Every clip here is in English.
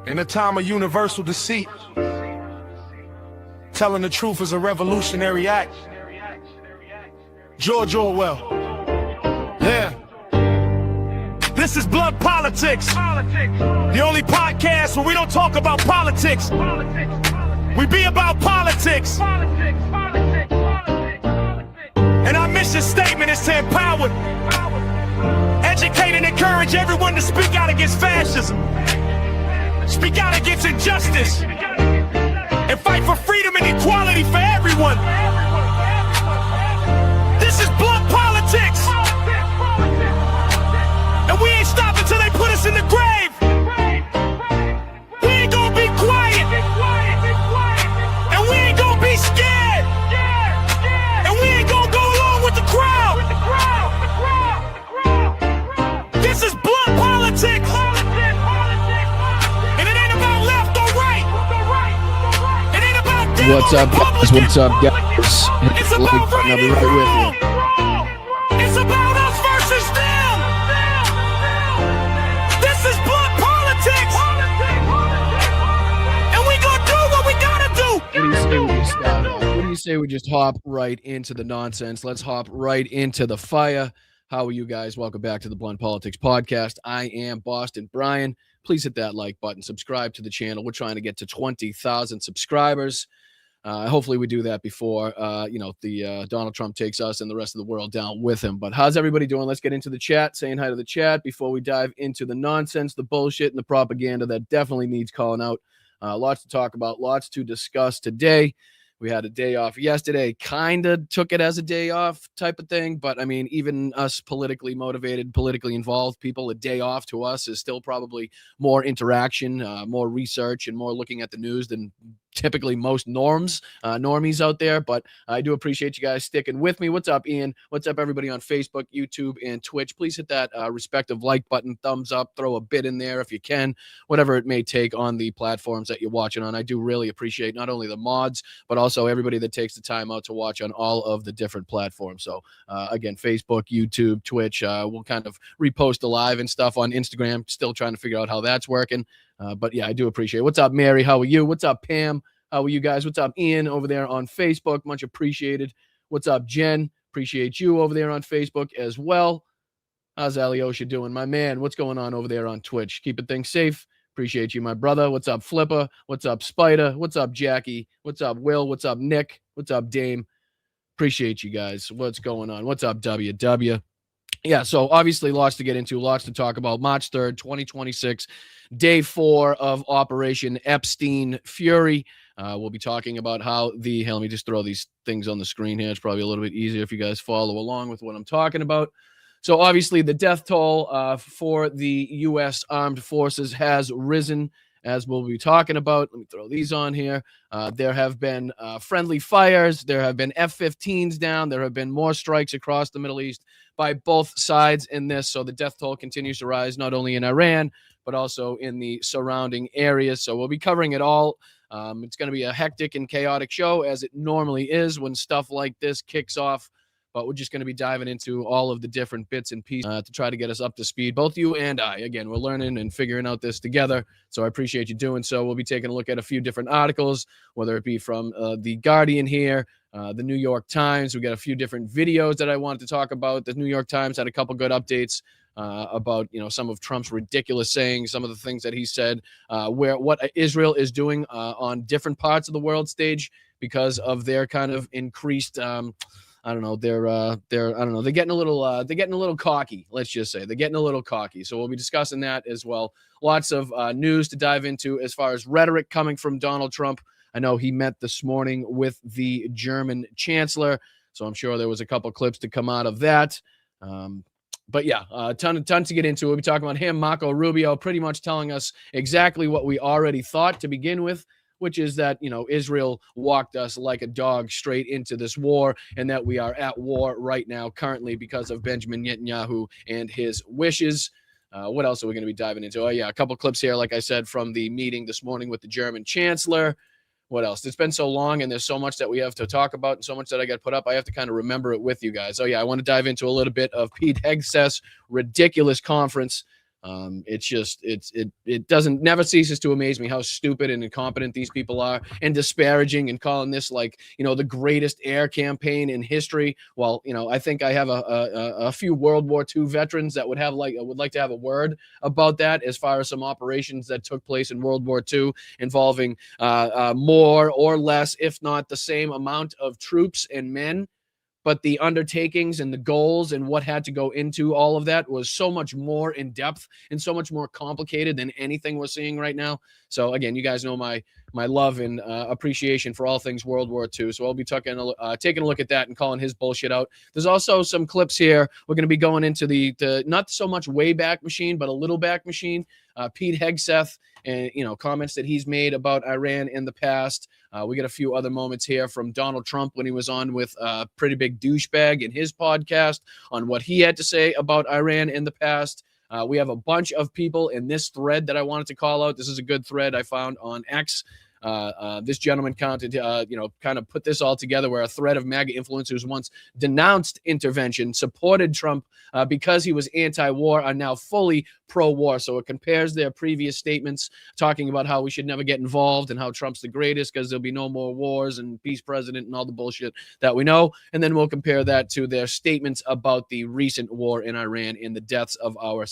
In a time of universal deceit, telling the truth is a revolutionary act. George Orwell. Yeah. This is Blood Politics. The only podcast where we don't talk about politics. We be about politics. And our mission statement is to empower, educate, and encourage everyone to speak out against fascism. Speak out against injustice and fight for freedom and equality for everyone. This is Blood Politics, and we ain't stopping till they put us in the grave. We ain't gonna be quiet, and we ain't gonna be scared, and we ain't gonna go along with the crowd. This is Blood Politics. What's up, guys? What's up, guys? Hit the like button. I'll be right with you. It's about us versus them. This is Blood Politics, and we gonna do what we gotta do. What do you say we just hop right into the nonsense? Let's hop right into the fire. How are you guys? Welcome back to the Blunt Politics Podcast. I am Boston Brian. Please hit that like button. Subscribe to the channel. We're trying to get to 20,000 subscribers. Hopefully we do that before, Donald Trump takes us and the rest of the world down with him. But how's everybody doing? Let's get into the chat, saying hi to the chat before we dive into the nonsense, the bullshit, and the propaganda that definitely needs calling out. Lots to talk about, lots to discuss today. We had a day off yesterday, kind of took it as a day off type of thing. But I mean, even us politically motivated, politically involved people, a day off to us is still probably more interaction, more research, and more looking at the news than typically most normies out there. But I do appreciate you guys sticking with me. What's up, Ian? What's up, everybody on Facebook, YouTube, and Twitch? Please hit that respective like button, thumbs up, throw a bit in there if you can, whatever it may take on the platforms that you're watching on. I do really appreciate not only the mods, but also everybody that takes the time out to watch on all of the different platforms. So again, Facebook, YouTube, Twitch, we'll kind of repost a live and stuff on Instagram. Still trying to figure out how that's working. But yeah, I do appreciate it. What's up, Mary? How are you? What's up, Pam? How are you guys? What's up, Ian, over there on Facebook? Much appreciated. What's up, Jen? Appreciate you over there on Facebook as well. How's Alyosha doing? My man, what's going on over there on Twitch? Keeping things safe. Appreciate you, my brother. What's up, Flipper? What's up, Spider? What's up, Jackie? What's up, Will? What's up, Nick? What's up, Dame? Appreciate you guys. What's going on? What's up, WW? Yeah, so obviously lots to get into, lots to talk about. March 3rd, 2026, day 4 of Operation Epstein Fury. We'll be talking about how let me just throw these things on the screen here. It's probably a little bit easier if you guys follow along with what I'm talking about. So obviously the death toll for the U.S. Armed Forces has risen, as we'll be talking about. Let me throw these on here. There have been friendly fires. There have been F-15s down. There have been more strikes across the Middle East by both sides in this. So the death toll continues to rise, not only in Iran, but also in the surrounding areas. So we'll be covering it all. It's going to be a hectic and chaotic show, as it normally is when stuff like this kicks off. But we're just going to be diving into all of the different bits and pieces to try to get us up to speed, both you and I. Again, we're learning and figuring out this together, so I appreciate you doing so. We'll be taking a look at a few different articles, whether it be from The Guardian here, the New York Times. We got a few different videos that I wanted to talk about. The New York Times had a couple good updates about some of Trump's ridiculous sayings, some of the things that he said, what Israel is doing on different parts of the world stage because of their kind of increased they're getting a little cocky. Let's just say they're getting a little cocky. So we'll be discussing that as well. Lots of news to dive into as far as rhetoric coming from Donald Trump. I know he met this morning with the German chancellor, so I'm sure there was a couple clips to come out of that. But yeah, a ton to get into. We'll be talking about him, Marco Rubio, pretty much telling us exactly what we already thought to begin with, which is that, Israel walked us like a dog straight into this war, and that we are at war right now currently because of Benjamin Netanyahu and his wishes. What else are we going to be diving into? Oh, yeah, a couple clips here, like I said, from the meeting this morning with the German chancellor. What else? It's been so long, and there's so much that we have to talk about and so much that I got put up. I have to kind of remember it with you guys. Oh, yeah, I want to dive into a little bit of Pete Hegseth's ridiculous conference It doesn't never ceases to amaze me how stupid and incompetent these people are, and disparaging and calling this like, the greatest air campaign in history. Well, I think I have a few World War II veterans that would like to have a word about that, as far as some operations that took place in World War II involving more or less, if not the same amount of troops and men. But the undertakings and the goals and what had to go into all of that was so much more in depth and so much more complicated than anything we're seeing right now. So again, you guys know my love and appreciation for all things World War II. So I'll be taking a look at that and calling his bullshit out. There's also some clips here. We're going to be going into the not so much way back machine, but a little back machine. Pete Hegseth and comments that he's made about Iran in the past. We got a few other moments here from Donald Trump when he was on with a pretty big douchebag in his podcast on what he had to say about Iran in the past. We have a bunch of people in this thread that I wanted to call out. This is a good thread I found on X. This gentleman kind of put this all together, where a thread of MAGA influencers once denounced intervention, supported Trump because he was anti-war, are now fully pro-war. So it compares their previous statements talking about how we should never get involved and how Trump's the greatest because there'll be no more wars and peace president and all the bullshit that we know. And then we'll compare that to their statements about the recent war in Iran and the deaths of our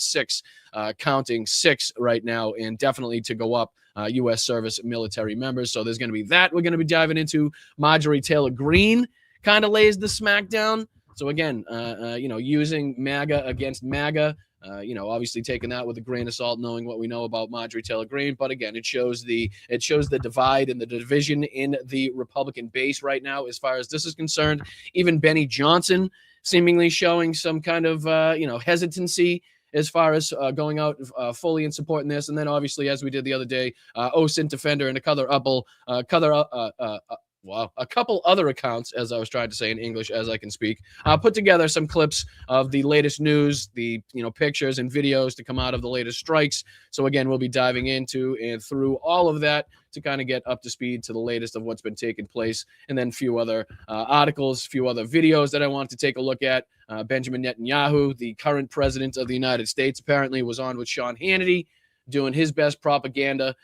counting six right now, and definitely to go up, U.S. service military members. So there's going to be that. We're going to be diving into Marjorie Taylor Greene kind of lays the smackdown. So again, using MAGA against MAGA, obviously taking that with a grain of salt, knowing what we know about Marjorie Taylor Greene. But again, it shows the divide and the division in the Republican base right now, as far as this is concerned. Even Benny Johnson seemingly showing some kind of, hesitancy as far as going out fully in supporting this. And then obviously, as we did the other day, OSINT Defender and a couple other accounts, as I was trying to say in English as I can speak, put together some clips of the latest news, the pictures and videos to come out of the latest strikes. So again, we'll be diving into and through all of that to kind of get up to speed to the latest of what's been taking place, and then a few other articles, a few other videos that I want to take a look at. Benjamin Netanyahu, the current president of the United States, apparently was on with Sean Hannity doing his best propaganda,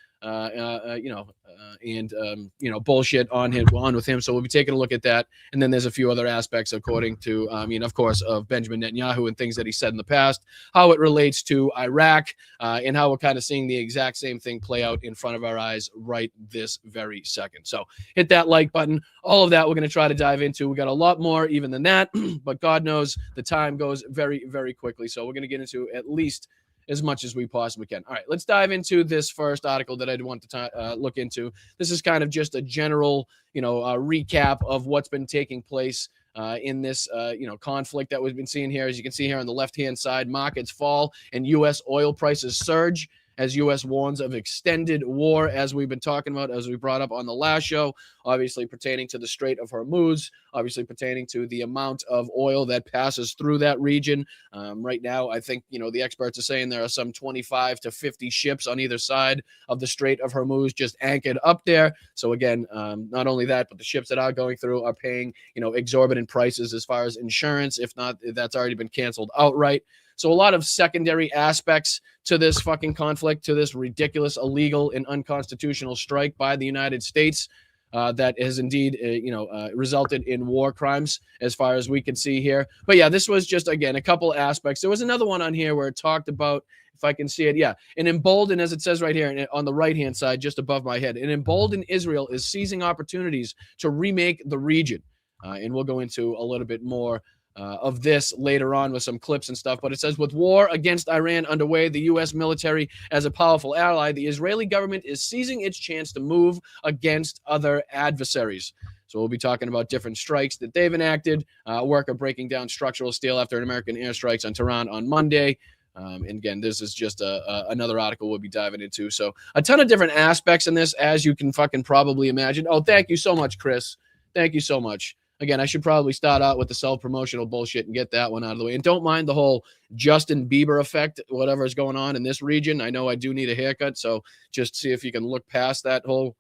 bullshit on with him. So we'll be taking a look at that. And then there's a few other aspects, according to, of course, of Benjamin Netanyahu and things that he said in the past, how it relates to Iraq, and how we're kind of seeing the exact same thing play out in front of our eyes right this very second. So hit that like button. All of that we're going to try to dive into. We got a lot more even than that, but God knows the time goes very, very quickly. So we're going to get into at least as much as we possibly can. All right, let's dive into this first article that I'd want to look into. This is kind of just a general, recap of what's been taking place in this, conflict that we've been seeing here. As you can see here on the left-hand side, markets fall and U.S. oil prices surge as U.S. warns of extended war, as we've been talking about, as we brought up on the last show, obviously pertaining to the Strait of Hormuz, obviously pertaining to the amount of oil that passes through that region. Right now, I think, the experts are saying there are some 25 to 50 ships on either side of the Strait of Hormuz just anchored up there. So again, not only that, but the ships that are going through are paying, exorbitant prices as far as insurance, if not, that's already been canceled outright. So a lot of secondary aspects to this fucking conflict, to this ridiculous, illegal, and unconstitutional strike by the United States that has indeed, resulted in war crimes as far as we can see here. But yeah, this was just, again, a couple aspects. There was another one on here where it talked about, if I can see it, yeah, an emboldened, as it says right here on the right-hand side, just above my head, an emboldened Israel is seizing opportunities to remake the region. And we'll go into a little bit more of this later on with some clips and stuff. But it says, with war against Iran underway, the U.S. military as a powerful ally, the Israeli government is seizing its chance to move against other adversaries. So we'll be talking about different strikes that they've enacted. A worker breaking down structural steel after an American airstrikes on Tehran on Monday. And again, this is just another article we'll be diving into. So a ton of different aspects in this, as you can fucking probably imagine. Oh, thank you so much, Chris. Thank you so much. Again, I should probably start out with the self-promotional bullshit and get that one out of the way. And don't mind the whole Justin Bieber effect, whatever is going on in this region. I know I do need a haircut, so just see if you can look past that whole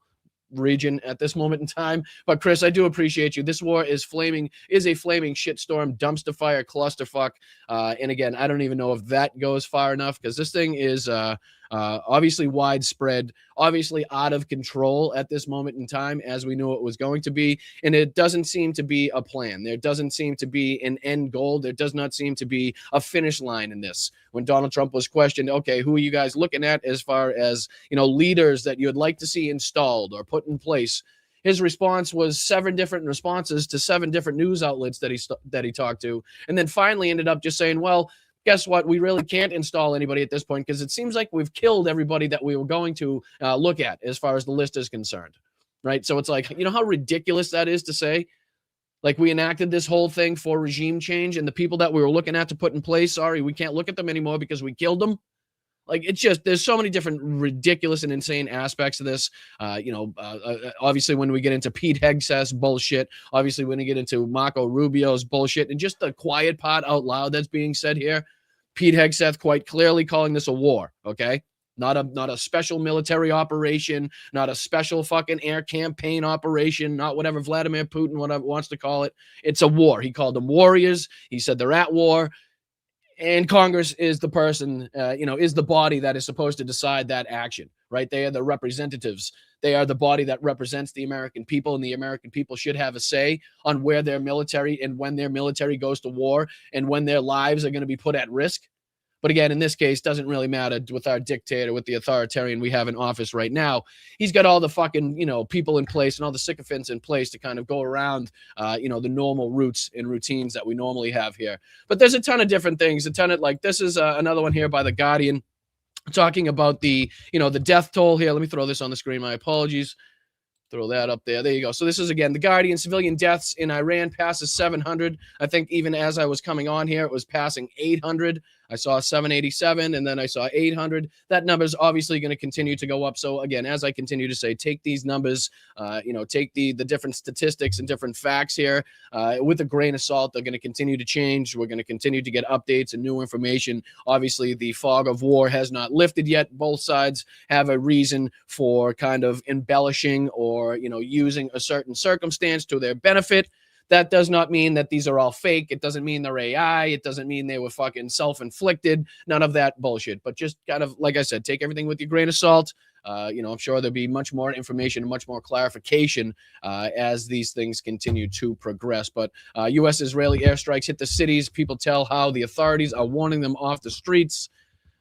region at this moment in time. But Chris, I do appreciate you. This war is a flaming shitstorm, dumpster fire, clusterfuck. And again, I don't even know if that goes far enough, because this thing is obviously widespread, obviously out of control at this moment in time, as we knew it was going to be. And it doesn't seem to be a plan. There doesn't seem to be an end goal. There does not seem to be a finish line in this. When Donald Trump was questioned, okay, who are you guys looking at as far as, leaders that you'd like to see installed or put in place? His response was 7 different responses to 7 different news outlets that he talked to, and then finally ended up just saying, well, guess what? We really can't install anybody at this point, because it seems like we've killed everybody that we were going to look at as far as the list is concerned, right? So it's like, how ridiculous that is to say? Like, we enacted this whole thing for regime change, and the people that we were looking at to put in place, sorry, we can't look at them anymore because we killed them. Like, it's just, there's so many different ridiculous and insane aspects of this. Obviously, when we get into Pete Hegseth's bullshit, obviously when we get into Marco Rubio's bullshit, and just the quiet part out loud that's being said here, Pete Hegseth quite clearly calling this a war, okay? Not a special military operation, not a special fucking air campaign operation, not whatever Vladimir Putin wants to call it. It's a war. He called them warriors. He said they're at war. And Congress is the person, is the body that is supposed to decide that action, right? They are the representatives. They are the body that represents the American people, and the American people should have a say on where their military and when their military goes to war and when their lives are going to be put at risk. But again, in this case, doesn't really matter with our dictator, with the authoritarian we have in office right now. He's got all the fucking, people in place and all the sycophants in place to kind of go around, the normal routes and routines that we normally have here. But there's a ton of different things. This is another one here by The Guardian talking about the death toll here. Let me throw this on the screen. My apologies. Throw that up there. There you go. So this is, again, The Guardian. Civilian deaths in Iran passes 700. I think even as I was coming on here, it was passing 800. I saw 787, and then I saw 800. That number is obviously going to continue to go up. So again, as I continue to say, take these numbers, take the different statistics and different facts here with a grain of salt. They're going to continue to change. We're going to continue to get updates and new information. Obviously, the fog of war has not lifted yet. Both sides have a reason for kind of embellishing or, using a certain circumstance to their benefit. That does not mean that these are all fake. It doesn't mean they're AI. It doesn't mean they were fucking self-inflicted. None of that bullshit. But just kind of, like I said, take everything with a grain of salt. I'm sure there'll be much more information and much more clarification as these things continue to progress. But U.S.-Israeli airstrikes hit the cities. People tell how the authorities are warning them off the streets.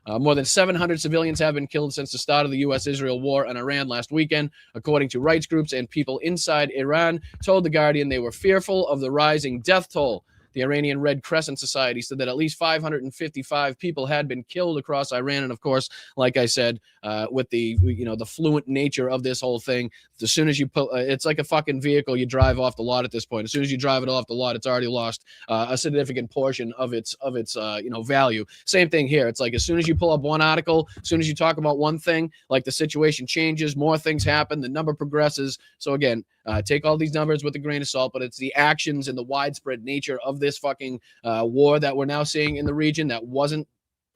More than 700 civilians have been killed since the start of the U.S.-Israel war on Iran last weekend, according to rights groups and people inside Iran told The Guardian they were fearful of the rising death toll. The Iranian Red Crescent Society said that at least 555 people had been killed across Iran. And of course, like I said, with the fluent nature of this whole thing, as soon as you put, it's like a fucking vehicle you drive off the lot at this point. As soon as you drive it off the lot, it's already lost a significant portion of its value. Same thing here. It's like as soon as you pull up one article, as soon as you talk about one thing, like the situation changes, more things happen, the number progresses. So again, take all these numbers with a grain of salt, but it's the actions and the widespread nature of this fucking war that we're now seeing in the region that wasn't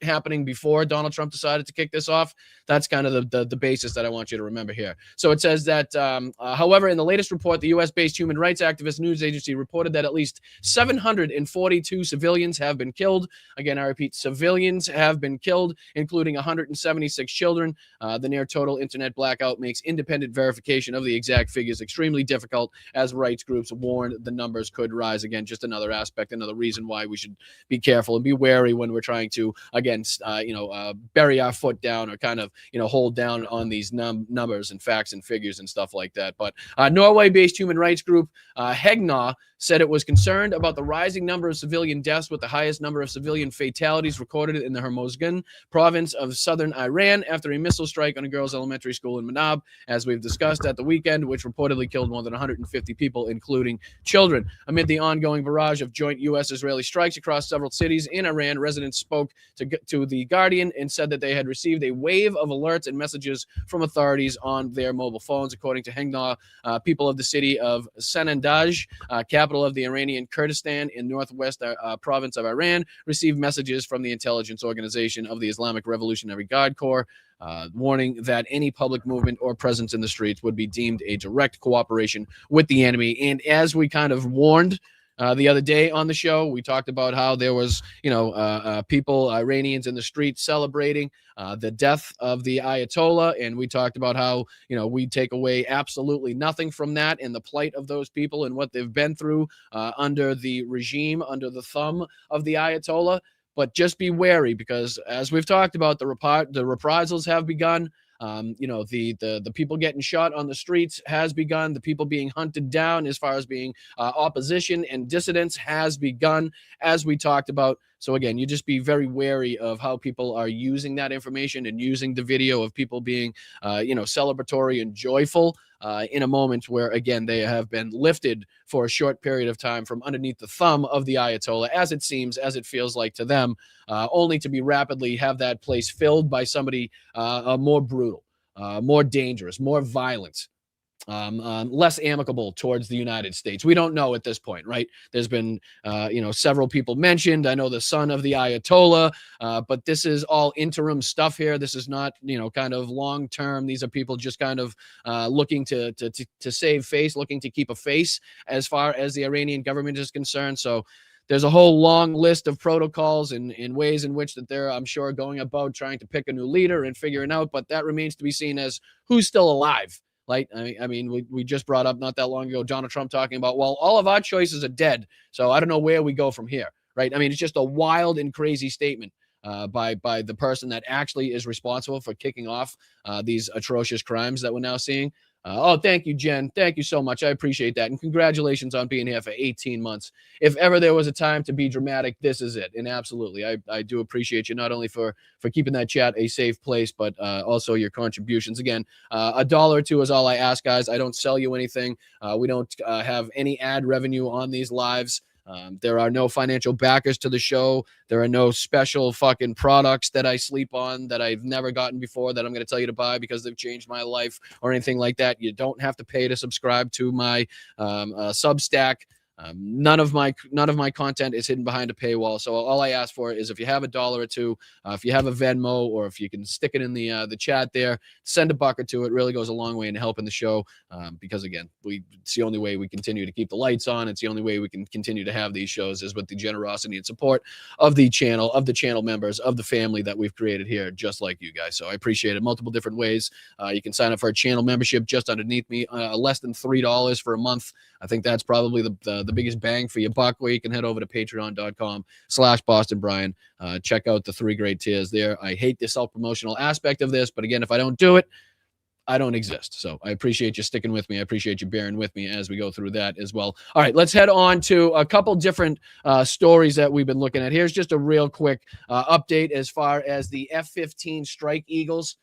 happening before Donald Trump decided to kick this off. That's kind of the basis that I want you to remember here. So it says that, however, in the latest report, the U.S.-based human rights activist news agency reported that at least 742 civilians have been killed. Again, I repeat, civilians have been killed, including 176 children. The near total internet blackout makes independent verification of the exact figures extremely difficult, as rights groups warn the numbers could rise. Again, just another aspect, another reason why we should be careful and be wary when we're trying to, again, bury our foot down or kind of, hold down on these numbers and facts and figures and stuff like that. But Norway-based human rights group Hegseth said it was concerned about the rising number of civilian deaths, with the highest number of civilian fatalities recorded in the Hormozgan province of southern Iran after a missile strike on a girls' elementary school in Manab, as we've discussed at the weekend, which reportedly killed more than 150 people, including children. Amid the ongoing barrage of joint U.S.-Israeli strikes across several cities in Iran, residents spoke to to the Guardian and said that they had received a wave of alerts and messages from authorities on their mobile phones. According to Hengnaw, people of the city of Sanandaj, capital of the Iranian Kurdistan in northwest province of Iran, received messages from the intelligence organization of the Islamic Revolutionary Guard Corps, warning that any public movement or presence in the streets would be deemed a direct cooperation with the enemy. And as we kind of warned the other day on the show, we talked about how there was, people, Iranians in the streets celebrating the death of the Ayatollah. And we talked about how, we take away absolutely nothing from that and the plight of those people and what they've been through under the regime, under the thumb of the Ayatollah. But just be wary, because as we've talked about, the reprisals have begun. The people getting shot on the streets has begun. The people being hunted down as far as being opposition and dissidents has begun, as we talked about. So again, you just be very wary of how people are using that information and using the video of people being, celebratory and joyful in a moment where, again, they have been lifted for a short period of time from underneath the thumb of the Ayatollah, as it seems, as it feels like to them, only to be rapidly have that place filled by somebody more brutal, more dangerous, more violent, less amicable towards the United States. We don't know at this point, right? There's been, several people mentioned. I know the son of the Ayatollah, but this is all interim stuff here. This is not, kind of long term. These are people just kind of looking to save face, looking to keep a face as far as the Iranian government is concerned. So there's a whole long list of protocols and ways in which that they're, I'm sure, going about trying to pick a new leader and figuring out, but that remains to be seen as who's still alive. Like, I mean, we just brought up not that long ago, Donald Trump talking about, well, all of our choices are dead, so I don't know where we go from here, right? I mean, it's just a wild and crazy statement by the person that actually is responsible for kicking off these atrocious crimes that we're now seeing. Thank you, Jen. Thank you so much. I appreciate that. And congratulations on being here for 18 months. If ever there was a time to be dramatic, this is it. And absolutely, I do appreciate you not only for keeping that chat a safe place, but also your contributions. Again, $1 or $2 is all I ask, guys. I don't sell you anything. We don't have any ad revenue on these lives. There are no financial backers to the show. There are no special fucking products that I sleep on that I've never gotten before that I'm going to tell you to buy because they've changed my life or anything like that. You don't have to pay to subscribe to my Substack. None of my content is hidden behind a paywall. So all I ask for is if you have $1 or $2, if you have a Venmo, or if you can stick it in the chat there, send $1 or $2. It really goes a long way in helping the show. Because again, it's the only way we continue to keep the lights on. It's the only way we can continue to have these shows is with the generosity and support of the channel members, of the family that we've created here, just like you guys. So I appreciate it. Multiple different ways. You can sign up for a channel membership just underneath me, less than $3 for a month. I think that's probably the biggest bang for your buck, where you can head over to patreon.com/BostonBrian. Check out the 3 great tiers there. I hate the self-promotional aspect of this, but again, if I don't do it, I don't exist. So I appreciate you sticking with me. I appreciate you bearing with me as we go through that as well. All right, let's head on to a couple different stories that we've been looking at. Here's just a real quick update as far as the F-15 Strike Eagles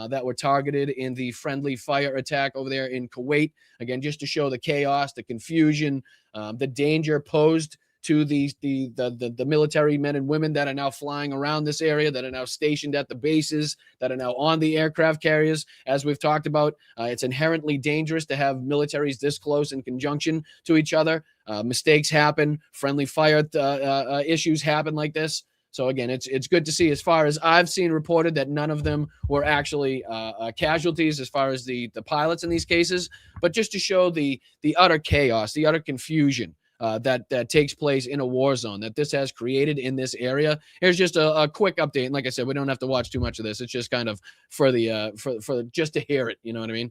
that were targeted in the friendly fire attack over there in Kuwait. Again, just to show the chaos, the confusion, the danger posed to the military men and women that are now flying around this area, that are now stationed at the bases, that are now on the aircraft carriers. As we've talked about, it's inherently dangerous to have militaries this close in conjunction to each other. Mistakes happen, friendly fire issues happen like this. So again, it's good to see, as far as I've seen reported, that none of them were actually casualties as far as the pilots in these cases, but just to show the utter chaos, the utter confusion that takes place in a war zone that this has created in this area. Here's just a quick update. And like I said, we don't have to watch too much of this. It's just kind of for just to hear it. You know what I mean?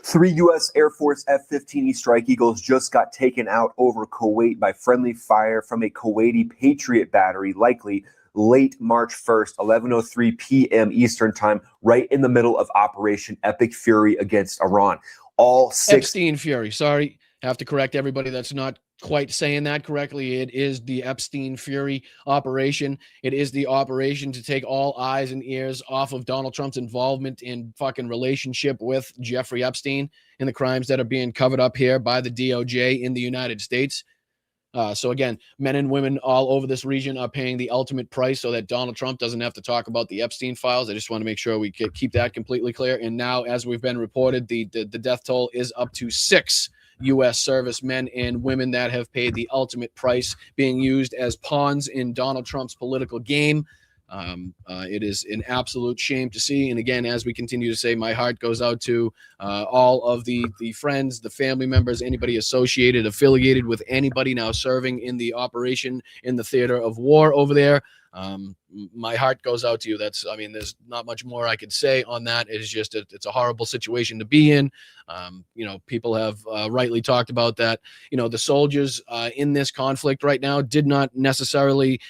3 U.S. Air Force F-15E Strike Eagles just got taken out over Kuwait by friendly fire from a Kuwaiti Patriot battery, likely late March 1st, 11:03 p.m. Eastern Time, right in the middle of Operation Epic Fury against Iran. All 6 Epstein Fury. Sorry, have to correct everybody that's not quite saying that correctly. It is the Epstein Fury operation. It is the operation to take all eyes and ears off of Donald Trump's involvement in fucking relationship with Jeffrey Epstein and the crimes that are being covered up here by the DOJ in the United States. So again, men and women all over this region are paying the ultimate price so that Donald Trump doesn't have to talk about the Epstein files. I just want to make sure we keep that completely clear. And now, as we've been reported, the death toll is up to 6 U.S. servicemen and women that have paid the ultimate price, being used as pawns in Donald Trump's political game. It is an absolute shame to see. And again, as we continue to say, my heart goes out to all of the friends, the family members, anybody associated, affiliated with anybody now serving in the operation in the theater of war over there. My heart goes out to you. There's not much more I could say on that. It's just, it's a horrible situation to be in. People have rightly talked about that. The soldiers in this conflict right now did not necessarily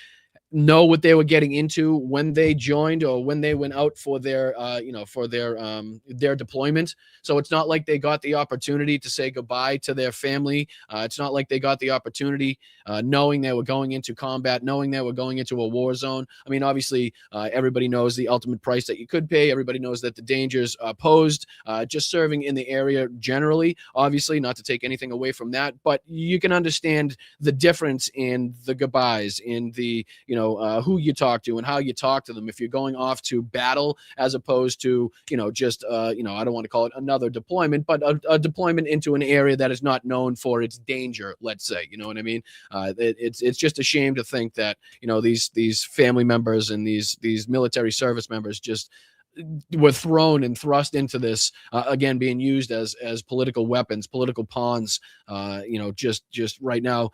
know what they were getting into when they joined or when they went out for their deployment. So it's not like they got the opportunity to say goodbye to their family. It's not like they got the opportunity knowing they were going into combat, knowing they were going into a war zone. I mean, obviously, everybody knows the ultimate price that you could pay. Everybody knows that the dangers posed just serving in the area generally, obviously, not to take anything away from that, but you can understand the difference in the goodbyes, in the, who you talk to and how you talk to them. If you're going off to battle as opposed to, just, I don't want to call it another deployment, but a deployment into an area that is not known for its danger, let's say, you know what I mean? It's just a shame to think that, these family members and these military service members just were thrown and thrust into this, again, being used as political weapons, political pawns, just right now,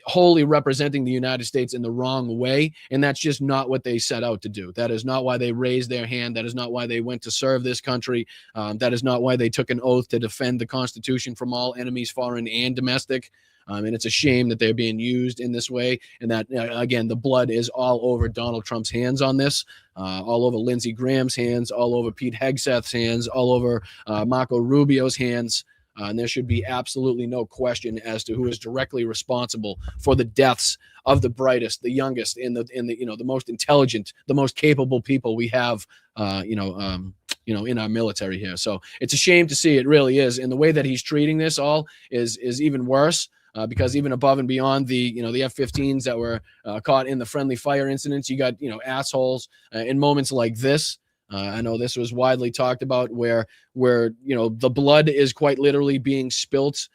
wholly representing the United States in the wrong way. And that's just not what they set out to do. That is not why they raised their hand. That is not why they went to serve this country. That is not why they took an oath to defend the Constitution from all enemies, foreign and domestic. And it's a shame that they're being used in this way. And that, again, the blood is all over Donald Trump's hands on this, all over Lindsey Graham's hands, all over Pete Hegseth's hands, all over Marco Rubio's hands. And there should be absolutely no question as to who is directly responsible for the deaths of the brightest, the youngest, in the most intelligent, the most capable people we have, in our military here. So it's a shame to see. It really is. And the way that he's treating this all is even worse. Because even above and beyond the F-15s that were caught in the friendly fire incidents, you got, assholes in moments like this. I know this was widely talked about where the blood is quite literally being spilt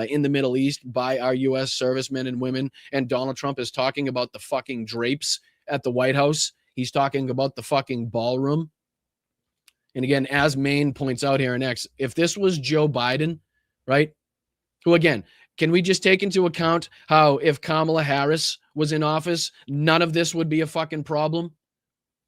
in the Middle East by our U.S. servicemen and women. And Donald Trump is talking about the fucking drapes at the White House. He's talking about the fucking ballroom. And again, as Maine points out here in X, if this was Joe Biden, right, who again, can we just take into account how if Kamala Harris was in office, none of this would be a fucking problem?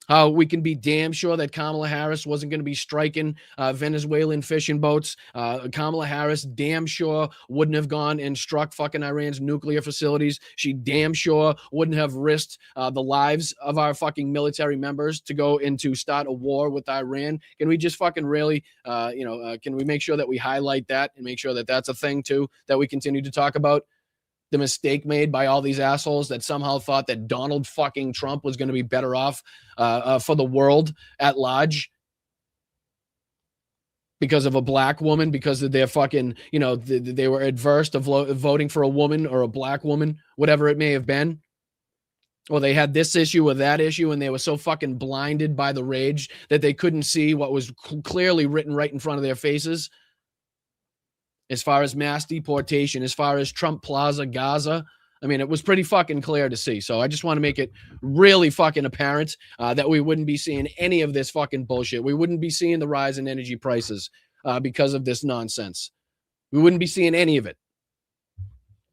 How we can be damn sure that Kamala Harris wasn't going to be striking Venezuelan fishing boats. Kamala Harris damn sure wouldn't have gone and struck fucking Iran's nuclear facilities. She damn sure wouldn't have risked the lives of our fucking military members to go and to start a war with Iran. Can we just fucking really, can we make sure that we highlight that and make sure that that's a thing too that we continue to talk about? The mistake made by all these assholes that somehow thought that Donald fucking Trump was going to be better off for the world at large because of a black woman, because of their fucking, they were adverse to voting for a woman or a black woman, whatever it may have been. Or they had this issue or that issue, and they were so fucking blinded by the rage that they couldn't see what was clearly written right in front of their faces. As far as mass deportation, as far as Trump Plaza, Gaza, I mean, it was pretty fucking clear to see. So I just want to make it really fucking apparent that we wouldn't be seeing any of this fucking bullshit. We wouldn't be seeing the rise in energy prices because of this nonsense. We wouldn't be seeing any of it.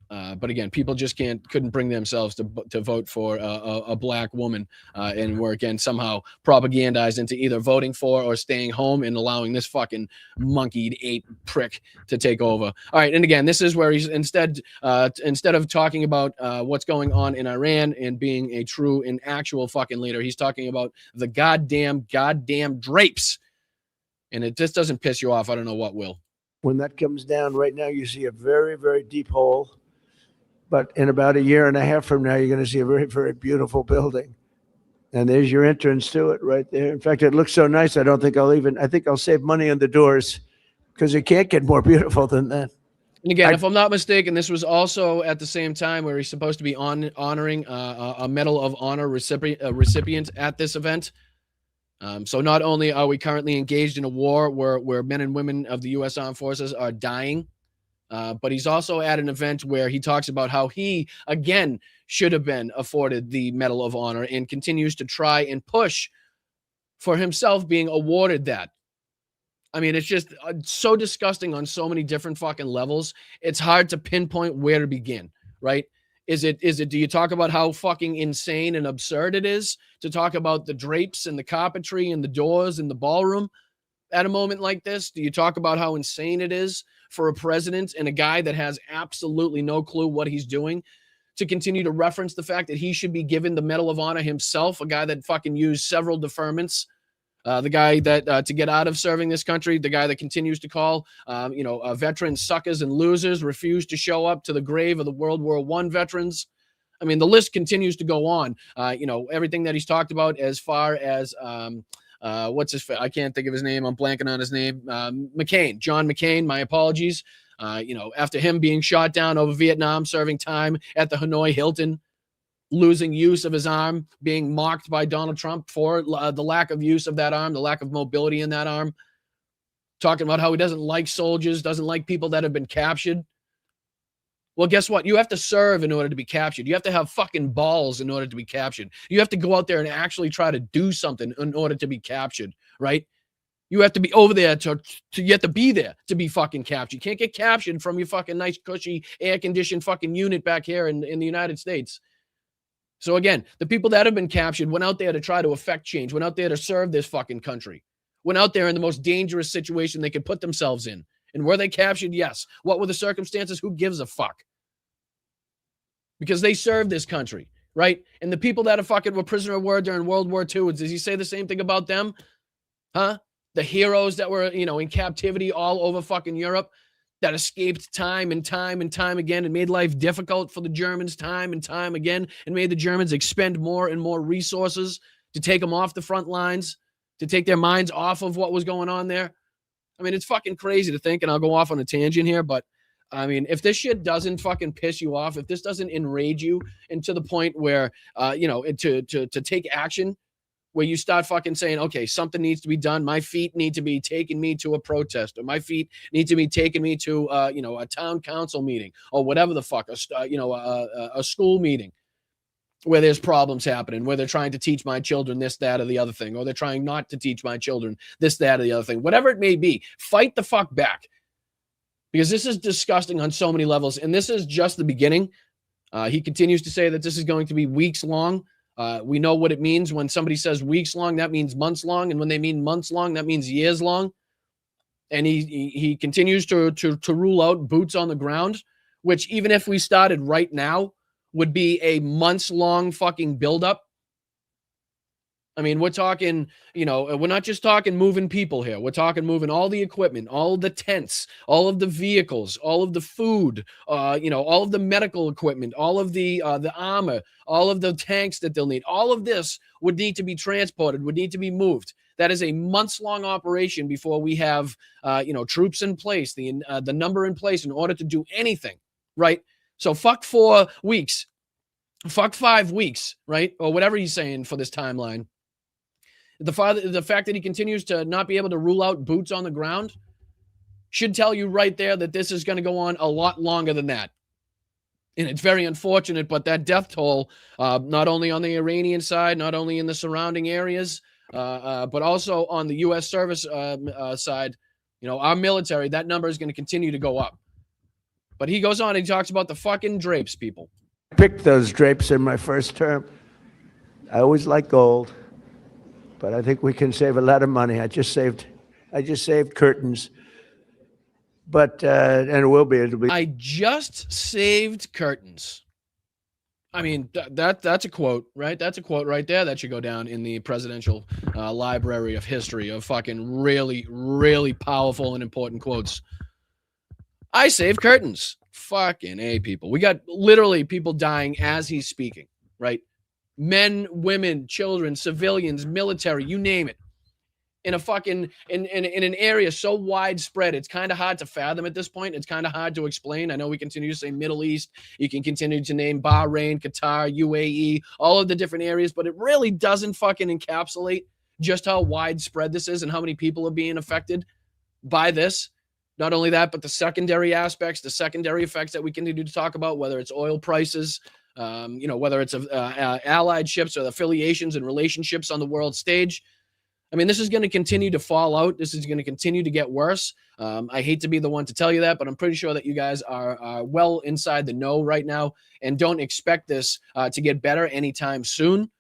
But again, people just couldn't bring themselves to vote for a black woman, and were again somehow propagandized into either voting for or staying home and allowing this fucking monkeyed ape prick to take over. All right, and again, this is where he's instead of talking about what's going on in Iran and being a true and actual fucking leader, he's talking about the goddamn drapes, and it just doesn't piss you off. I don't know what will. When that comes down right now, you see a very, very deep hole. But in about a year and a half from now, you're going to see a very, very beautiful building. And there's your entrance to it right there. In fact, it looks so nice, I think I'll save money on the doors because it can't get more beautiful than that. And again, if I'm not mistaken, this was also at the same time where he's supposed to be honoring a Medal of Honor recipient at this event. So not only are we currently engaged in a war where men and women of the U.S. Armed Forces are dying, but he's also at an event where he talks about how he, again, should have been afforded the Medal of Honor and continues to try and push for himself being awarded that. I mean, it's just so disgusting on so many different fucking levels. It's hard to pinpoint where to begin, right? Do you talk about how fucking insane and absurd it is to talk about the drapes and the carpentry and the doors and the ballroom at a moment like this? Do you talk about how insane it is for a president and a guy that has absolutely no clue what he's doing to continue to reference the fact that he should be given the Medal of Honor himself, a guy that fucking used several deferments? The guy that to get out of serving this country, the guy that continues to call, veterans suckers and losers, refused to show up to the grave of the World War I veterans. I mean, the list continues to go on. Everything that he's talked about as far as I can't think of his name. I'm blanking on his name. McCain, John McCain. My apologies. After him being shot down over Vietnam, serving time at the Hanoi Hilton, losing use of his arm, being mocked by Donald Trump for the lack of use of that arm, the lack of mobility in that arm, talking about how he doesn't like soldiers, doesn't like people that have been captured. Well, guess what? You have to serve in order to be captured. You have to have fucking balls in order to be captured. You have to go out there and actually try to do something in order to be captured, right? You have to be over there you have to be there to be fucking captured. You can't get captured from your fucking nice, cushy, air-conditioned fucking unit back here in the United States. So again, the people that have been captured went out there to try to affect change, went out there to serve this fucking country, went out there in the most dangerous situation they could put themselves in. And were they captured? Yes. What were the circumstances? Who gives a fuck? Because they served this country, right? And the people that were prisoner of war during World War II, does he say the same thing about them? Huh? The heroes that were, in captivity all over fucking Europe, that escaped time and time and time again and made life difficult for the Germans time and time again and made the Germans expend more and more resources to take them off the front lines, to take their minds off of what was going on there. I mean, it's fucking crazy to think, and I'll go off on a tangent here, but I mean, if this shit doesn't fucking piss you off, if this doesn't enrage you and to the point where, to take action, where you start fucking saying, okay, something needs to be done. My feet need to be taking me to a protest, or my feet need to be taking me to, a town council meeting, or whatever the fuck, a school meeting where there's problems happening, where they're trying to teach my children this, that, or the other thing, or they're trying not to teach my children this, that, or the other thing, whatever it may be. Fight the fuck back, because this is disgusting on so many levels, and this is just the beginning. He continues to say that this is going to be weeks long. We know what it means when somebody says weeks long, that means months long. And when they mean months long, that means years long. And he continues to rule out boots on the ground, which even if we started right now would be a months long fucking buildup. I mean, we're talking, we're not just talking moving people here. We're talking moving all the equipment, all of the tents, all of the vehicles, all of the food, all of the medical equipment, all of the armor, all of the tanks that they'll need. All of this would need to be transported, would need to be moved. That is a months-long operation before we have, troops in place, the number in place in order to do anything, right? So fuck 4 weeks, fuck 5 weeks, right? Or whatever he's saying for this timeline. The fact that he continues to not be able to rule out boots on the ground should tell you right there that this is going to go on a lot longer than that. And it's very unfortunate, but that death toll, not only on the Iranian side, not only in the surrounding areas, but also on the U.S. service side, our military, that number is going to continue to go up. But he goes on and he talks about the fucking drapes, people. I picked those drapes in my first term. I always like gold, but I think we can save a lot of money. I just saved curtains, but and it'll be. I just saved curtains. I mean, that's a quote, right? That's a quote right there that should go down in the presidential library of history of fucking really, really powerful and important quotes. I saved curtains. Fucking A, people. We got literally people dying as he's speaking, right? Men, women, children, civilians, military, you name it. in a fucking in an area so widespread. It's kind of hard to fathom at this point. It's kind of hard to explain. I know we continue to say Middle East. You can continue to name Bahrain, Qatar, UAE, all of the different areas, but it really doesn't fucking encapsulate just how widespread this is and how many people are being affected by this. Not only that, but the secondary aspects, the secondary effects that we continue to talk about, whether it's oil prices, whether it's allied ships or affiliations and relationships on the world stage. I mean, this is going to continue to fall out. This is going to continue to get worse. I hate to be the one to tell you that, but I'm pretty sure that you guys are well inside the know right now and don't expect this to get better anytime soon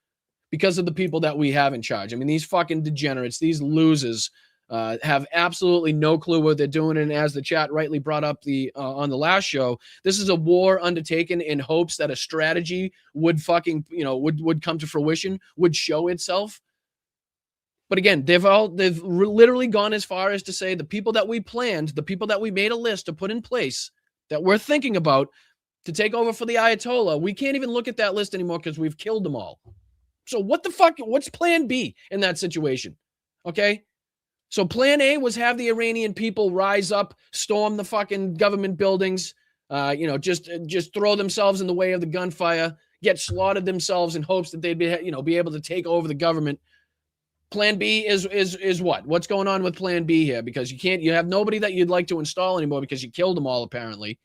because of the people that we have in charge. I mean, these fucking degenerates, these losers have absolutely no clue what they're doing. And as the chat rightly brought up on the last show, this is a war undertaken in hopes that a strategy would fucking, would come to fruition, would show itself. But again, they've literally gone as far as to say the people that we planned, the people that we made a list to put in place that we're thinking about to take over for the Ayatollah, we can't even look at that list anymore because we've killed them all. So what the fuck? What's plan B in that situation? Okay. So plan A was have the Iranian people rise up, storm the fucking government buildings, just throw themselves in the way of the gunfire, get slaughtered themselves in hopes that they'd be able to take over the government. Plan B is what? What's going on with plan B here? Because you have nobody that you'd like to install anymore because you killed them all, apparently.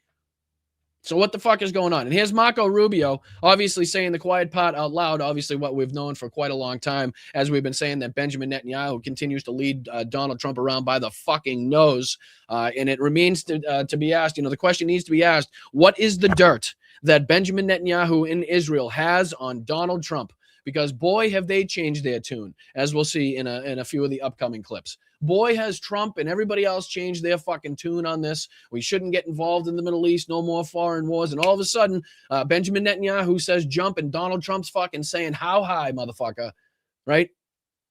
So what the fuck is going on? And here's Marco Rubio, obviously saying the quiet part out loud, obviously what we've known for quite a long time, as we've been saying that Benjamin Netanyahu continues to lead Donald Trump around by the fucking nose. And it remains to be asked, the question needs to be asked, what is the dirt that Benjamin Netanyahu in Israel has on Donald Trump? Because boy, have they changed their tune, as we'll see in a few of the upcoming clips. Boy, has Trump and everybody else changed their fucking tune on this. We shouldn't get involved in the Middle East, no more foreign wars. And all of a sudden, Benjamin Netanyahu says jump, and Donald Trump's fucking saying how high, motherfucker, right?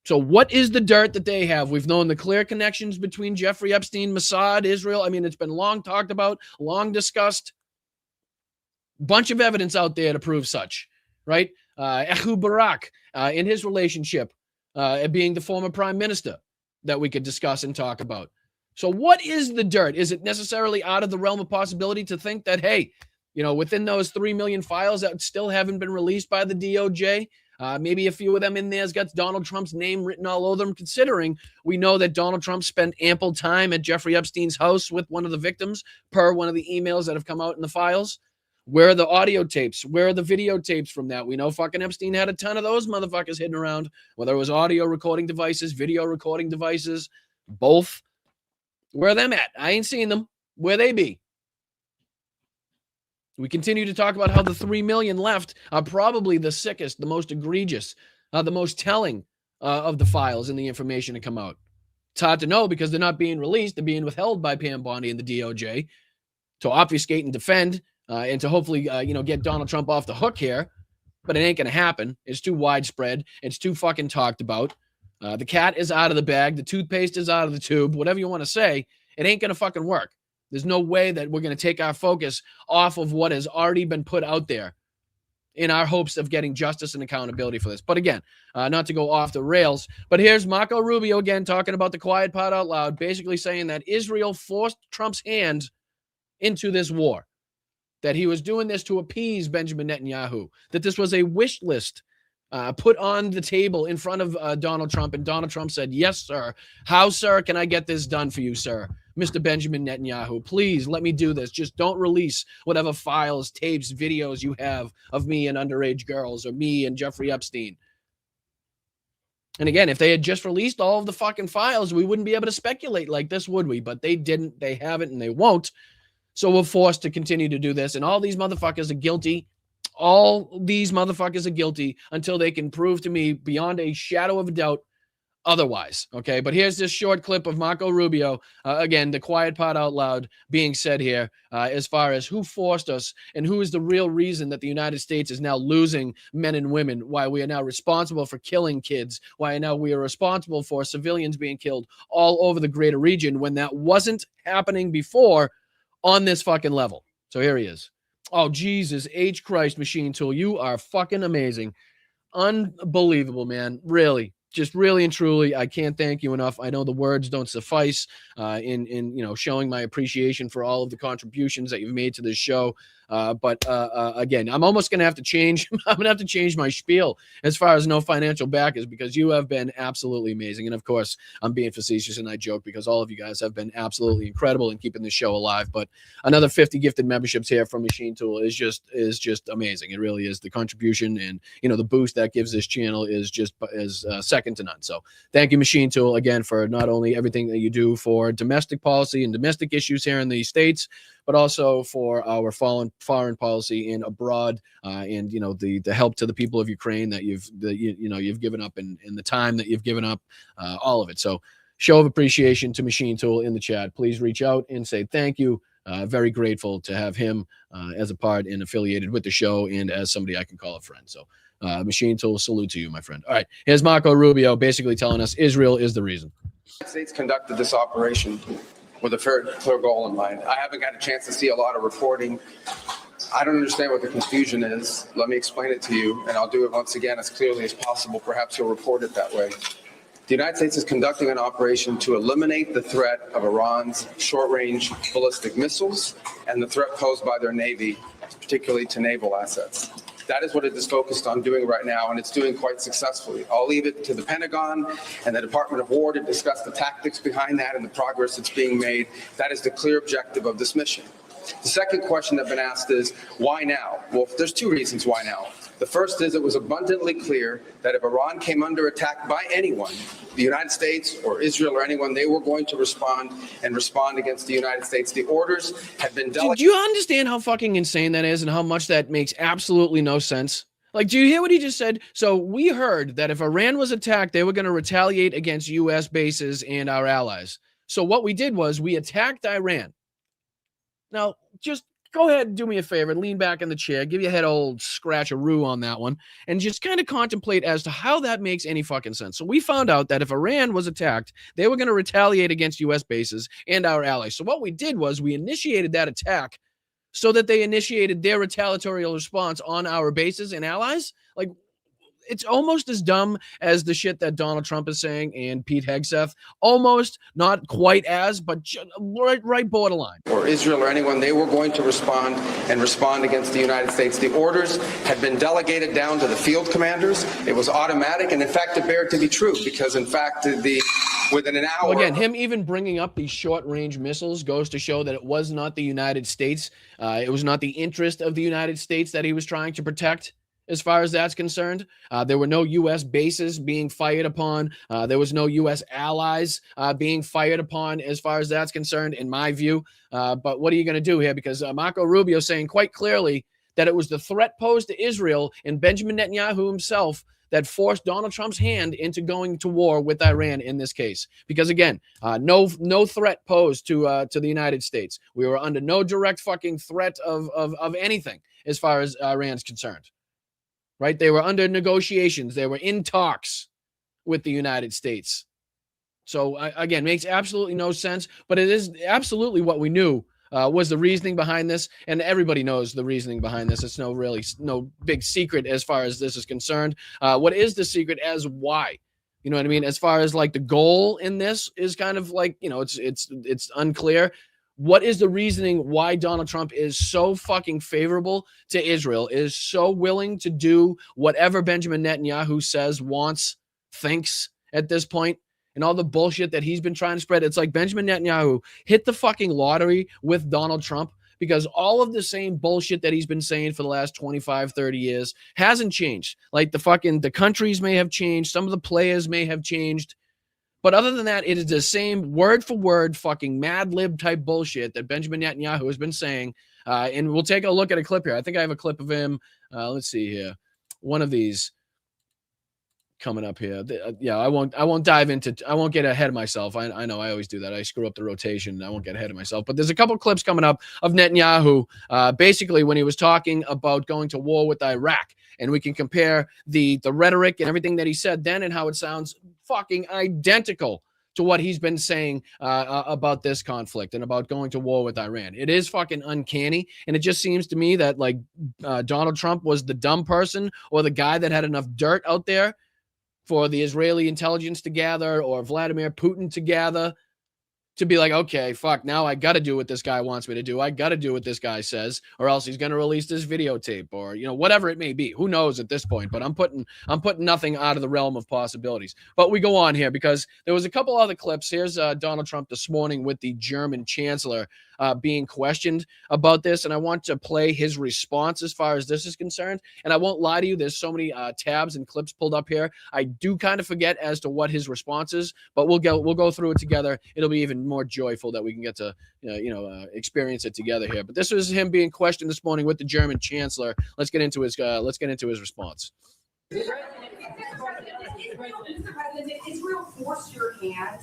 So what is the dirt that they have? We've known the clear connections between Jeffrey Epstein, Mossad, Israel. I mean, it's been long talked about, long discussed. Bunch of evidence out there to prove such, right? Ehud Barak in his relationship, being the former prime minister that we could discuss and talk about. So what is the dirt? Is it necessarily out of the realm of possibility to think that, hey, within those 3 million files that still haven't been released by the DOJ, maybe a few of them in there's got Donald Trump's name written all over them, considering we know that Donald Trump spent ample time at Jeffrey Epstein's house with one of the victims, per one of the emails that have come out in the files. Where are the audio tapes? Where are the videotapes from that? We know fucking Epstein had a ton of those motherfuckers hidden around, whether it was audio recording devices, video recording devices, both. Where are them at? I ain't seen them. Where they be? We continue to talk about how the 3 million left are probably the sickest, the most egregious, the most telling of the files and the information to come out. It's hard to know because they're not being released. They're being withheld by Pam Bondi and the DOJ to obfuscate and defend and to hopefully, get Donald Trump off the hook here. But it ain't going to happen. It's too widespread. It's too fucking talked about. The cat is out of the bag. The toothpaste is out of the tube. Whatever you want to say, it ain't going to fucking work. There's no way that we're going to take our focus off of what has already been put out there in our hopes of getting justice and accountability for this. But again, not to go off the rails, but here's Marco Rubio again talking about the quiet part out loud, basically saying that Israel forced Trump's hand into this war, that he was doing this to appease Benjamin Netanyahu, that this was a wish list put on the table in front of Donald Trump, and Donald Trump said, yes, sir. How, sir, can I get this done for you, sir? Mr. Benjamin Netanyahu, please let me do this. Just don't release whatever files, tapes, videos you have of me and underage girls or me and Jeffrey Epstein. And again, if they had just released all of the fucking files, we wouldn't be able to speculate like this, would we? But they didn't, they haven't, and they won't. So we're forced to continue to do this. And all these motherfuckers are guilty. All these motherfuckers are guilty until they can prove to me beyond a shadow of a doubt otherwise. Okay, but here's this short clip of Marco Rubio, again, the quiet part out loud being said here, as far as who forced us and who is the real reason that the United States is now losing men and women, why we are now responsible for killing kids, why now we are responsible for civilians being killed all over the greater region when that wasn't happening before on this fucking level. So here he is. Oh, Jesus H. Christ, Machine Tool, you are fucking amazing. Unbelievable, man. Really. just really and truly, I can't thank you enough. I know the words don't suffice in showing my appreciation for all of the contributions that you've made to this show. But again, I'm almost going to have to change. I'm going to have to change my spiel as far as no financial backers, because you have been absolutely amazing. And of course, I'm being facetious and I joke because all of you guys have been absolutely incredible in keeping this show alive. But another 50 gifted memberships here from Machine Tool is just amazing. It really is. The contribution and the boost that gives this channel is second to none. So thank you, Machine Tool, again, for not only everything that you do for domestic policy and domestic issues here in the States, but also for our foreign policy and abroad, and the help to the people of Ukraine that you've given up, and the time that you've given up, all of it. So show of appreciation to Machine Tool in the chat. Please reach out and say thank you. Very grateful to have him as a part and affiliated with the show, and as somebody I can call a friend. So Machine Tool, salute to you, my friend. All right, here's Marco Rubio basically telling us Israel is the reason. The United States conducted this operation with a very clear goal in mind. I haven't got a chance to see a lot of reporting. I don't understand what the confusion is. Let me explain it to you, and I'll do it once again as clearly as possible. Perhaps you'll report it that way. The United States is conducting an operation to eliminate the threat of Iran's short-range ballistic missiles and the threat posed by their Navy, particularly to naval assets. That is what it is focused on doing right now, and it's doing quite successfully. I'll leave it to the Pentagon and the Department of War to discuss the tactics behind that and the progress that's being made. That is the clear objective of this mission. The second question that's been asked is, why now? Well, there's two reasons why now. The first is it was abundantly clear that if Iran came under attack by anyone, the United States or Israel or anyone, they were going to respond against the United States. The orders had been delegated. Do you understand how fucking insane that is and how much that makes absolutely no sense? Like, do you hear what he just said? So we heard that if Iran was attacked, they were going to retaliate against U.S. bases and our allies. So what we did was we attacked Iran. Now, just go ahead and do me a favor, lean back in the chair, give your head old scratch-a-roo on that one, and just kind of contemplate as to how that makes any fucking sense. So we found out that if Iran was attacked, they were going to retaliate against U.S. bases and our allies. So what we did was we initiated that attack so that they initiated their retaliatory response on our bases and allies. Like, it's almost as dumb as the shit that Donald Trump is saying and Pete Hegseth. Almost, not quite as, but right borderline. Or Israel or anyone, they were going to respond against the United States. The orders had been delegated down to the field commanders. It was automatic, and in fact, it bared to be true, because in fact, within an hour. Well, again, him even bringing up these short-range missiles goes to show that it was not the United States. It was not the interest of the United States that he was trying to protect. As far as that's concerned, there were no U.S. bases being fired upon. There was no U.S. allies being fired upon as far as that's concerned, in my view. But what are you going to do here? Because Marco Rubio saying quite clearly that it was the threat posed to Israel and Benjamin Netanyahu himself that forced Donald Trump's hand into going to war with Iran in this case. Because again, no threat posed to the United States. We were under no direct fucking threat of anything as far as Iran's concerned. Right? They were under negotiations. They were in talks with the United States. So again, makes absolutely no sense, but it is absolutely what we knew was the reasoning behind this. And everybody knows the reasoning behind this. It's no big secret as far as this is concerned. What is the secret as why? You know what I mean? As far as like the goal in this is kind of like, it's unclear. What is the reasoning why Donald Trump is so fucking favorable to Israel, is so willing to do whatever Benjamin Netanyahu says, wants, thinks at this point, and all the bullshit that he's been trying to spread? It's like Benjamin Netanyahu hit the fucking lottery with Donald Trump, because all of the same bullshit that he's been saying for the last 25, 30 years hasn't changed. Like the countries may have changed. Some of the players may have changed. But other than that, it is the same word for word fucking Mad Lib type bullshit that Benjamin Netanyahu has been saying. And we'll take a look at a clip here. I think I have a clip of him. Let's see here. One of these coming up here. Yeah, I won't get ahead of myself. I know I always do that. I screw up the rotation. I won't get ahead of myself. But there's a couple clips coming up of Netanyahu, basically when he was talking about going to war with Iraq. And we can compare the rhetoric and everything that he said then and how it sounds fucking identical to what he's been saying about this conflict and about going to war with Iran. It is fucking uncanny. And it just seems to me that like Donald Trump was the dumb person or the guy that had enough dirt out there for the Israeli intelligence to gather or Vladimir Putin to gather to be like, okay, fuck, now I got to do what this guy wants me to do. I got to do what this guy says, or else he's going to release this videotape, or, you know, whatever it may be. Who knows at this point, but I'm putting nothing out of the realm of possibilities. But we go on here because there was a couple other clips. Here's Donald Trump this morning with the German chancellor being questioned about this. And I want to play his response as far as this is concerned. And I won't lie to you, there's so many tabs and clips pulled up here. I do kind of forget as to what his response is, but we'll go through it together. It'll be even more joyful that we can get to experience it together here. But this was him being questioned this morning with the German chancellor. Let's get into his response.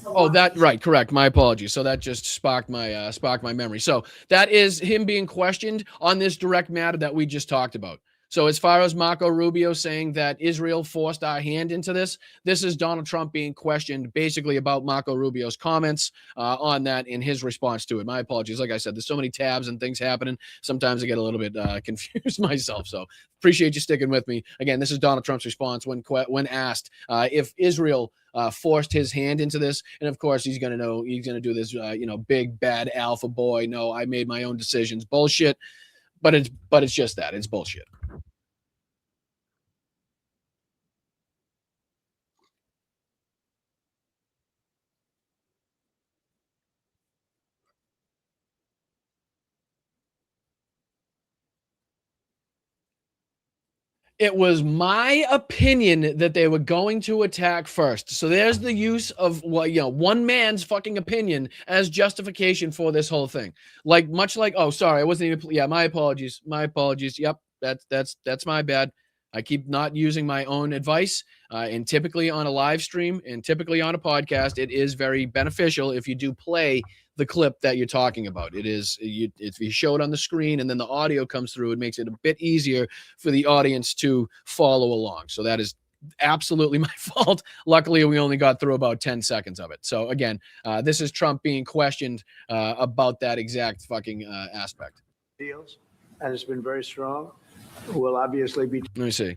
Oh, that right, correct. My apologies. So that just sparked my memory. So that is him being questioned on this direct matter that we just talked about. So as far as Marco Rubio saying that Israel forced our hand into this is Donald Trump being questioned basically about Marco Rubio's comments on that in his response to it. My apologies. Like I said, there's so many tabs and things happening. Sometimes I get a little bit confused myself. So appreciate you sticking with me. Again, this is Donald Trump's response when asked if Israel forced his hand into this. And of course, he's going to do this, big bad alpha boy. No, I made my own decisions. Bullshit. But it's just that. It's bullshit. It was my opinion that they were going to attack first. So there's the use of one man's fucking opinion as justification for this whole thing. Much like, oh, sorry, I wasn't even. Yeah, my apologies. My apologies. Yep, that's my bad. I keep not using my own advice. And typically on a live stream and typically on a podcast, it is very beneficial if you do play the clip that you're talking about. If you show it on the screen and then the audio comes through, it makes it a bit easier for the audience to follow along. So that is absolutely my fault. Luckily, we only got through about 10 seconds of it. So again, this is Trump being questioned about that exact fucking aspect. Deals, and it's been very strong. Will obviously be. Let me see.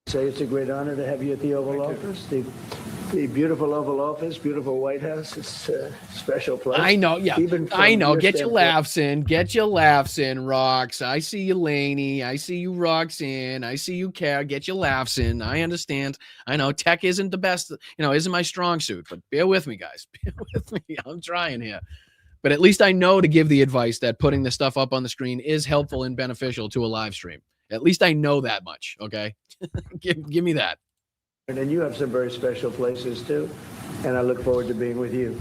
Say it's a great honor to have you at the Oval Office. The beautiful Oval Office, beautiful White House. It's a special place. I know, yeah. I know. Get your laughs in. Get your laughs in, Rox. I see you, Laney. I see you, Roxanne. I see you, Care. Get your laughs in. I understand. I know tech isn't the best, isn't my strong suit, but bear with me, guys. Bear with me. I'm trying here. But at least I know to give the advice that putting the stuff up on the screen is helpful and beneficial to a live stream. At least I know that much, okay? give me that. And you have some very special places too, and I look forward to being with you.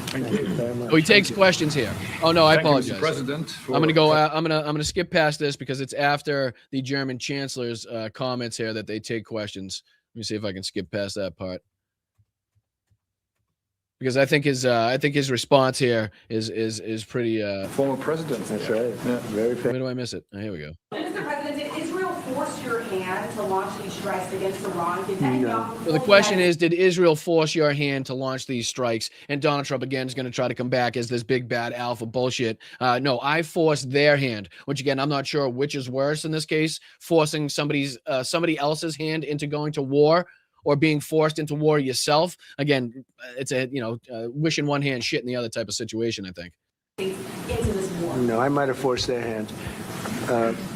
Thank you very much. Oh, he takes questions here. Oh no, I apologize. Thank you, Mr. President. I'm gonna go. I'm gonna skip past this because it's after the German chancellor's comments here that they take questions. Let me see if I can skip past that part. Because I think his response here is pretty. Former president. That's right. Yeah. Very fair. Where do I miss it? Oh, here we go. Mr. President, did Israel force your hand to launch these strikes against Iran? No. So the question is, did Israel force your hand to launch these strikes? And Donald Trump again is going to try to come back as this big bad alpha bullshit. No, I forced their hand. Which again, I'm not sure which is worse in this case: forcing somebody else's hand into going to war, or being forced into war yourself. Again, it's a wish in one hand, shit in the other type of situation, I think. Into this war. No, I might have forced their hand.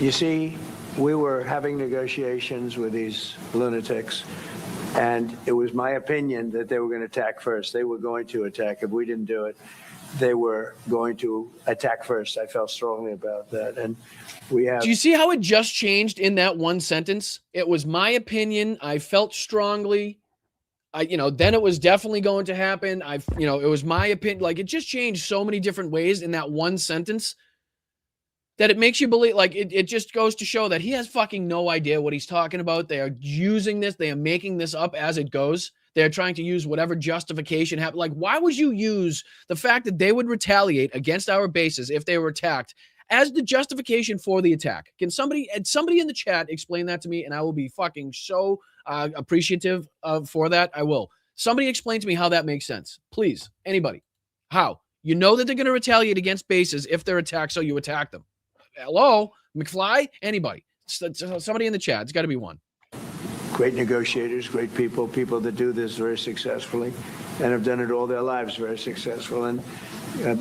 You see, we were having negotiations with these lunatics, and it was my opinion that they were going to attack first. They were going to attack. If we didn't do it, they were going to attack first. I felt strongly about that. And we have. Do you see how it just changed in that one sentence? It was my opinion. I felt strongly. Then it was definitely going to happen. It was my opinion. Like, it just changed so many different ways in that one sentence that it makes you believe, like, it just goes to show that he has fucking no idea what he's talking about. They are using this. They are making this up as it goes. They're trying to use whatever justification happened. Like, why would you use the fact that they would retaliate against our bases if they were attacked as the justification for the attack? Can somebody in the chat explain that to me? And I will be fucking so appreciative for that. I will. Somebody explain to me how that makes sense. Please. Anybody. How? You know that they're going to retaliate against bases if they're attacked, so you attack them. Hello? McFly? Anybody. Somebody in the chat. It's got to be one. great negotiators, great people that do this very successfully and have done it all their lives very successful. And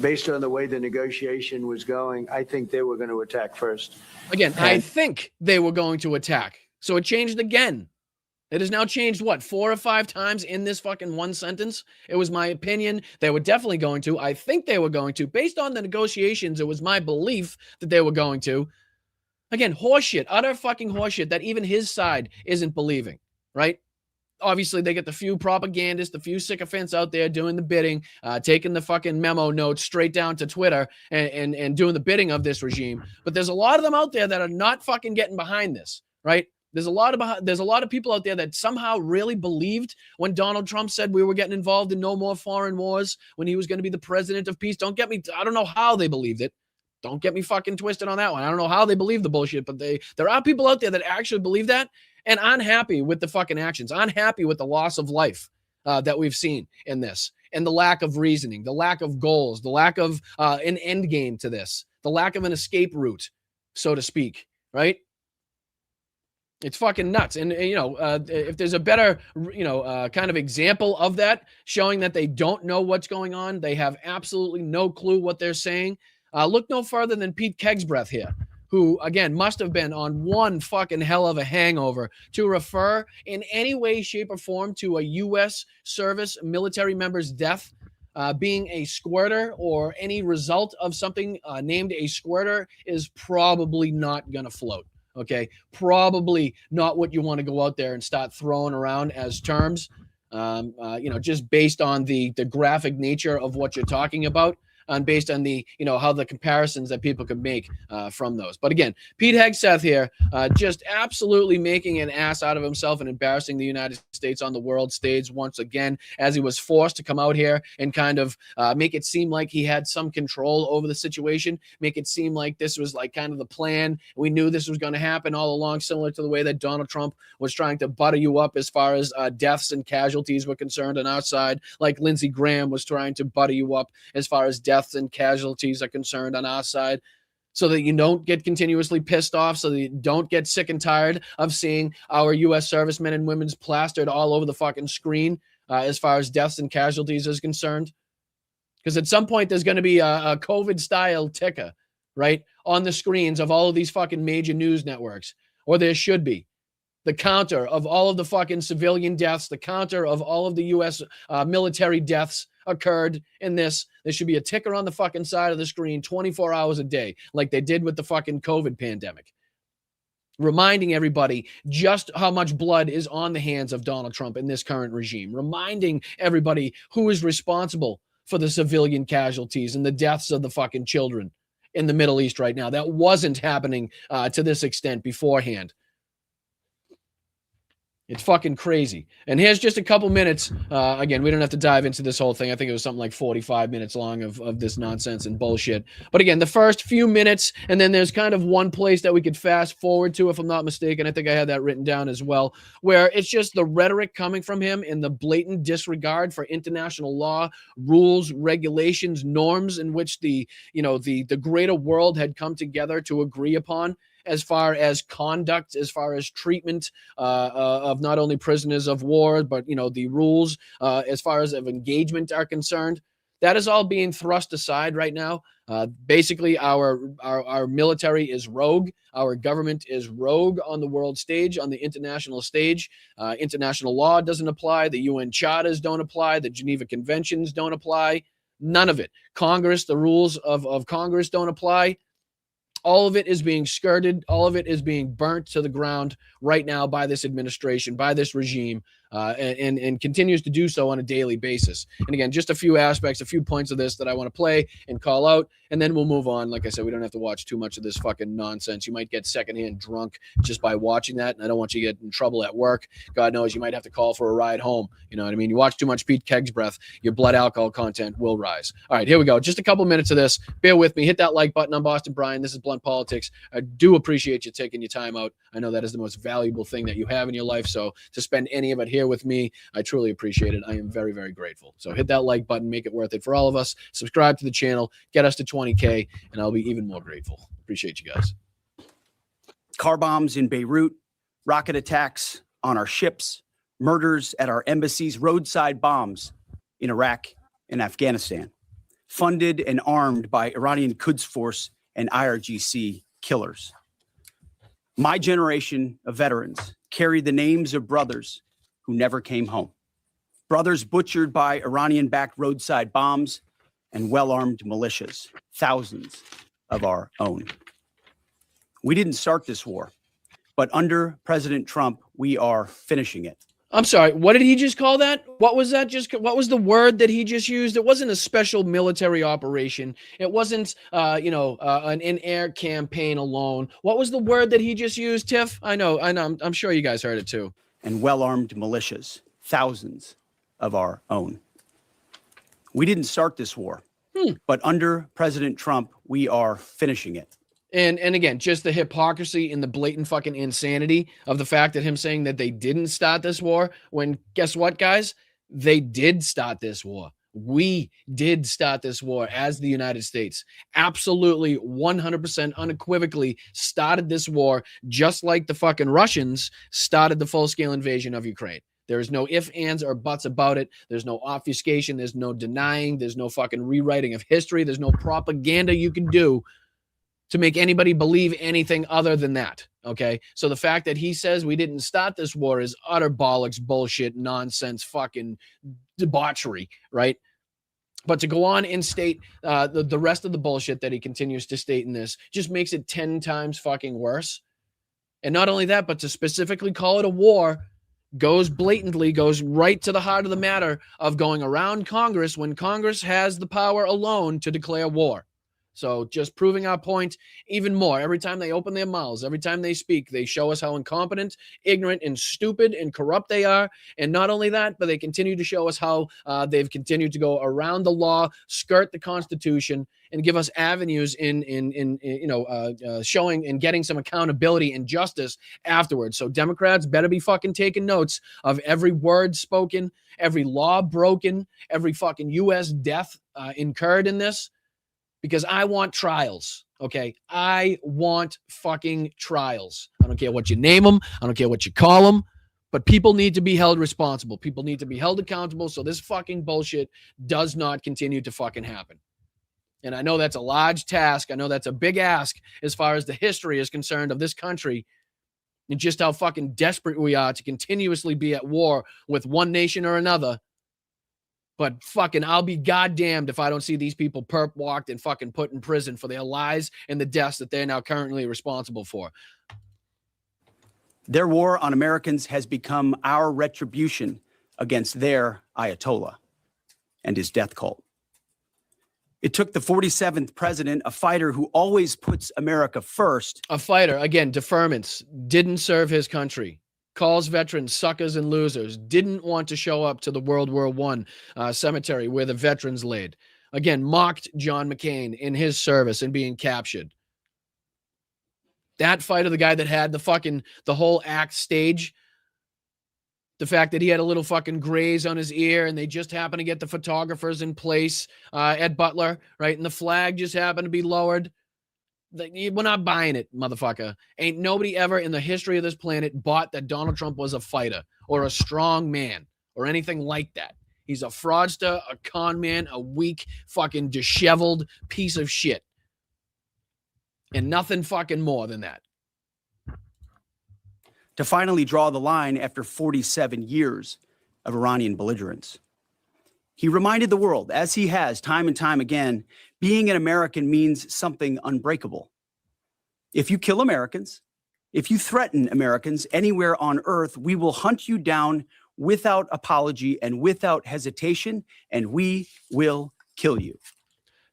based on the way the negotiation was going, I think they were going to attack first. Again, I think they were going to attack. So it changed again. It has now changed, what, 4 or 5 times in this fucking one sentence? It was my opinion they were definitely going to. I think they were going to. Based on the negotiations, it was my belief that they were going to. Again, horseshit, utter fucking horseshit that even his side isn't believing, right? Obviously, they get the few propagandists, the few sycophants out there doing the bidding, taking the fucking memo notes straight down to Twitter and doing the bidding of this regime. But there's a lot of them out there that are not fucking getting behind this, right? There's a lot of people out there that somehow really believed when Donald Trump said we were getting involved in no more foreign wars, when he was going to be the president of peace. Don't get me, I don't know how they believed it. Don't get me fucking twisted on that one. I don't know how they believe the bullshit, but there are people out there that actually believe that and unhappy with the fucking actions. Unhappy with the loss of life that we've seen in this, and the lack of reasoning, the lack of goals, the lack of an end game to this, the lack of an escape route, so to speak, right? It's fucking nuts. And if there's a better, kind of example of that, showing that they don't know what's going on, they have absolutely no clue what they're saying. Look no further than Pete Hegseth here, who, again, must have been on one fucking hell of a hangover to refer in any way, shape, or form to a U.S. service military member's death being a squirter, or any result of something named a squirter is probably not going to float. Okay, probably not what you want to go out there and start throwing around as terms, just based on the graphic nature of what you're talking about, and based on the, how the comparisons that people could make from those. But again, Pete Hegseth here, just absolutely making an ass out of himself and embarrassing the United States on the world stage once again, as he was forced to come out here and kind of make it seem like he had some control over the situation, make it seem like this was like kind of the plan. We knew this was going to happen all along, similar to the way that Donald Trump was trying to butter you up as far as deaths and casualties were concerned on our side, like Lindsey Graham was trying to butter you up as far as deaths and casualties are concerned on our side, so that you don't get continuously pissed off, so that you don't get sick and tired of seeing our U.S. servicemen and women's plastered all over the fucking screen as far as deaths and casualties is concerned. Because at some point there's going to be a COVID-style ticker, right, on the screens of all of these fucking major news networks, or there should be. The counter of all of the fucking civilian deaths, the counter of all of the U.S. Military deaths occurred in this. There should be a ticker on the fucking side of the screen 24 hours a day, like they did with the fucking COVID pandemic, reminding everybody just how much blood is on the hands of Donald Trump in this current regime, reminding everybody who is responsible for the civilian casualties and the deaths of the fucking children in the Middle East right now. That wasn't happening to this extent beforehand. It's fucking crazy. And here's just a couple minutes. Again, we don't have to dive into this whole thing. I think it was something like 45 minutes long of this nonsense and bullshit. But again, the first few minutes, and then there's kind of one place that we could fast forward to, if I'm not mistaken. I think I had that written down as well, where it's just the rhetoric coming from him and the blatant disregard for international law, rules, regulations, norms in which the greater world had come together to agree upon, as far as conduct, as far as treatment of not only prisoners of war, but, the rules as far as of engagement are concerned. That is all being thrust aside right now. Basically, our military is rogue. Our government is rogue on the world stage, on the international stage. International law doesn't apply. The UN charters don't apply. The Geneva Conventions don't apply. None of it. Congress, the rules of Congress don't apply. All of it is being skirted. All of it is being burnt to the ground right now by this administration, by this regime, and continues to do so on a daily basis. And again, just a few aspects, a few points of this that I want to play and call out, and then we'll move on. Like I said, we don't have to watch too much of this fucking nonsense. You might get secondhand drunk just by watching that, and I don't want you to get in trouble at work. God knows you might have to call for a ride home. You know what I mean? You watch too much Pete Hegseth, your blood alcohol content will rise. All right, here we go. Just a couple minutes of this. Bear with me. Hit that like button. I'm Boston Brian. This is Blunt Politics. I do appreciate you taking your time out. I know that is the most valuable thing that you have in your life, so to spend any of it here with me, I truly appreciate it. I am very, very grateful. So hit that like button, make it worth it for all of us. Subscribe to the channel, get us to 20K, and I'll be even more grateful. Appreciate you guys. Car bombs in Beirut, rocket attacks on our ships, murders at our embassies, roadside bombs in Iraq and Afghanistan, funded and armed by Iranian Quds Force and IRGC killers. My generation of veterans carry the names of brothers who never came home. Brothers butchered by Iranian-backed roadside bombs and well-armed militias, thousands of our own. We didn't start this war, but under President Trump, we are finishing it. I'm sorry, what did he just call that? What was that? What was the word that he just used? It wasn't a special military operation. It wasn't, an in-air campaign alone. What was the word that he just used, Tiff? I know. I'm sure you guys heard it too. And well-armed militias, thousands of our own. We didn't start this war, but under President Trump, we are finishing it. And again, just the hypocrisy and the blatant fucking insanity of the fact that him saying that they didn't start this war, when guess what, guys? They did start this war. We did start this war as the United States. Absolutely 100% unequivocally started this war, just like the fucking Russians started the full-scale invasion of Ukraine. There is no ifs, ands, or buts about it. There's no obfuscation. There's no denying. There's no fucking rewriting of history. There's no propaganda you can do to make anybody believe anything other than that, okay? So the fact that he says we didn't start this war is utter bollocks, bullshit, nonsense, fucking debauchery, right? But to go on and state the rest of the bullshit that he continues to state in this just makes it 10 times fucking worse. And not only that, but to specifically call it a war goes right to the heart of the matter of going around Congress when Congress has the power alone to declare war. So just proving our point even more. Every time they open their mouths, every time they speak, they show us how incompetent, ignorant, and stupid and corrupt they are. And not only that, but they continue to show us how they've continued to go around the law, skirt the Constitution, and give us avenues in showing and getting some accountability and justice afterwards. So Democrats better be fucking taking notes of every word spoken, every law broken, every fucking U.S. death incurred in this. Because I want trials, okay? I want fucking trials. I don't care what you name them. I don't care what you call them. But people need to be held responsible. People need to be held accountable so this fucking bullshit does not continue to fucking happen. And I know that's a large task. I know that's a big ask as far as the history is concerned of this country and just how fucking desperate we are to continuously be at war with one nation or another. But fucking, I'll be goddamned if I don't see these people perp walked and fucking put in prison for their lies and the deaths that they're now currently responsible for. Their war on Americans has become our retribution against their Ayatollah and his death cult. It took the 47th president, a fighter who always puts America first. A fighter, again, deferments, didn't serve his country. Calls veterans suckers and losers, didn't want to show up to the World War I cemetery where the veterans laid. Again, mocked John McCain in his service and being captured. That fighter, the guy that had the whole act stage, the fact that he had a little fucking graze on his ear and they just happened to get the photographers in place at Butler, right? And the flag just happened to be lowered. We're not buying it, motherfucker. Ain't nobody ever in the history of this planet bought that Donald Trump was a fighter or a strong man or anything like that. He's a fraudster, a con man, a weak, fucking disheveled piece of shit. And nothing fucking more than that. To finally draw the line after 47 years of Iranian belligerence. He reminded the world, as he has time and time again, being an American means something unbreakable. If you kill Americans, if you threaten Americans anywhere on earth, we will hunt you down without apology and without hesitation, and we will kill you.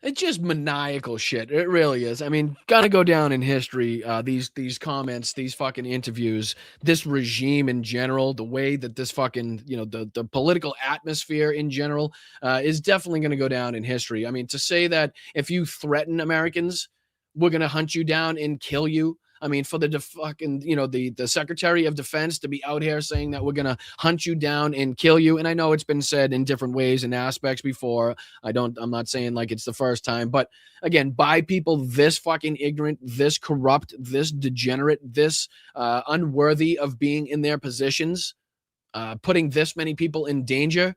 It's just maniacal shit. It really is. I mean, gotta go down in history. These comments, these fucking interviews, this regime in general, the way that this fucking, the political atmosphere in general is definitely going to go down in history. I mean, to say that if you threaten Americans, we're going to hunt you down and kill you. I mean, for the fucking, the Secretary of Defense to be out here saying that we're going to hunt you down and kill you. And I know it's been said in different ways and aspects before. I'm not saying like it's the first time, but again, by people this fucking ignorant, this corrupt, this degenerate, this unworthy of being in their positions, putting this many people in danger,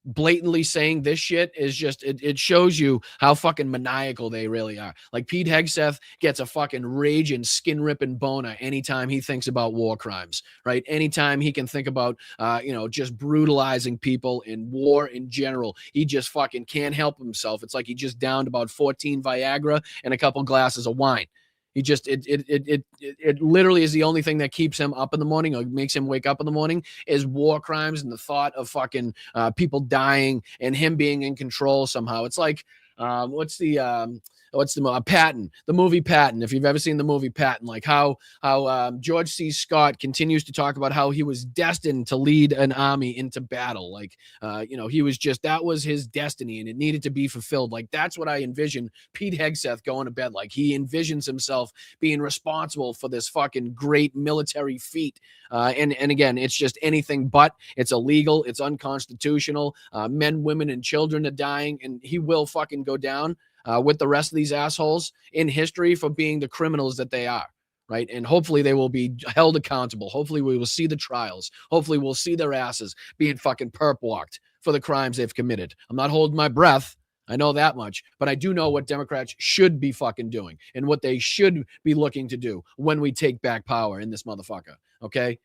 blatantly saying this shit is just, it shows you how fucking maniacal they really are. Like Pete Hegseth gets a fucking raging, skin ripping boner anytime he thinks about war crimes, right? Anytime he can think about, just brutalizing people in war in general, he just fucking can't help himself. It's like he just downed about 14 Viagra and a couple glasses of wine. He just, it literally is the only thing that keeps him up in the morning or makes him wake up in the morning is war crimes and the thought of fucking people dying and him being in control somehow. It's like, what's the Patton, the movie Patton. If you've ever seen the movie Patton, like how George C. Scott continues to talk about how he was destined to lead an army into battle. Like, he was just, that was his destiny and it needed to be fulfilled. Like, that's what I envision Pete Hegseth going to bed. Like, he envisions himself being responsible for this fucking great military feat. And again, it's just anything but. It's illegal. It's unconstitutional. Men, women, and children are dying, and he will fucking go down with the rest of these assholes in history for being the criminals that they are, right? And hopefully they will be held accountable. Hopefully we will see the trials. Hopefully we'll see their asses being fucking perp walked for the crimes they've committed. I'm not holding my breath. I know that much, but I do know what Democrats should be fucking doing and what they should be looking to do when we take back power in this motherfucker, okay?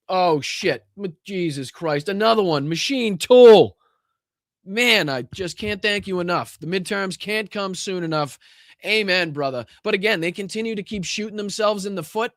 Oh, shit. Jesus Christ. Another one. Machine Tool. Man, I just can't thank you enough. The midterms can't come soon enough. Amen, brother. But again, they continue to keep shooting themselves in the foot.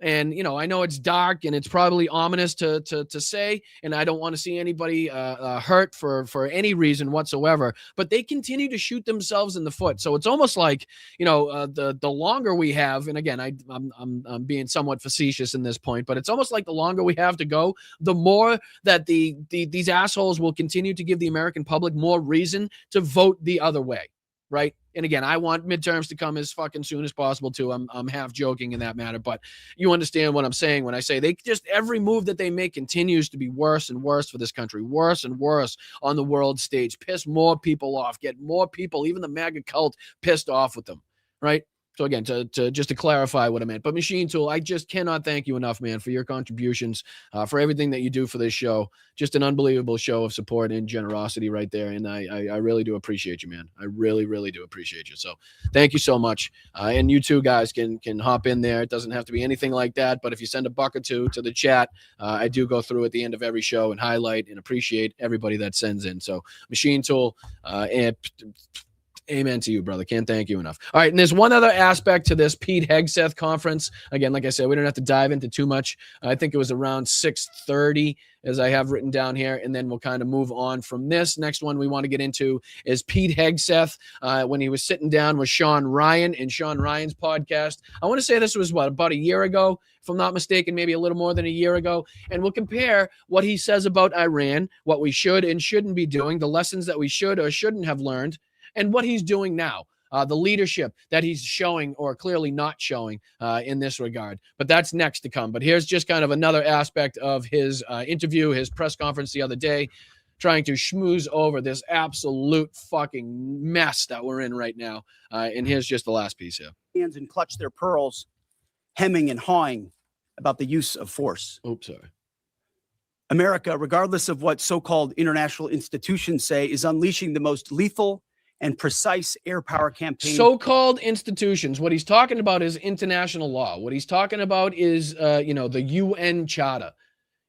And, I know it's dark and it's probably ominous to say, and I don't want to see anybody hurt for any reason whatsoever, but they continue to shoot themselves in the foot. So it's almost like, the longer we have, and again, I'm being somewhat facetious in this point, but it's almost like the longer we have to go, the more that these assholes will continue to give the American public more reason to vote the other way. Right. And again, I want midterms to come as fucking soon as possible too. I'm half joking in that matter, but you understand what I'm saying when I say they just, every move that they make continues to be worse and worse for this country, worse and worse on the world stage, piss more people off, get more people, even the MAGA cult, pissed off with them. Right. So again, to clarify what I meant, but Machine Tool, I just cannot thank you enough, man, for your contributions, for everything that you do for this show. Just an unbelievable show of support and generosity right there. And I really do appreciate you, man. I really, really do appreciate you. So thank you so much. And you two guys can hop in there. It doesn't have to be anything like that, but if you send a buck or two to the chat, I do go through at the end of every show and highlight and appreciate everybody that sends in. So Machine Tool, and amen to you, brother. Can't thank you enough. All right. And there's one other aspect to this Pete Hegseth conference. Again, like I said, we don't have to dive into too much. I think it was around 6:30 as I have written down here. And then we'll kind of move on from this. Next one we want to get into is Pete Hegseth when he was sitting down with Sean Ryan in Sean Ryan's podcast. I want to say this was about a year ago, if I'm not mistaken, maybe a little more than a year ago. And we'll compare what he says about Iran, what we should and shouldn't be doing, the lessons that we should or shouldn't have learned, and what he's doing now, the leadership that he's showing or clearly not showing in this regard. But that's next to come. But here's just kind of another aspect of his interview, his press conference the other day, trying to schmooze over this absolute fucking mess that we're in right now. And here's just the last piece here. Hands and clutch their pearls, hemming and hawing about the use of force. Oops, sorry. America, regardless of what so-called international institutions say, is unleashing the most lethal and precise air power campaign. So-called institutions. What he's talking about is international law. What he's talking about is, the UN Charter.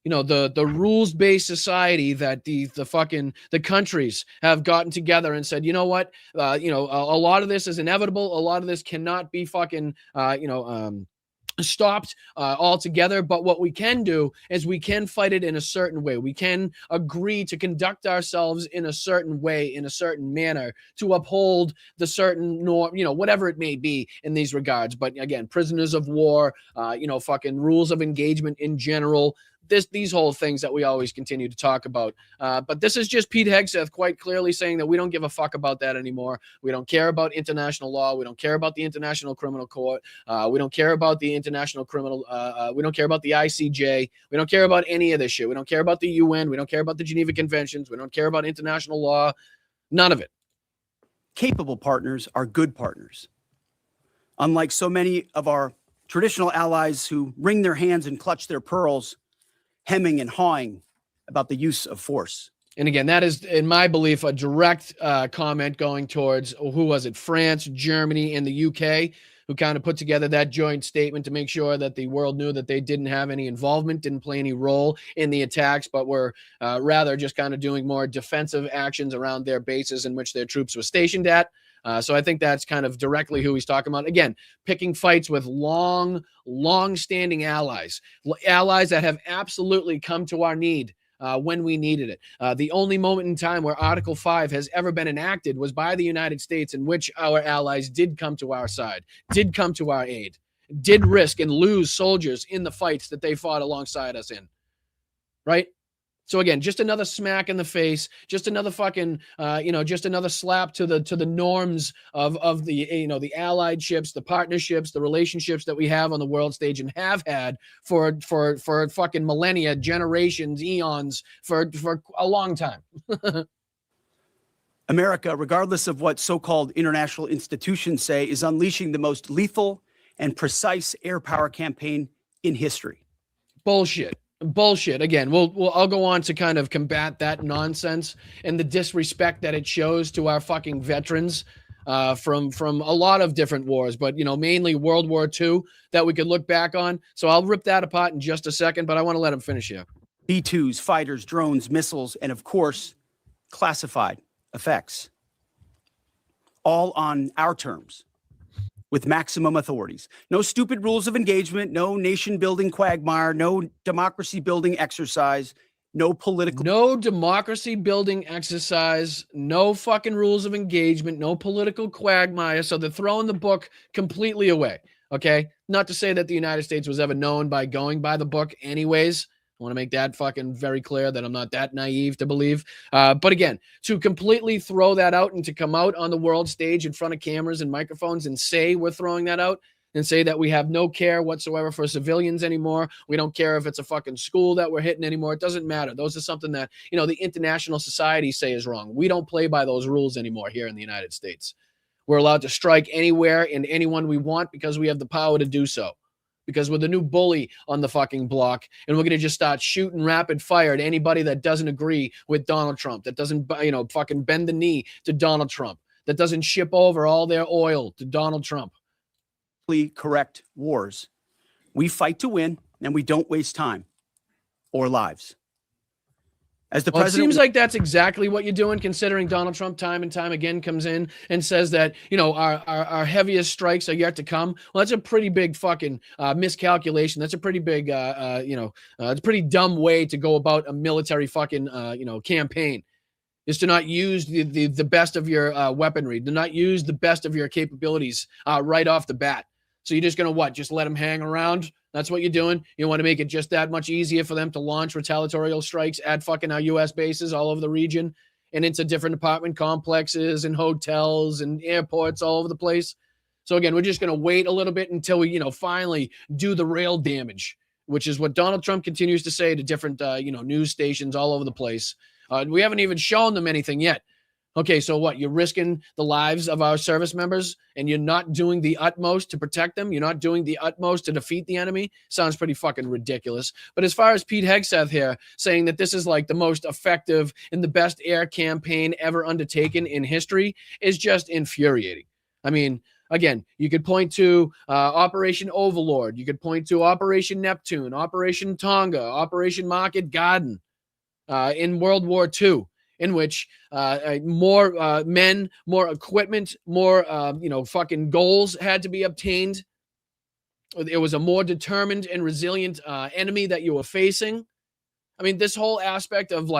The rules-based society that the countries have gotten together and said, you know what, a lot of this is inevitable. A lot of this cannot be fucking, stopped altogether. But what we can do is we can fight it in a certain way. We can agree to conduct ourselves in a certain way, in a certain manner, to uphold the certain norm, whatever it may be in these regards. But again, prisoners of war, fucking rules of engagement in general, these whole things that we always continue to talk about. But this is just Pete Hegseth quite clearly saying that we don't give a fuck about that anymore. We don't care about international law. We don't care about the International Criminal Court. We don't care about the International Criminal. We don't care about the ICJ. We don't care about any of this shit. We don't care about the UN. We don't care about the Geneva Conventions. We don't care about international law. None of it. Capable partners are good partners. Unlike so many of our traditional allies who wring their hands and clutch their pearls, hemming and hawing about the use of force. And again, that is, in my belief, a direct comment going towards, who was it? France, Germany, and the UK, who kind of put together that joint statement to make sure that the world knew that they didn't have any involvement, didn't play any role in the attacks, but were rather just kind of doing more defensive actions around their bases in which their troops were stationed at. So I think that's kind of directly who he's talking about. Again, picking fights with long-standing allies that have absolutely come to our need when we needed it. The only moment in time where Article 5 has ever been enacted was by the United States, in which our allies did come to our side, did come to our aid, did risk and lose soldiers in the fights that they fought alongside us in. Right? So again, just another smack in the face, just another fucking, just another slap to the norms of the, the allied ships, the partnerships, the relationships that we have on the world stage and have had for fucking millennia, generations, eons, for a long time. America, regardless of what so-called international institutions say, is unleashing the most lethal and precise air power campaign in history. Bullshit. Again, I'll go on to kind of combat that nonsense and the disrespect that it shows to our fucking veterans from a lot of different wars, but mainly World War II that we could look back on. So I'll rip that apart in just a second, but I want to let him finish here. B-2s, fighters, drones, missiles, and of course, classified effects, all on our terms, with maximum authorities. No stupid rules of engagement, no nation-building quagmire, no democracy-building exercise, no democracy-building exercise, no fucking rules of engagement, no political quagmire. So they're throwing the book completely away, okay? Not to say that the United States was ever known by going by the book anyways. I want to make that fucking very clear that I'm not that naive to believe. But again, to completely throw that out and to come out on the world stage in front of cameras and microphones and say we're throwing that out and say that we have no care whatsoever for civilians anymore. We don't care if it's a fucking school that we're hitting anymore. It doesn't matter. Those are something that, the international society say is wrong. We don't play by those rules anymore here in the United States. We're allowed to strike anywhere and anyone we want because we have the power to do so. Because we're the new bully on the fucking block, and we're going to just start shooting rapid fire at anybody that doesn't agree with Donald Trump, that doesn't, fucking bend the knee to Donald Trump, that doesn't ship over all their oil to Donald Trump. Correct wars. We fight to win, and we don't waste time or lives. As the president, it seems like that's exactly what you're doing, considering Donald Trump time and time again comes in and says that, our heaviest strikes are yet to come. Well, that's a pretty big fucking miscalculation. That's a pretty big, it's a pretty dumb way to go about a military fucking, campaign, is to not use the best of your weaponry, to not use the best of your capabilities right off the bat. So you're just going to just let them hang around? That's what you're doing? You want to make it just that much easier for them to launch retaliatory strikes at fucking our U.S. bases all over the region and into different apartment complexes and hotels and airports all over the place? So again, we're just going to wait a little bit until we, finally do the real damage, which is what Donald Trump continues to say to different, news stations all over the place. We haven't even shown them anything yet. Okay, so what? You're risking the lives of our service members and you're not doing the utmost to protect them? You're not doing the utmost to defeat the enemy? Sounds pretty fucking ridiculous. But as far as Pete Hegseth here saying that this is like the most effective and the best air campaign ever undertaken in history is just infuriating. I mean, again, you could point to Operation Overlord. You could point to Operation Neptune, Operation Tonga, Operation Market Garden in World War II. In which more men, more equipment, more, fucking goals had to be obtained. It was a more determined and resilient enemy that you were facing. I mean, this whole aspect of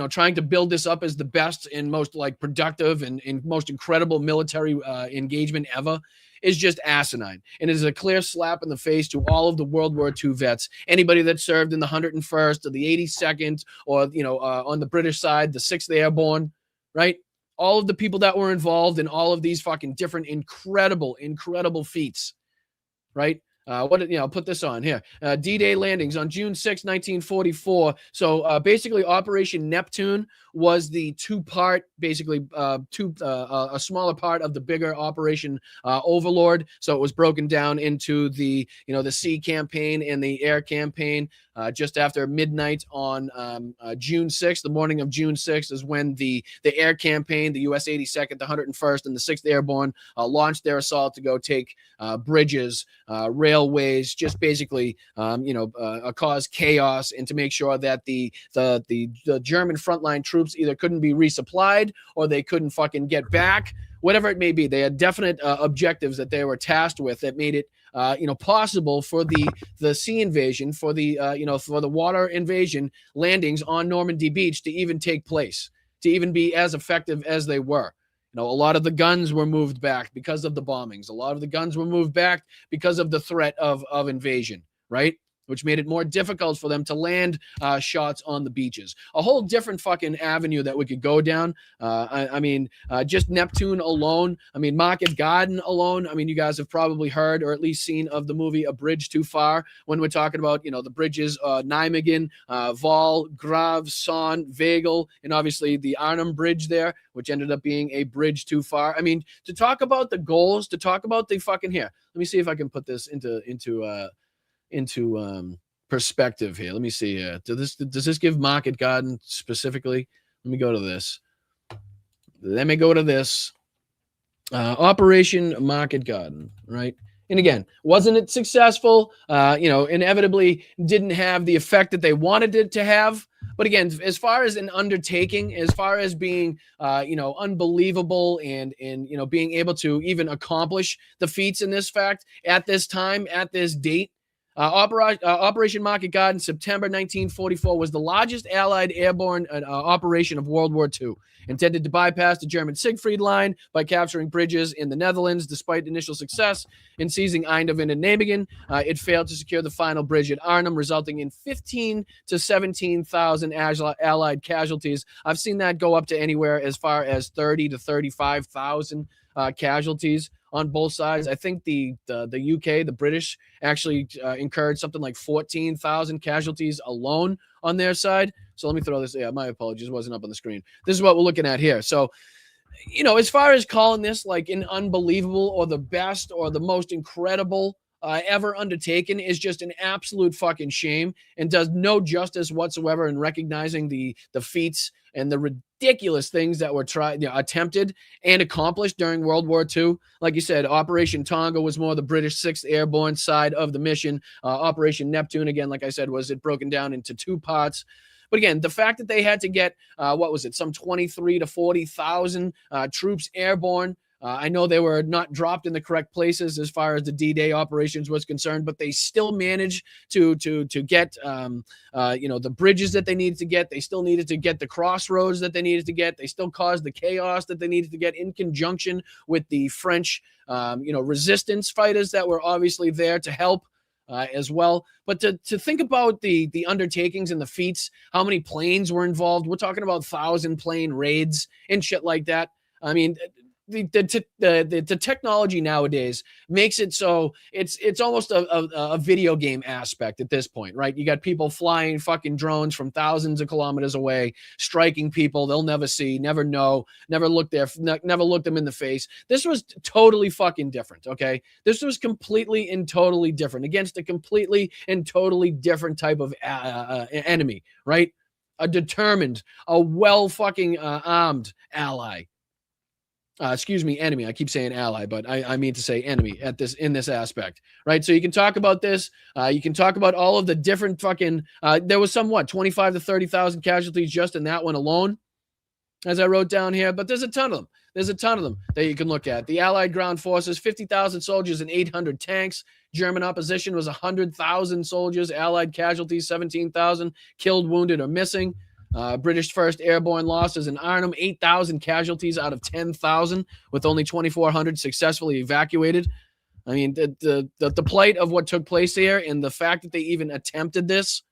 trying to build this up as the best and most like productive and most incredible military engagement ever is just asinine. And it is a clear slap in the face to all of the World War II vets, anybody that served in the 101st or the 82nd or, on the British side, the 6th Airborne, right? All of the people that were involved in all of these fucking different incredible feats, right? I'll put this on here. D-Day landings on June 6, 1944. So basically Operation Neptune was the two-part, basically a smaller part of the bigger Operation Overlord. So it was broken down into the sea campaign and the air campaign. Just after midnight on June 6th, the morning of June 6th is when the air campaign, the U.S. 82nd, the 101st, and the 6th Airborne launched their assault to go take bridges, railways, just basically, cause chaos and to make sure that the German frontline troops either couldn't be resupplied or they couldn't fucking get back, whatever it may be. They had definite objectives that they were tasked with that made it possible for the sea invasion, for the water invasion landings on Normandy Beach to even take place, to even be as effective as they were. A lot of the guns were moved back because of the bombings. A lot of the guns were moved back because of the threat of invasion, right? Which made it more difficult for them to land shots on the beaches. A whole different fucking avenue that we could go down. Just Neptune alone. Market Garden alone. You guys have probably heard or at least seen of the movie A Bridge Too Far when we're talking about, the bridges, Nijmegen, Val, Grave, Son, Vegel, and obviously the Arnhem Bridge there, which ended up being a bridge too far. To talk about the goals, to talk about the fucking here. Let me see if I can put this into perspective here. Let me see here. Does this give Market Garden specifically? Let me go to this. Operation Market Garden, right? And again, wasn't it successful? Inevitably didn't have the effect that they wanted it to have. But again, as far as an undertaking, as far as being, unbelievable and being able to even accomplish the feats in this fact at this time, at this date, Operation Market Garden, September 1944, was the largest Allied airborne operation of World War II, intended to bypass the German Siegfried Line by capturing bridges in the Netherlands. Despite initial success in seizing Eindhoven and Nijmegen, it failed to secure the final bridge at Arnhem, resulting in 15 to 17,000 Allied casualties. I've seen that go up to anywhere as far as 30 to 35,000 casualties on both sides. I think the UK, the British, actually incurred something like 14,000 casualties alone on their side. So let me throw this. Yeah, my apologies, it wasn't up on the screen. This is what we're looking at here. So, as far as calling this like an unbelievable or the best or the most incredible ever undertaken is just an absolute fucking shame and does no justice whatsoever in recognizing the feats and the ridiculous things that were attempted and accomplished during World War II. Like you said, Operation Tonga was more the British 6th Airborne side of the mission. Operation Neptune, again, like I said, was it broken down into two parts. But again, the fact that they had to get, some 23 to 40,000 troops airborne. I know they were not dropped in the correct places as far as the D-Day operations was concerned, but they still managed to get, the bridges that they needed to get. They still needed to get the crossroads that they needed to get. They still caused the chaos that they needed to get in conjunction with the French, resistance fighters that were obviously there to help. As well. But to think about the undertakings and the feats, how many planes were involved, we're talking about 1,000 plane raids and shit like that. The technology nowadays makes it so it's almost a video game aspect at this point, right? You got people flying fucking drones from thousands of kilometers away, striking people they'll never see, never know, never look them in the face. This was totally fucking different, okay? This was completely and totally different against a completely and totally different type of enemy, right? A determined, a well fucking armed ally. Enemy. I keep saying ally, but I mean to say enemy in this aspect, right? So you can talk about this. You can talk about all of the different fucking. There was 25 to 30,000 casualties just in that one alone, as I wrote down here. But there's a ton of them. There's a ton of them that you can look at. The Allied ground forces, 50,000 soldiers and 800 tanks. German opposition was 100,000 soldiers. Allied casualties, 17,000 killed, wounded, or missing. British 1st Airborne losses in Arnhem, 8,000 casualties out of 10,000, with only 2,400 successfully evacuated. I mean, the plight of what took place here and the fact that they even attempted this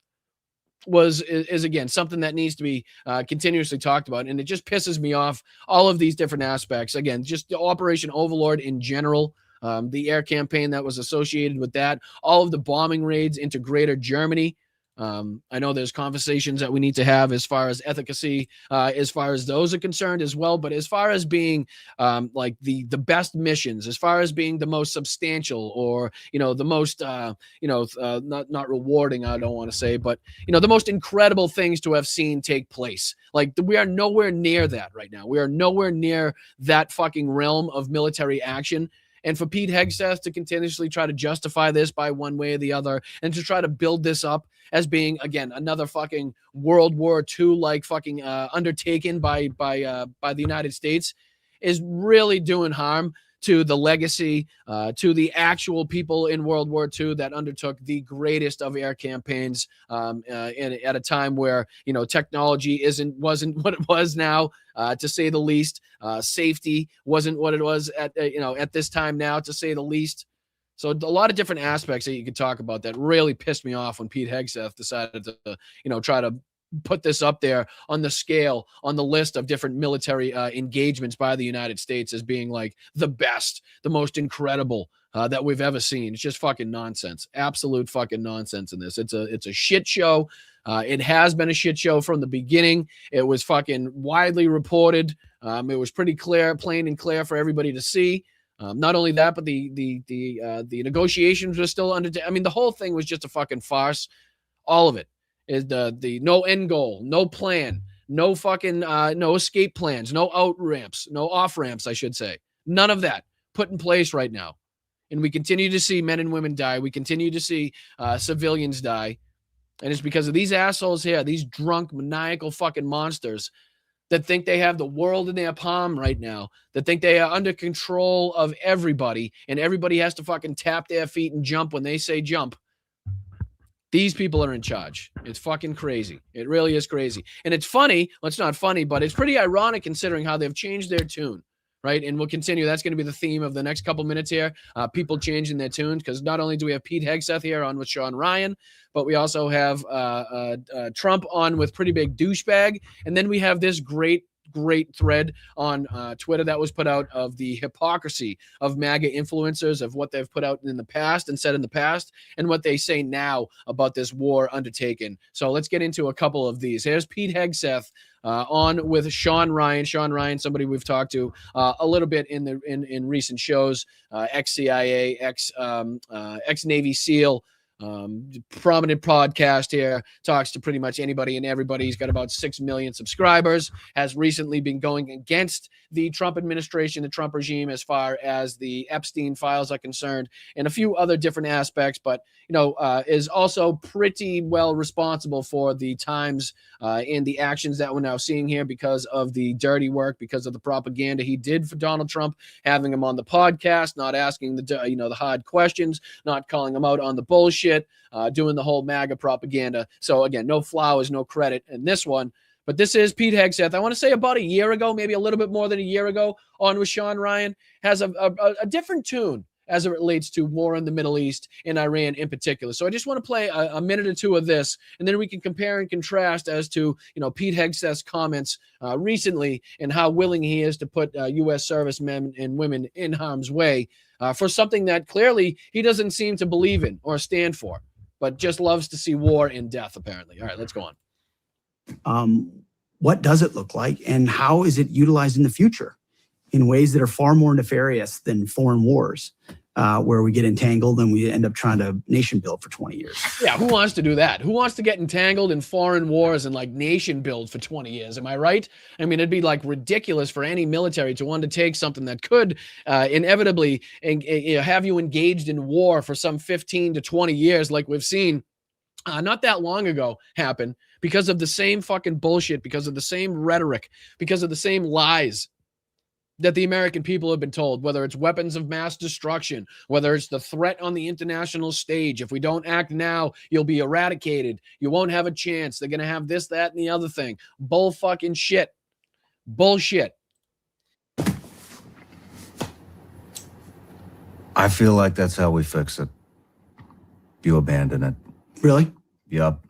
is again something that needs to be continuously talked about, and it just pisses me off. All of these different aspects, again, just the Operation Overlord in general, the air campaign that was associated with that, all of the bombing raids into Greater Germany. I know there's conversations that we need to have as far as efficacy, as far as those are concerned as well. But as far as being like the best missions, as far as being the most substantial, or the most not rewarding, I don't want to say, but the most incredible things to have seen take place. Like we are nowhere near that right now. We are nowhere near that fucking realm of military action. And for Pete Hegseth to continuously try to justify this by one way or the other, and to try to build this up as being, again, another fucking World War II like fucking undertaken by the United States, is really doing harm to the legacy, to the actual people in World War II that undertook the greatest of air campaigns at a time where technology wasn't what it was now, to say the least. Safety wasn't what it was at this time now, to say the least. So a lot of different aspects that you could talk about that really pissed me off when Pete Hegseth decided to try to put this up there on the scale, on the list of different military engagements by the United States as being like the best, the most incredible that we've ever seen. It's just fucking nonsense. Absolute fucking nonsense in this. It's a shit show. It has been a shit show from the beginning. It was fucking widely reported. It was pretty clear, plain and clear for everybody to see. Not only that, but the negotiations were still I mean, the whole thing was just a fucking farce. All of it is the no end goal, no plan, no fucking no escape plans, no out ramps, no off ramps, I should say. None of that put in place right now. And we continue to see men and women die. We continue to see civilians die. And it's because of these assholes here, these drunk, maniacal fucking monsters that think they have the world in their palm right now, that think they are under control of everybody, and everybody has to fucking tap their feet and jump when they say jump. These people are in charge. It's fucking crazy. It really is crazy. And it's funny. Well, it's not funny, but it's pretty ironic considering how they've changed their tune, right? And we'll continue. That's going to be the theme of the next couple minutes here. People changing their tunes, because not only do we have Pete Hegseth here on with Sean Ryan, but we also have Trump on with Pretty Big Douchebag. And then we have this great thread on Twitter that was put out of the hypocrisy of MAGA influencers, of what they've put out in the past and said in the past, and what they say now about this war undertaken. So let's get into a couple of these. Here's Pete Hegseth on with Sean Ryan. Sean Ryan, somebody we've talked to a little bit in recent shows, ex-CIA, ex-Navy SEAL, prominent podcast here, talks to pretty much anybody and everybody. He's got about 6 million subscribers, has recently been going against the Trump administration, the Trump regime, as far as the Epstein files are concerned, and a few other different aspects, but is also pretty well responsible for the times and the actions that we're now seeing here, because of the dirty work, because of the propaganda he did for Donald Trump, having him on the podcast, not asking the hard questions, not calling him out on the bullshit, doing the whole MAGA propaganda. So again, no flowers, no credit in this one. But this is Pete Hegseth. I want to say about a year ago, maybe a little bit more than a year ago, on with Sean Ryan, has a different tune as it relates to war in the Middle East and Iran in particular. So I just want to play a minute or two of this, and then we can compare and contrast as to Pete Hegseth's comments recently, and how willing he is to put U.S. servicemen and women in harm's way for something that clearly he doesn't seem to believe in or stand for, but just loves to see war and death, apparently. All right, let's go on. What does it look like, and how is it utilized in the future in ways that are far more nefarious than foreign wars, where we get entangled and we end up trying to nation build for 20 years? Yeah, who wants to do that? Who wants to get entangled in foreign wars and like nation build for 20 years? Am I right? I mean, it'd be like ridiculous for any military to want to take something that could inevitably have you engaged in war for some 15 to 20 years, like we've seen not that long ago happen, because of the same fucking bullshit, because of the same rhetoric, because of the same lies. that the American people have been told, whether it's weapons of mass destruction, whether it's the threat on the international stage. If we don't act now, you'll be eradicated. You won't have a chance. They're going to have this, that, and the other thing. Bull fucking shit. Bullshit. I feel like that's how we fix it. You abandon it. Really? Yup.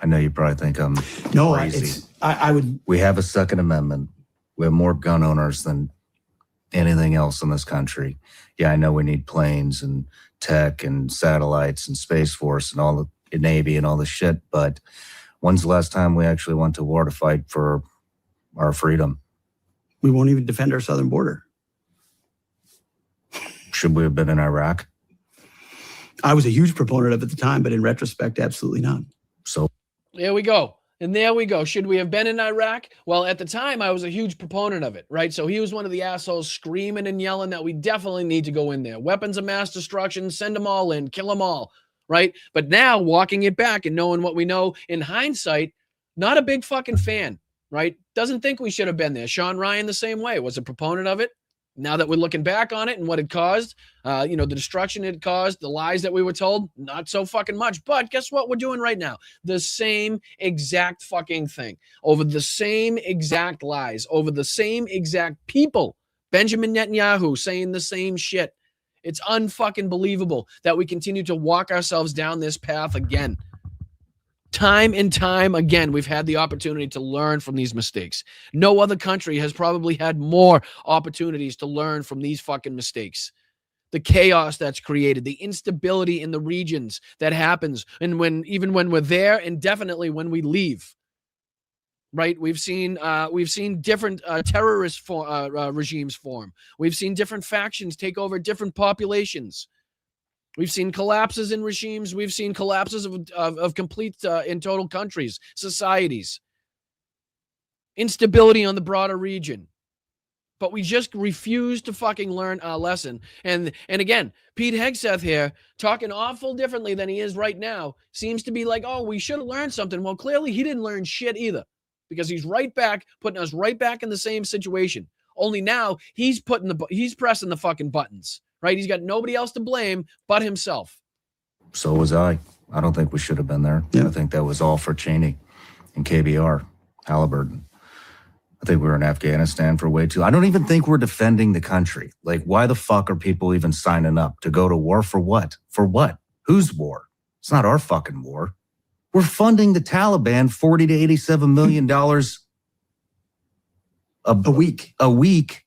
I know you probably think I'm crazy. I would. We have a Second Amendment. We have more gun owners than anything else in this country. Yeah, I know we need planes and tech and satellites and Space Force and all the Navy and all the shit, but when's the last time we actually went to war to fight for our freedom? We won't even defend our southern border. Should we have been in Iraq? I was a huge proponent of it at the time, but in retrospect, absolutely not. So there we go. And there we go. Should we have been in Iraq? Well, at the time, I was a huge proponent of it, right? So he was one of the assholes screaming and yelling that we definitely need to go in there. Weapons of mass destruction, send them all in, kill them all, right? But now, walking it back and knowing what we know in hindsight, not a big fucking fan, right? Doesn't think we should have been there. Sean Ryan, the same way, was a proponent of it. Now that we're looking back on it and what it caused, the destruction it caused, the lies that we were told, not so fucking much. But guess what we're doing right now? The same exact fucking thing over the same exact lies, over the same exact people. Benjamin Netanyahu saying the same shit. It's unfucking believable that we continue to walk ourselves down this path again. Time and time again, we've had the opportunity to learn from these mistakes. No other country has probably had more opportunities to learn from these fucking mistakes. The chaos that's created, the instability in the regions that happens, and even when we're there, and definitely when we leave. Right? We've seen different terrorist regimes form. We've seen different factions take over different populations. We've seen collapses in regimes. We've seen collapses of complete and total countries, societies. Instability on the broader region. But we just refuse to fucking learn our lesson. And again, Pete Hegseth here, talking awful differently than he is right now, seems to be like, oh, we should have learned something. Well, clearly he didn't learn shit either, because he's right back, putting us right back in the same situation. Only now he's pressing the fucking buttons. Right? He's got nobody else to blame but himself. So was I. I don't think we should have been there. Yeah. I think that was all for Cheney and KBR, Halliburton. I think we were in Afghanistan for way too. I don't even think we're defending the country. Like, why the fuck are people even signing up to go to war for what? For what? Whose war? It's not our fucking war. We're funding the Taliban $40 to $87 million a week. A week.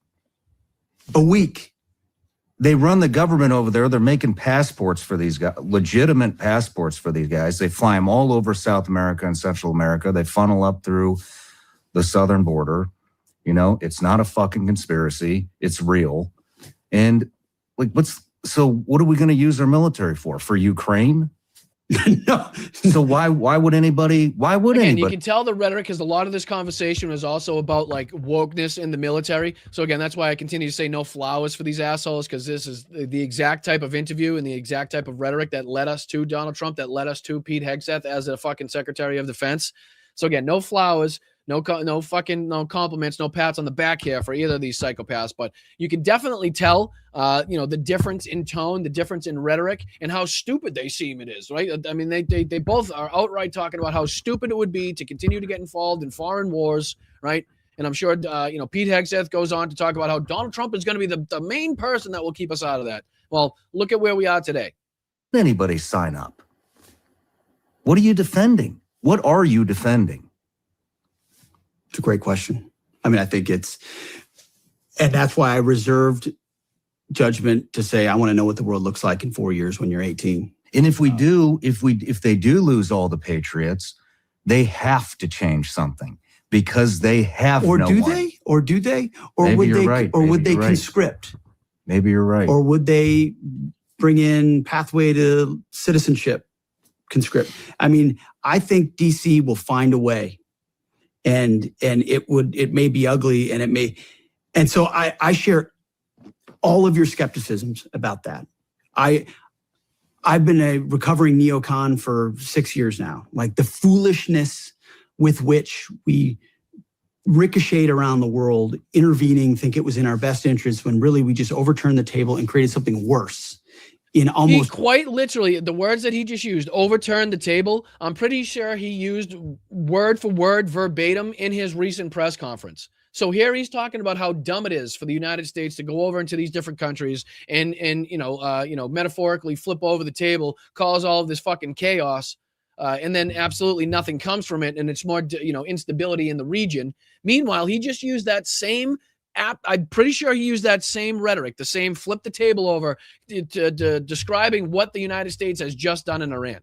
A week. They run the government over there. They're making passports for these guys, legitimate passports for these guys. They fly them all over South America and Central America. They funnel up through the southern border. You know, it's not a fucking conspiracy. It's real. And like, so what are we going to use our military for? For Ukraine? No. So why would anybody? You can tell the rhetoric, because a lot of this conversation was also about like wokeness in the military. So again, that's why I continue to say no flowers for these assholes, because this is the exact type of interview and the exact type of rhetoric that led us to Donald Trump, that led us to Pete Hegseth as a fucking Secretary of Defense. So again, no flowers. No compliments, no pats on the back here for either of these psychopaths, but you can definitely tell, the difference in tone, the difference in rhetoric, and how stupid they seem it is, right? I mean, they both are outright talking about how stupid it would be to continue to get involved in foreign wars, right? And I'm sure, Pete Hegseth goes on to talk about how Donald Trump is going to be the main person that will keep us out of that. Well, look at where we are today. Anybody sign up? What are you defending? What are you defending? It's a great question. I mean, I think and that's why I reserved judgment to say, I want to know what the world looks like in 4 years when you're 18. And if they do lose all the Patriots, they have to change something, because they have Or do they? Or Maybe would you're they? right. Or Maybe would they you're right. conscript? Maybe you're right. Or would they bring in pathway to citizenship, conscript? I mean, I think DC will find a way. And it may be ugly, and so I share all of your skepticisms about that. I've been a recovering neocon for 6 years now. Like, the foolishness with which we ricocheted around the world, intervening, think it was in our best interest, when really we just overturned the table and created something worse. In He almost quite literally, the words that he just used, overturned the table, I'm pretty sure he used word for word verbatim in his recent press conference. So here he's talking about how dumb it is for the United States to go over into these different countries and metaphorically flip over the table, cause all of this fucking chaos, and then absolutely nothing comes from it, and it's more instability in the region. Meanwhile, he just used that same I'm pretty sure he used that same rhetoric, the same flip the table over, describing what the United States has just done in Iran.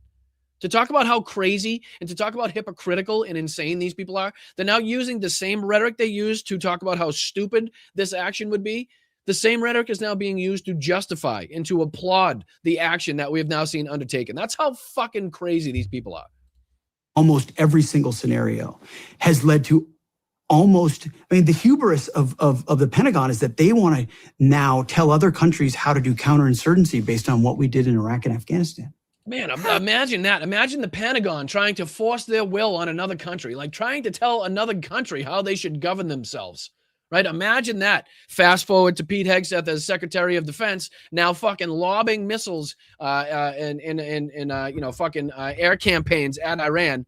To talk about how crazy and to talk about hypocritical and insane these people are, they're now using the same rhetoric they used to talk about how stupid this action would be. The same rhetoric is now being used to justify and to applaud the action that we have now seen undertaken. That's how fucking crazy these people are. almost every single scenario has led to the hubris of the Pentagon is that they want to now tell other countries how to do counterinsurgency based on what we did in Iraq and Afghanistan. Man, imagine that. Imagine the Pentagon trying to force their will on another country, like trying to tell another country how they should govern themselves, right? Imagine that. Fast forward to Pete Hegseth as Secretary of Defense, now fucking lobbing missiles fucking air campaigns at Iran.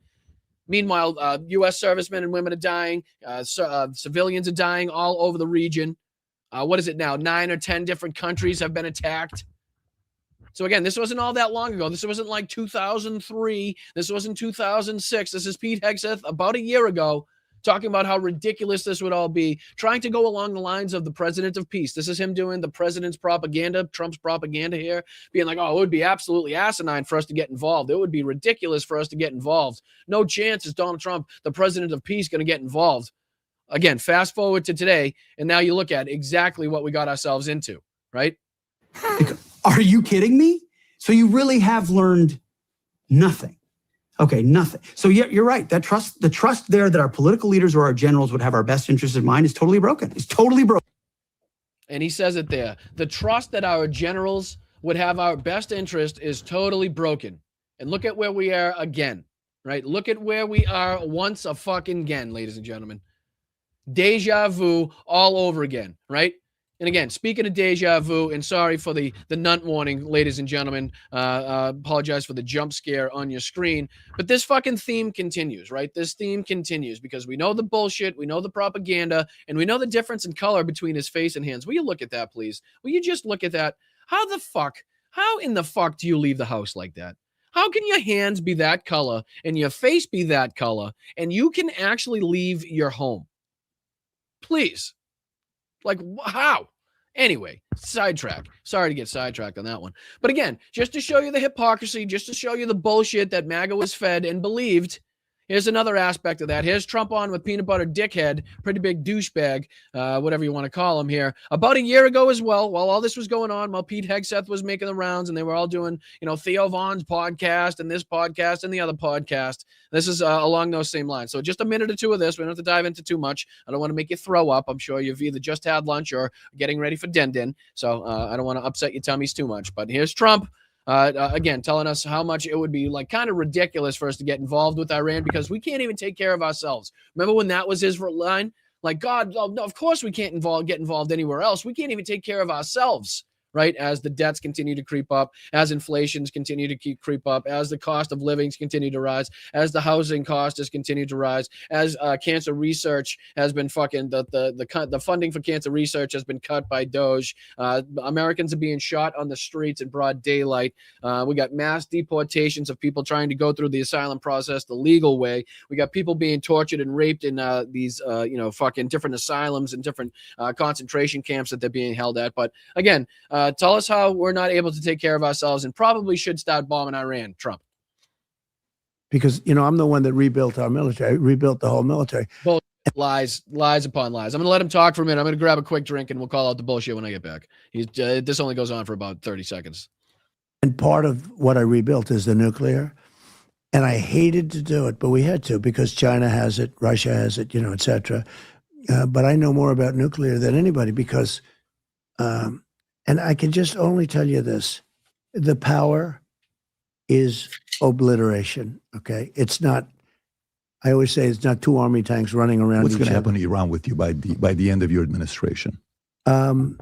Meanwhile, U.S. servicemen and women are dying. Civilians are dying all over the region. What is it now? 9 or 10 different countries have been attacked. So again, this wasn't all that long ago. This wasn't like 2003. This wasn't 2006. This is Pete Hegseth about a year ago talking about how ridiculous this would all be, trying to go along the lines of the president of peace. This is him doing the president's propaganda, Trump's propaganda here, being like, oh, it would be absolutely asinine for us to get involved. It would be ridiculous for us to get involved. No chance is Donald Trump, the president of peace, going to get involved. Again, fast forward to today, and now you look at exactly what we got ourselves into, right? Are you kidding me? So you really have learned nothing. Okay, nothing. So yeah, you're right. The trust there that our political leaders or our generals would have our best interests in mind is totally broken. It's totally broken. And he says it there. The trust that our generals would have our best interest is totally broken. And look at where we are again, right? Look at where we are once a fucking again, ladies and gentlemen. Deja vu all over again, right? And again, speaking of deja vu, and sorry for the nunt warning, ladies and gentlemen, apologize for the jump scare on your screen, but this fucking theme continues, right? This theme continues because we know the bullshit, we know the propaganda, and we know the difference in color between his face and hands. Will you look at that, please? Will you just look at that? How in the fuck do you leave the house like that? How can your hands be that color and your face be that color, and you can actually leave your home? Please. Like, how? Anyway, sidetrack. Sorry to get sidetracked on that one. But again, just to show you the hypocrisy, just to show you the bullshit that MAGA was fed and believed, here's another aspect of that. Here's Trump on with peanut butter dickhead, pretty big douchebag, whatever you want to call him here. About a year ago as well, while all this was going on, while Pete Hegseth was making the rounds and they were all doing, Theo Vaughn's podcast and this podcast and the other podcast. This is along those same lines. So just a minute or two of this. We don't have to dive into too much. I don't want to make you throw up. I'm sure you've either just had lunch or getting ready for din-din. So I don't want to upset your tummies too much. But here's Trump. Again, telling us how much it would be like kind of ridiculous for us to get involved with Iran because we can't even take care of ourselves. Remember when that was his line? Like, God, no, of course we can't get involved anywhere else. We can't even take care of ourselves, right? As the debts continue to creep up, as inflations continue to creep up, as the cost of livings continue to rise, as the housing cost has continued to rise, as cancer research has been the funding for cancer research has been cut by Doge. Americans are being shot on the streets in broad daylight. We got mass deportations of people trying to go through the asylum process the legal way. We got people being tortured and raped in these fucking different asylums and different concentration camps that they're being held at. But again, tell us how we're not able to take care of ourselves and probably should start bombing Iran, Trump. Because, I'm the one that rebuilt our military, rebuilt the whole military. Bullshit. Lies upon lies. I'm going to let him talk for a minute. I'm going to grab a quick drink and we'll call out the bullshit when I get back. This only goes on for about 30 seconds. And part of what I rebuilt is the nuclear. And I hated to do it, but we had to because China has it, Russia has it, et cetera. But I know more about nuclear than anybody because... and I can just only tell you this, the power is obliteration, okay? It's not I always say it's not two army tanks running around What's each going to other. happen to Iran with you by the end of your administration? I'm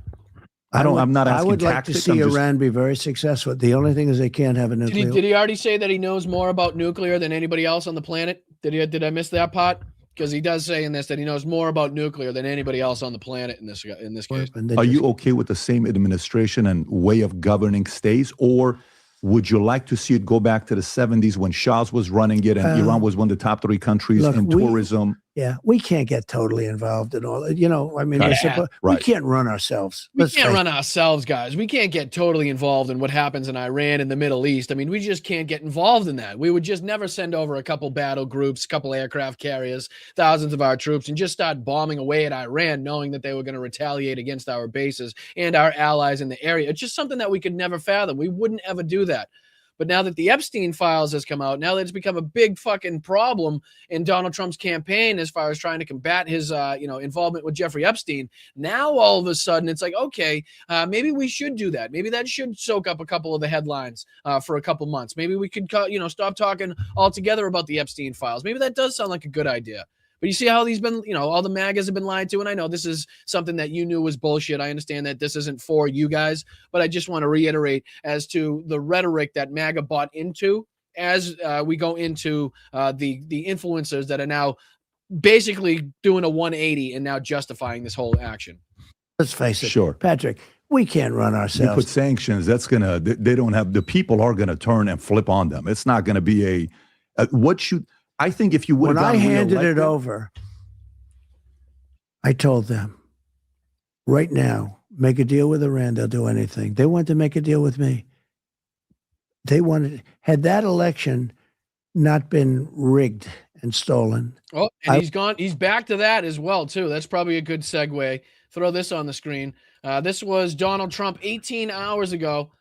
not asking I would like to tactics, see I'm just- Iran be very successful. The only thing is they can't have a nuclear. Did he already say that he knows more about nuclear than anybody else on the planet? Did I miss that part? Because he does say in this that he knows more about nuclear than anybody else on the planet in this case. And they Are just- you okay with the same administration and way of governing states, or would you like to see it go back to the 70s when Shah's was running it and Iran was one of the top 3 countries look, in tourism? Yeah, we can't get totally involved in all that. You know, I mean, Yeah, we right. can't run ourselves. We Let's can't face run ourselves, guys. We can't get totally involved in what happens in Iran and the Middle East. I mean, we just can't get involved in that. We would just never send over a couple battle groups, a couple aircraft carriers, thousands of our troops, and just start bombing away at Iran, knowing that they were going to retaliate against our bases and our allies in the area. It's just something that we could never fathom. We wouldn't ever do that. But now that the Epstein files has come out, now that it's become a big fucking problem in Donald Trump's campaign as far as trying to combat his, involvement with Jeffrey Epstein, now all of a sudden it's like, okay, maybe we should do that. Maybe that should soak up a couple of the headlines for a couple months. Maybe we could, stop talking altogether about the Epstein files. Maybe that does sound like a good idea. But you see how these been, all the MAGAs have been lied to. And I know this is something that you knew was bullshit. I understand that this isn't for you guys, but I just want to reiterate as to the rhetoric that MAGA bought into as we go into the influencers that are now basically doing a 180 and now justifying this whole action. Let's face it. Sure. Patrick, we can't run You ourselves. put sanctions, that's going to, they don't have, the people are going to turn and flip on them. It's not going to be I think if you would When have I gotten handed it reelected- over, I told them, right now, make a deal with Iran, they'll do anything. They want to make a deal with me. Had that election not been rigged and stolen. Oh, and he's back to that as well, too. That's probably a good segue. Throw this on the screen. This was Donald Trump 18 hours ago.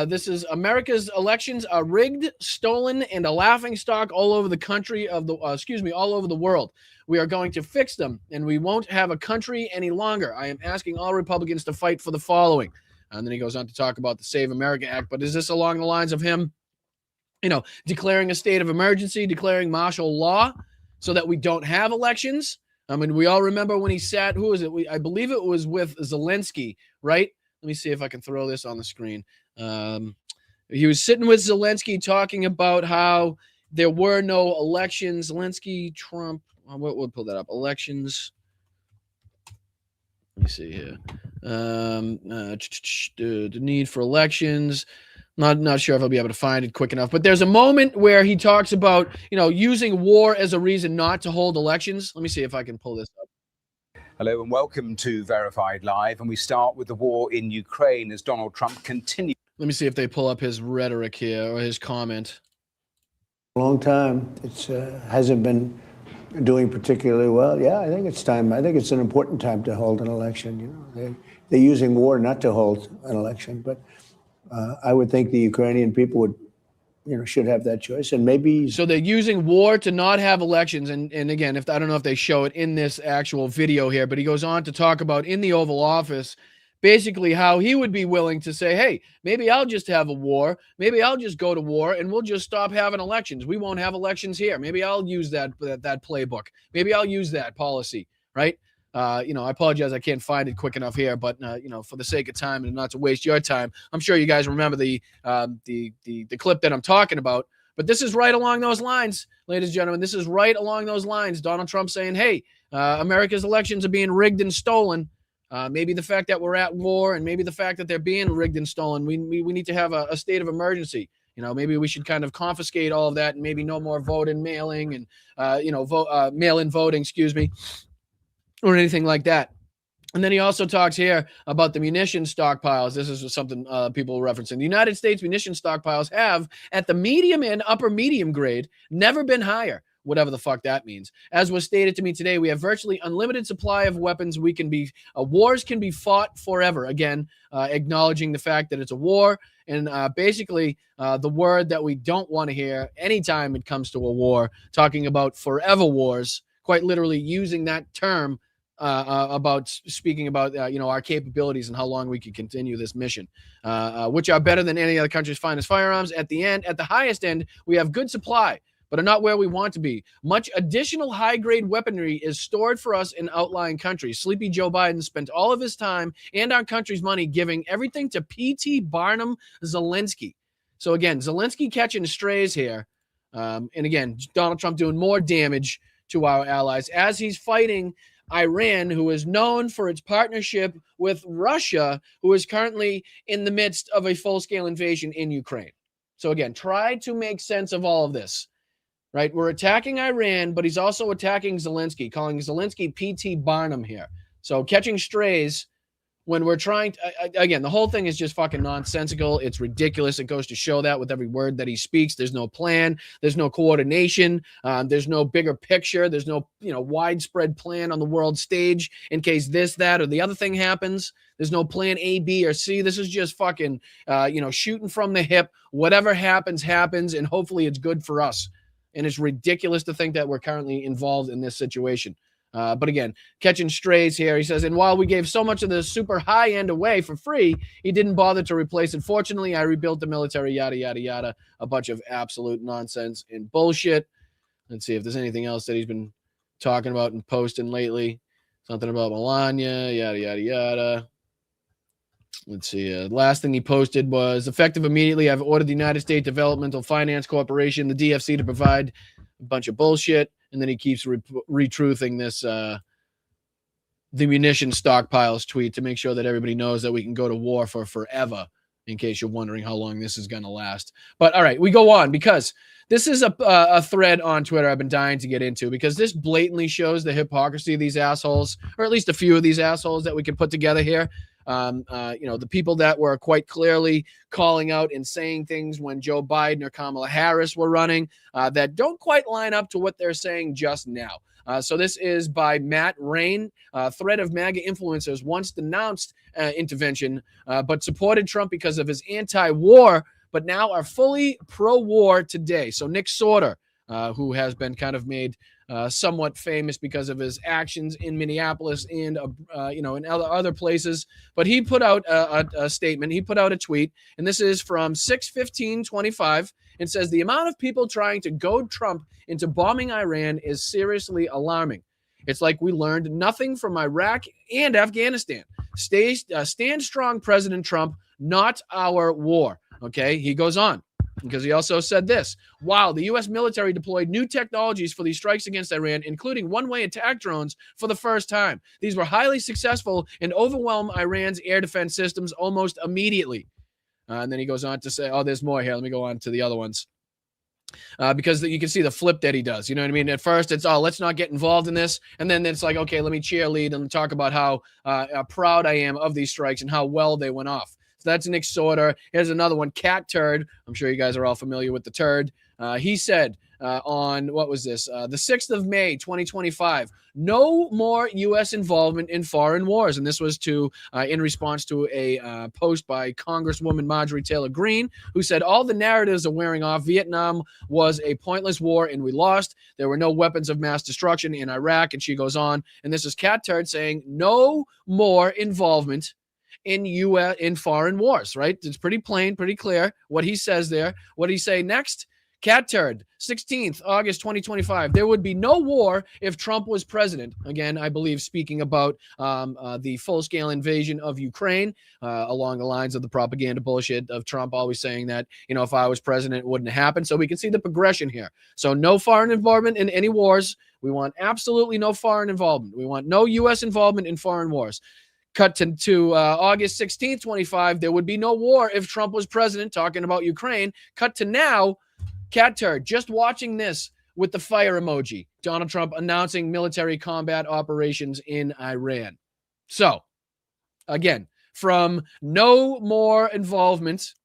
This is America's elections are rigged, stolen, and a laughingstock all over the country all over the world. We are going to fix them, and we won't have a country any longer. I am asking all Republicans to fight for the following. And then he goes on to talk about the Save America Act. But is this along the lines of him, declaring a state of emergency, declaring martial law so that we don't have elections? I mean, we all remember when he sat, who was it? I believe it was with Zelensky, right? Let me see if I can throw this on the screen. He was sitting with Zelensky talking about how there were no elections. Zelensky, Trump, we'll pull that up. Elections. Let me see here. The need for elections. Not sure if I'll be able to find it quick enough, but there's a moment where he talks about, using war as a reason not to hold elections. Let me see if I can pull this up. Hello and welcome to Verified Live. And we start with the war in Ukraine as Donald Trump continues. Let me see if they pull up his rhetoric here or his comment. A long time. It hasn't been doing particularly well. Yeah, I think it's time. I think it's an important time to hold an election. They're using war not to hold an election, but I would think the Ukrainian people would, should have that choice. And maybe so they're using war to not have elections. And again, I don't know if they show it in this actual video here, but he goes on to talk about in the Oval Office basically how he would be willing to say, hey, maybe I'll just have a war. Maybe I'll just go to war and we'll just stop having elections. We won't have elections here. Maybe I'll use that playbook. Maybe I'll use that policy, right? I apologize. I can't find it quick enough here, but for the sake of time and not to waste your time, I'm sure you guys remember the clip that I'm talking about. But this is right along those lines, ladies and gentlemen. This is right along those lines. Donald Trump saying, hey, America's elections are being rigged and stolen. Maybe the fact that we're at war and maybe the fact that they're being rigged and stolen, we need to have a state of emergency. Maybe we should kind of confiscate all of that and maybe no more vote-in mailing and, mail-in voting, or anything like that. And then he also talks here about the munition stockpiles. This is something people are referencing. The United States munition stockpiles have, at the medium and upper medium grade, never been higher, whatever the fuck that means. As was stated to me today, we have virtually unlimited supply of weapons. Wars can be fought forever. Again, acknowledging the fact that it's a war. And basically, the word that we don't want to hear anytime it comes to a war, talking about forever wars, quite literally using that term about speaking about our capabilities and how long we can continue this mission, which are better than any other country's finest firearms. At the highest end, we have good supply, but are not where we want to be. Much additional high-grade weaponry is stored for us in outlying countries. Sleepy Joe Biden spent all of his time and our country's money giving everything to P.T. Barnum Zelensky. So again, Zelensky catching strays here. And again, Donald Trump doing more damage to our allies as he's fighting Iran, who is known for its partnership with Russia, who is currently in the midst of a full-scale invasion in Ukraine. So again, try to make sense of all of this, right? We're attacking Iran, but he's also attacking Zelensky, calling Zelensky P.T. Barnum here. So catching strays when we're trying to, again, the whole thing is just fucking nonsensical. It's ridiculous. It goes to show that with every word that he speaks, there's no plan, there's no coordination, there's no bigger picture, there's no, widespread plan on the world stage in case this, that, or the other thing happens. There's no plan A, B, or C. This is just fucking, shooting from the hip. Whatever happens, happens, and hopefully it's good for us. And it's ridiculous to think that we're currently involved in this situation. But again, catching strays here. He says, and while we gave so much of the super high end away for free, he didn't bother to replace it. Fortunately, I rebuilt the military, yada, yada, yada. A bunch of absolute nonsense and bullshit. Let's see if there's anything else that he's been talking about and posting lately. Something about Melania, yada, yada, yada. Let's see. Last thing he posted was, effective immediately, I've ordered the United States Developmental Finance Corporation, the DFC, to provide a bunch of bullshit. And then he keeps retruthing this, the munition stockpiles tweet to make sure that everybody knows that we can go to war for forever, in case you're wondering how long this is going to last. But all right, we go on because this is a thread on Twitter I've been dying to get into, because this blatantly shows the hypocrisy of these assholes, or at least a few of these assholes that we can put together here. The people that were quite clearly calling out and saying things when Joe Biden or Kamala Harris were running that don't quite line up to what they're saying just now. So this is by Matt Rain, thread of MAGA influencers once denounced intervention, but supported Trump because of his anti-war, but now are fully pro-war today. So Nick Sorter, who has been kind of made somewhat famous because of his actions in Minneapolis and, in other places. But he put out a statement. He put out a tweet, and this is from 6/15/25. It says, the amount of people trying to goad Trump into bombing Iran is seriously alarming. It's like we learned nothing from Iraq and Afghanistan. Stand strong, President Trump, not our war. Okay, he goes on, because he also said this. Wow, the U.S. military deployed new technologies for these strikes against Iran, including one-way attack drones for the first time. These were highly successful and overwhelmed Iran's air defense systems almost immediately. And then he goes on to say, oh, there's more here. Let me go on to the other ones. Because you can see the flip that he does. You know what I mean? At first, it's, oh, let's not get involved in this. And then it's like, okay, let me cheerlead and talk about how proud I am of these strikes and how well they went off. So that's Nick Sorter. Here's another one, Cat Turd. I'm sure you guys are all familiar with the turd. He said on, what was this? The 6th of May, 2025, no more U.S. involvement in foreign wars. And this was in response to a post by Congresswoman Marjorie Taylor Greene, who said, all the narratives are wearing off. Vietnam was a pointless war and we lost. There were no weapons of mass destruction in Iraq. And she goes on. And this is Cat Turd saying, no more involvement in foreign wars, right? It's pretty plain, pretty clear what he says there. What did he say next? Cat Turd, 16th August 2025. There would be no war if Trump was president. Again, I believe speaking about the full-scale invasion of Ukraine, along the lines of the propaganda bullshit of Trump always saying that, if I was president, it wouldn't happen. So we can see the progression here. So no foreign involvement in any wars. We want absolutely no foreign involvement. We want no U.S. involvement in foreign wars. Cut to August 16th, 25. There would be no war if Trump was president, talking about Ukraine. Cut to now, Cat Turd, just watching this with the fire emoji. Donald Trump announcing military combat operations in Iran. So, again, from no more involvement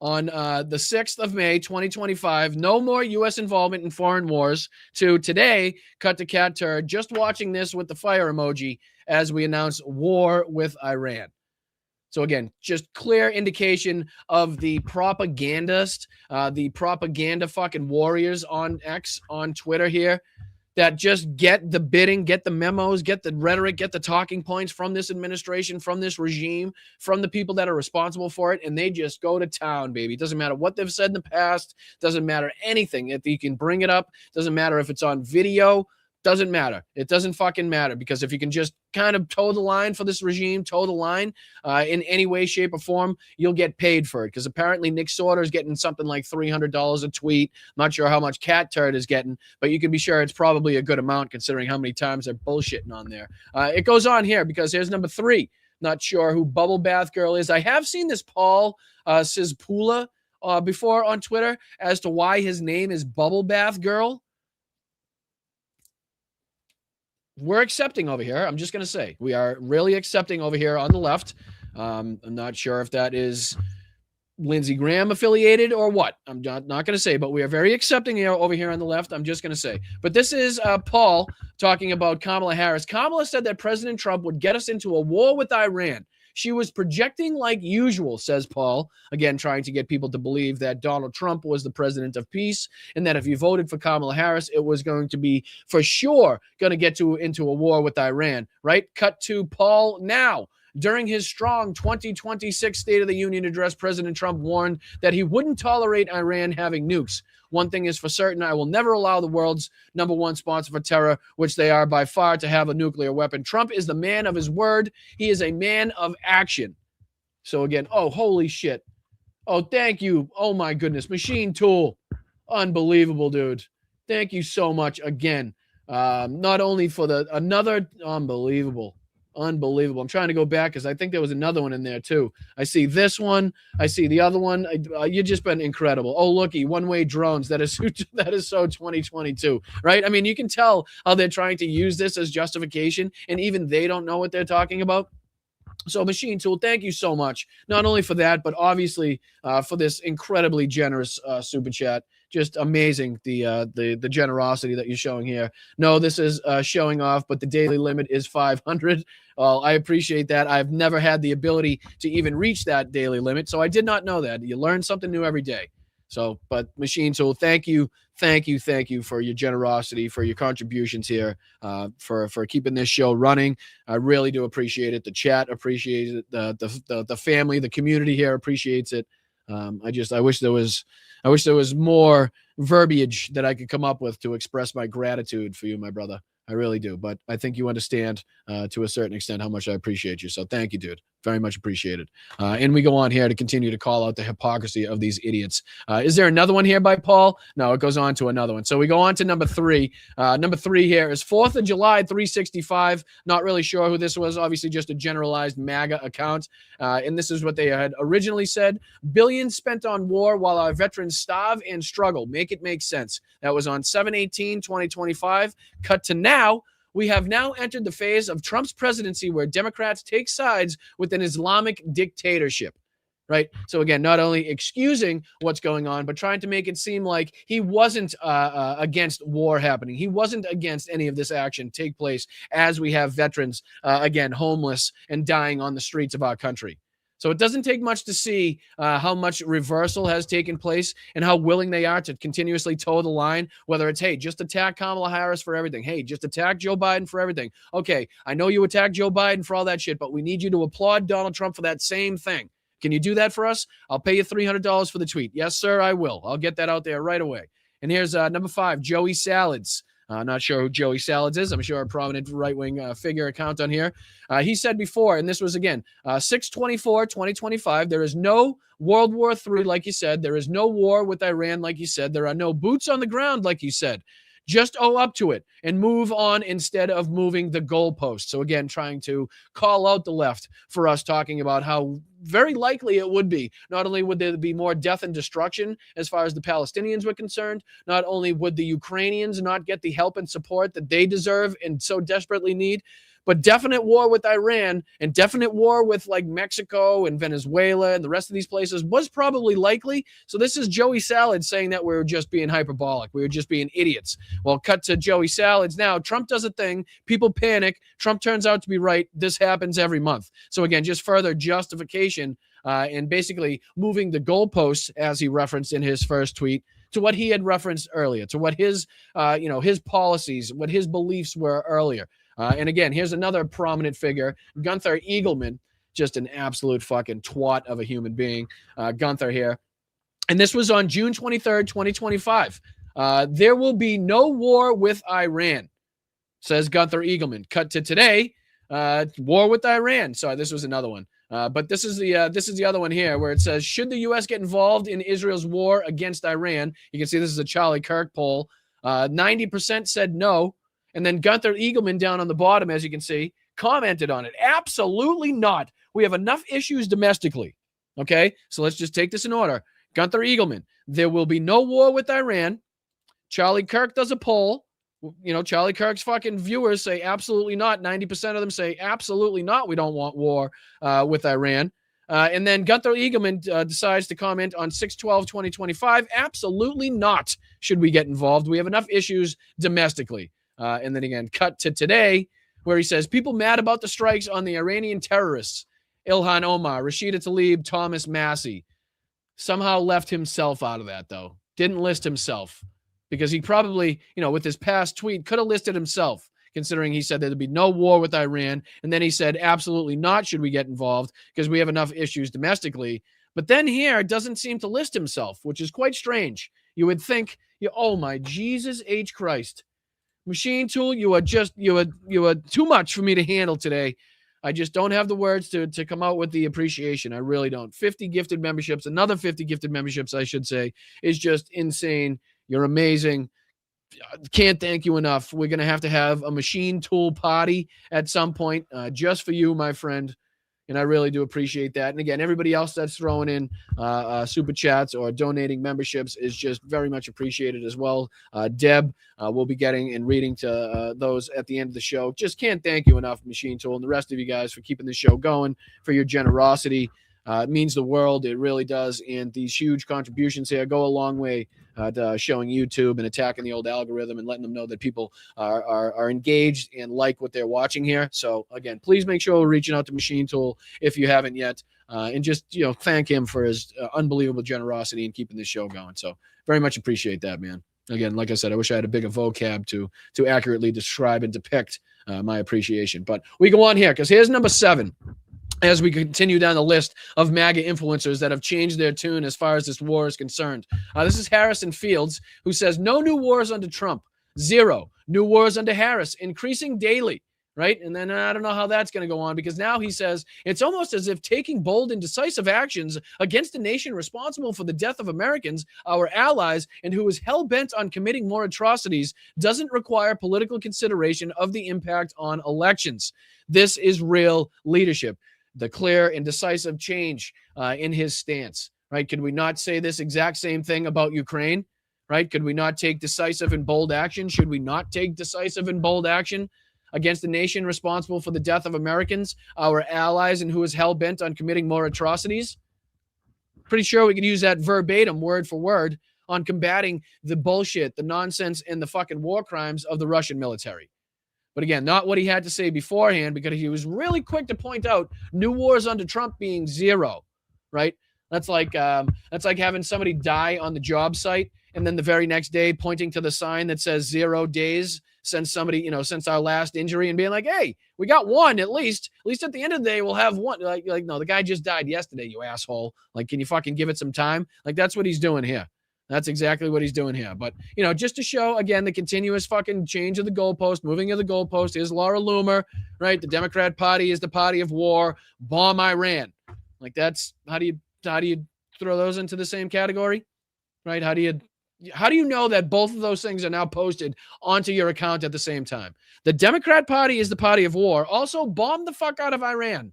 on the 6th of May, 2025, no more U.S. involvement in foreign wars, to today, cut to Cat Turd, just watching this with the fire emoji as we announce war with Iran. So again, just clear indication of the propagandist, the propaganda fucking warriors on X, on Twitter here, that just get the bidding, get the memos, get the rhetoric, get the talking points from this administration, from this regime, from the people that are responsible for it, and they just go to town, baby. It doesn't matter what they've said in the past. Doesn't matter anything. If you can bring it up, doesn't matter if it's on video. Doesn't matter. It doesn't fucking matter, because if you can just kind of toe the line for this regime, toe the line in any way, shape, or form, you'll get paid for it. Because apparently Nick Sorter is getting something like $300 a tweet. I'm not sure how much Cat Turd is getting, but you can be sure it's probably a good amount considering how many times they're bullshitting on there. It goes on here because here's number 3. Not sure who Bubble Bath Girl is. I have seen this Paul Sizpula before on Twitter as to why his name is Bubble Bath Girl. We're accepting over here. I'm just going to say we are really accepting over here on the left. I'm not sure if that is Lindsey Graham affiliated or what. I'm not going to say, but we are very accepting here over here on the left. I'm just going to say. But this is Paul talking about Kamala Harris. Kamala said that President Trump would get us into a war with Iran. She was projecting like usual, says Paul, again, trying to get people to believe that Donald Trump was the president of peace and that if you voted for Kamala Harris, it was going to be for sure going to get into a war with Iran, right? Cut to Paul now. During his strong 2026 State of the Union address, President Trump warned that he wouldn't tolerate Iran having nukes. One thing is for certain, I will never allow the world's #1 sponsor for terror, which they are by far, to have a nuclear weapon. Trump is the man of his word. He is a man of action. So again, oh, holy shit. Oh, thank you. Oh my goodness. Machine Tool. Unbelievable, dude. Thank you so much again. Not only for another unbelievable. Unbelievable. I'm trying to go back because I think there was another one in there too. I see this one. I see the other one. You've just been incredible. Oh, looky, one-way drones. That is so 2022, right? I mean, you can tell how they're trying to use this as justification, and even they don't know what they're talking about. So Machine Tool, thank you so much. Not only for that, but obviously for this incredibly generous super chat. Just amazing, the generosity that you're showing here. No, this is showing off, but the daily limit is 500. I appreciate that. I've never had the ability to even reach that daily limit, so I did not know that. You learn something new every day. So, but Machine Tool, thank you for your generosity, for your contributions here, for keeping this show running. I really do appreciate it. The chat appreciates it. The family, the community here appreciates it. I wish there was more verbiage that I could come up with to express my gratitude for you, my brother. I really do. But I think you understand to a certain extent how much I appreciate you. So thank you, dude. Very much appreciated. And we go on here to continue to call out the hypocrisy of these idiots. Is there another one here by Paul? No, it goes on to another one. So we go on to number 3. Number 3 here is 4th of July, 365. Not really sure who this was. Obviously just a generalized MAGA account. And this is what they had originally said. Billions spent on war while our veterans starve and struggle. Make it make sense. That was on 7/18/2025. Cut to now. We have now entered the phase of Trump's presidency where Democrats take sides with an Islamic dictatorship, right? So again, not only excusing what's going on, but trying to make it seem like he wasn't against war happening. He wasn't against any of this action take place as we have veterans, again, homeless and dying on the streets of our country. So it doesn't take much to see how much reversal has taken place and how willing they are to continuously toe the line, whether it's, hey, just attack Kamala Harris for everything. Hey, just attack Joe Biden for everything. Okay, I know you attacked Joe Biden for all that shit, but we need you to applaud Donald Trump for that same thing. Can you do that for us? I'll pay you $300 for the tweet. Yes, sir, I will. I'll get that out there right away. And here's number 5, Joey Salads. Not sure who Joey Salads is. I'm sure a prominent right-wing figure account on here. He said before, and this was, again, 6/24/2025, there is no World War III, like you said. There is no war with Iran, like you said. There are no boots on the ground, like you said. Just owe up to it and move on instead of moving the goalpost. So again, trying to call out the left for us talking about how very likely it would be. Not only would there be more death and destruction as far as the Palestinians were concerned, not only would the Ukrainians not get the help and support that they deserve and so desperately need, but definite war with Iran and definite war with like Mexico and Venezuela and the rest of these places was probably likely. So this is Joey Salads saying that we were just being hyperbolic. We were just being idiots. Well, cut to Joey Salads now. Trump does a thing. People panic. Trump turns out to be right. This happens every month. So again, just further justification and basically moving the goalposts, as he referenced in his first tweet, to what he had referenced earlier, to what his, his policies, what his beliefs were earlier. And again, here's another prominent figure, Gunther Eagleman, just an absolute fucking twat of a human being. Gunther here. And this was on June 23rd, 2025. There will be no war with Iran, says Gunther Eagleman. Cut to today, war with Iran. Sorry, this was another one. But this is the other one here where it says, should the U.S. get involved in Israel's war against Iran? You can see this is a Charlie Kirk poll. 90% said no. And then Gunther Eagleman down on the bottom, as you can see, commented on it. Absolutely not. We have enough issues domestically. Okay, so let's just take this in order. Gunther Eagleman, there will be no war with Iran. Charlie Kirk does a poll. Charlie Kirk's fucking viewers say absolutely not. 90% of them say absolutely not. We don't want war with Iran. And then Gunther Eagleman decides to comment on 6/12/2025. Absolutely not should we get involved. We have enough issues domestically. And then again, cut to today where he says, people mad about the strikes on the Iranian terrorists, Ilhan Omar, Rashida Tlaib, Thomas Massey. Somehow left himself out of that, though. Didn't list himself because he probably, with his past tweet, could have listed himself, considering he said there'd be no war with Iran. And then he said, absolutely not should we get involved because we have enough issues domestically. But then here doesn't seem to list himself, which is quite strange. You would think, oh my Jesus H. Christ. Machine Tool, you are too much for me to handle today. I just don't have the words to come out with the appreciation. I really don't. 50 gifted memberships, another 50 gifted memberships, I should say, is just insane. You're amazing. Can't thank you enough. We're going to have a Machine Tool party at some point just for you, my friend. And I really do appreciate that. And again, everybody else that's throwing in super chats or donating memberships is just very much appreciated as well. Deb will be getting and reading to those at the end of the show. Just can't thank you enough, Machine Tool, and the rest of you guys for keeping the show going, for your generosity. It means the world. It really does. And these huge contributions here go a long way to showing YouTube and attacking the old algorithm and letting them know that people are engaged and like what they're watching here. So again, please make sure we're reaching out to Machine Tool if you haven't yet, and just thank him for his unbelievable generosity in keeping this show going. So very much appreciate that, man. Again, like I said, I wish I had a bigger vocab to accurately describe and depict my appreciation. But we go on here because here's number 7. As we continue down the list of MAGA influencers that have changed their tune as far as this war is concerned. This is Harrison Fields, who says, no new wars under Trump. 0 new wars under Harris, increasing daily, right? And then I don't know how that's going to go on, because now he says it's almost as if taking bold and decisive actions against a nation responsible for the death of Americans, our allies, and who is hell-bent on committing more atrocities, doesn't require political consideration of the impact on elections. This is real leadership. The clear and decisive change in his stance, right? Could we not say this exact same thing about Ukraine, right? Could we not take decisive and bold action? Should we not take decisive and bold action against a nation responsible for the death of Americans, our allies, and who is hell-bent on committing more atrocities? Pretty sure we could use that verbatim, word for word, on combating the bullshit, the nonsense, and the fucking war crimes of the Russian military. But again, not what he had to say beforehand, because he was really quick to point out new wars under Trump being 0, right? That's like having somebody die on the job site and then the very next day pointing to the sign that says 0 days since somebody, since our last injury, and being like, hey, we got one at least. At least at the end of the day, we'll have one. Like no, the guy just died yesterday, you asshole. Like, can you fucking give it some time? Like, that's what he's doing here. That's exactly what he's doing here. But, just to show, again, the continuous fucking change of the goalpost, moving of the goalpost is Laura Loomer, right? The Democrat Party is the party of war. Bomb Iran. Like, that's, how do you throw those into the same category, right? How do you know that both of those things are now posted onto your account at the same time? The Democrat Party is the party of war. Also, bomb the fuck out of Iran.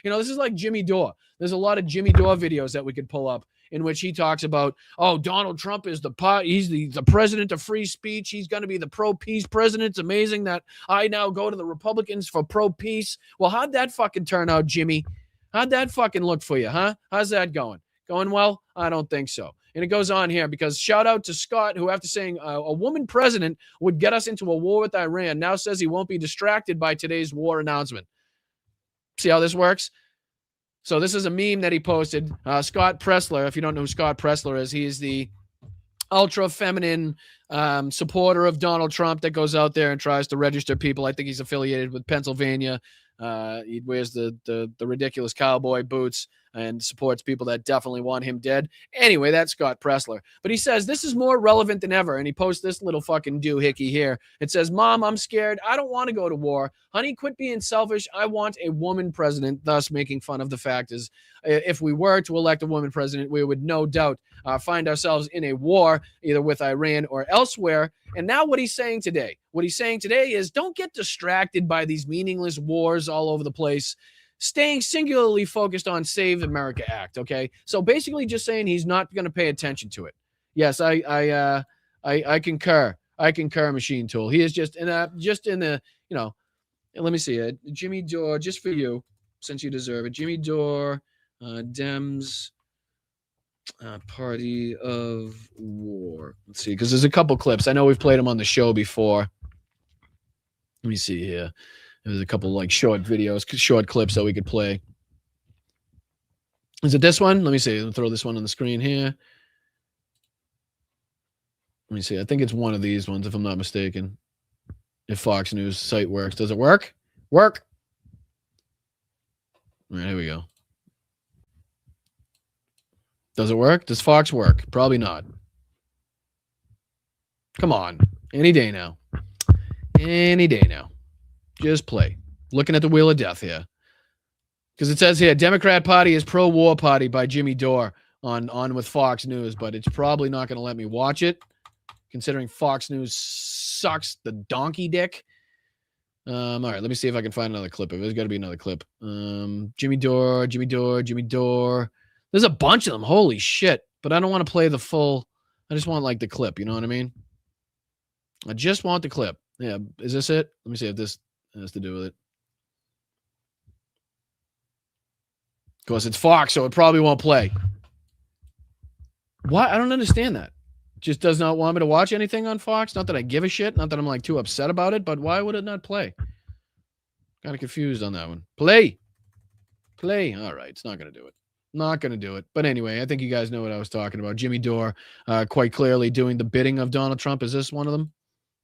This is like Jimmy Dore. There's a lot of Jimmy Dore videos that we could pull up in which he talks about, Donald Trump is he's the president of free speech. He's going to be the pro-peace president. It's amazing that I now go to the Republicans for pro-peace. Well, how'd that fucking turn out, Jimmy? How'd that fucking look for you, huh? How's that going? Going well? I don't think so. And it goes on here because shout out to Scott, who after saying a woman president would get us into a war with Iran, now says he won't be distracted by today's war announcement. See how this works? So this is a meme that he posted. Scott Pressler, if you don't know who Scott Pressler is, he is the ultra feminine supporter of Donald Trump that goes out there and tries to register people. I think he's affiliated with Pennsylvania. He wears the ridiculous cowboy boots and supports people that definitely want him dead. Anyway, that's Scott Pressler. But he says this is more relevant than ever. And he posts this little fucking doohickey here. It says, Mom, I'm scared. I don't want to go to war. Honey, quit being selfish. I want a woman president, thus making fun of the fact is if we were to elect a woman president, we would no doubt find ourselves in a war, either with Iran or elsewhere. And now what he's saying today is don't get distracted by these meaningless wars all over the place. Staying singularly focused on Save America Act, okay? So basically just saying he's not going to pay attention to it. Yes, I concur. I concur, Machine Tool. He is just in the, you know, let me see it. Jimmy Dore, just for you, since you deserve it. Jimmy Dore, Dems, Party of War. Let's see, because there's a couple clips. I know we've played them on the show before. Let me see here. There's a couple like short videos, short clips that we could play. Is it this one? Let me see. I'll throw this one on the screen here. Let me see. I think it's one of these ones, if I'm not mistaken. If Fox News site works. Does it work? Work. All right, here we go. Does it work? Does Fox work? Probably not. Come on. Any day now. Any day now. Just play. Looking at the wheel of death here. Because it says here, Democrat Party is pro-war party by Jimmy Dore on with Fox News, but it's probably not going to let me watch it, considering Fox News sucks the donkey dick. All right, let me see if I can find another clip. There's got to be another clip. Jimmy Dore. There's a bunch of them. Holy shit. But I don't want to play the full. I just want like the clip. You know what I mean? I just want the clip. Yeah. Is this it? Let me see if this has to do with it. Of course, it's Fox, so it probably won't play. Why? I don't understand that. Just does not want me to watch anything on Fox. Not that I give a shit. Not that I'm like too upset about it, but why would it not play? Kind of confused on that one. Play. All right. It's not going to do it. Not going to do it. But anyway, I think you guys know what I was talking about. Jimmy Dore quite clearly doing the bidding of Donald Trump. Is this one of them?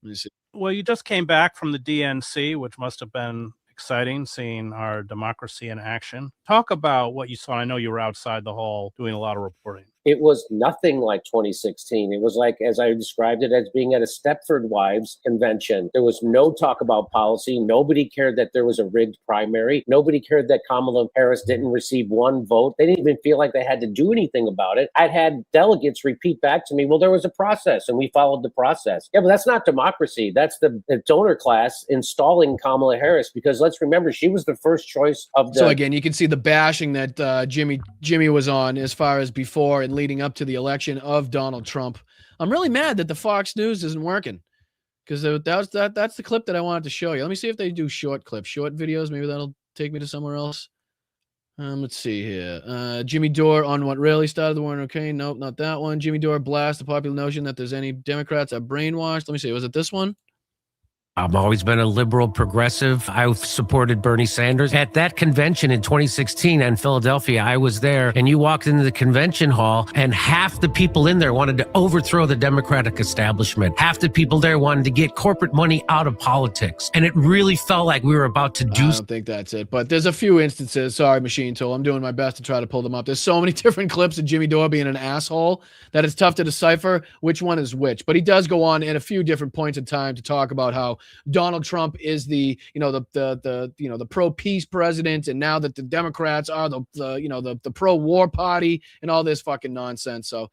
Let me see. Well, you just came back from the DNC, which must have been exciting, seeing our democracy in action. Talk about what you saw. I know you were outside the hall doing a lot of reporting. It was nothing like 2016. It was like, as I described it, as being at a Stepford Wives convention. There was no talk about policy. Nobody cared that there was a rigged primary. Nobody cared that Kamala Harris didn't receive one vote. They didn't even feel like they had to do anything about it. I'd had delegates repeat back to me, well, there was a process and we followed the process. Yeah, but that's not democracy. That's the donor class installing Kamala Harris, because let's remember, she was the first choice of the... So again, you can see the bashing that Jimmy was on as far as before and leading up to the election of Donald Trump. I'm really mad that the Fox News isn't working, because that's the clip that I wanted to show you. Let me see if they do short clips, short videos. Maybe that'll take me to somewhere else. Let's see here. Jimmy Dore on what really started the war in Ukraine. Nope, not that one. Jimmy Dore blasts the popular notion that there's any Democrats are brainwashed. Let me see. Was it this one? I've always been a liberal progressive. I've supported Bernie Sanders. At that convention in 2016 in Philadelphia, I was there, and you walked into the convention hall, and half the people in there wanted to overthrow the Democratic establishment. Half the people there wanted to get corporate money out of politics. And it really felt like we were about to do... I don't think that's it, but there's a few instances. Sorry, Machine Tool. I'm doing my best to try to pull them up. There's so many different clips of Jimmy Dore being an asshole that it's tough to decipher which one is which. But he does go on in a few different points in time to talk about how Donald Trump is the pro-peace president, and now that the Democrats are the pro-war party and all this fucking nonsense. So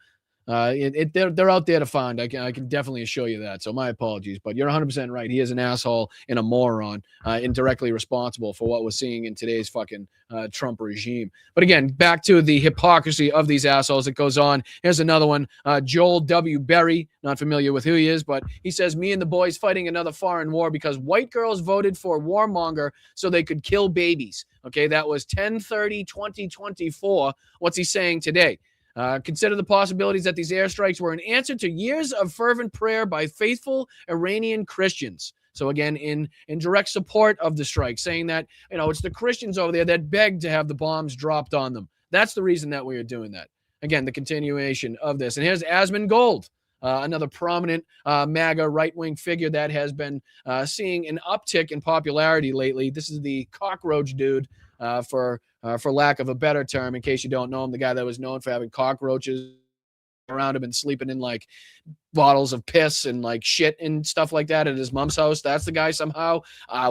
they're out there to find. I can definitely assure you that. So my apologies, but you're 100% right. He is an asshole and a moron, indirectly responsible for what we're seeing in today's fucking Trump regime. But again, back to the hypocrisy of these assholes. It goes on. Here's another one. Joel W. Berry, not familiar with who he is, but he says, me and the boys fighting another foreign war because white girls voted for warmonger so they could kill babies. Okay, that was 10/30/2024. What's he saying today? Consider the possibilities that these airstrikes were an answer to years of fervent prayer by faithful Iranian Christians. So again, in direct support of the strike, saying that, it's the Christians over there that begged to have the bombs dropped on them. That's the reason that we are doing that. Again, the continuation of this. And here's Asmund Gold. another prominent MAGA right-wing figure that has been seeing an uptick in popularity lately. This is the cockroach dude, for lack of a better term, in case you don't know him, the guy that was known for having cockroaches around him and sleeping in like bottles of piss and like shit and stuff like that at his mom's house. That's the guy somehow.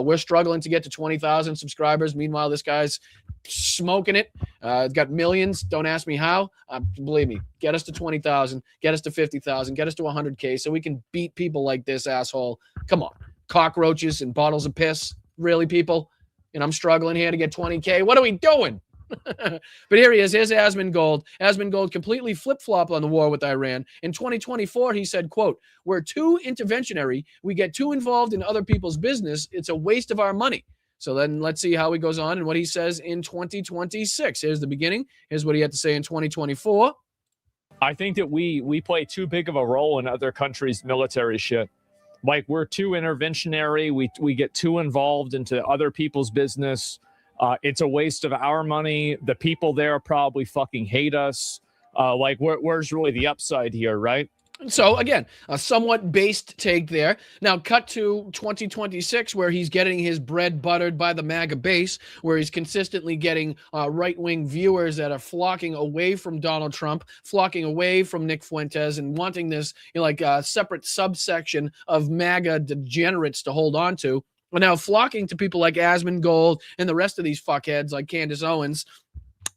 We're struggling to get to 20,000 subscribers. Meanwhile, this guy's smoking it. Got millions. Don't ask me how. Believe me, get us to 20,000, get us to 50,000, get us to 100K so we can beat people like this asshole. Come on. Cockroaches and bottles of piss. Really, people? And I'm struggling here to get 20K. What are we doing? But here he is. Here's Asmongold. Asmongold completely flip-flopped on the war with Iran. In 2024, he said, quote, "We're too interventionary. We get too involved in other people's business. It's a waste of our money." So then let's see how he goes on and what he says in 2026. Here's the beginning. Here's what he had to say in 2024. I think that we play too big of a role in other countries' military shit. Like, we're too interventionary. We get too involved into other people's business. It's a waste of our money. The people there probably fucking hate us. Like, where's really the upside here, right? So again, a somewhat based take there. Now cut to 2026, where he's getting his bread buttered by the MAGA base, where he's consistently getting right-wing viewers that are flocking away from Donald Trump, flocking away from Nick Fuentes, and wanting this, like a separate subsection of MAGA degenerates to hold on to. Are now flocking to people like Asmongold and the rest of these fuckheads like Candace Owens.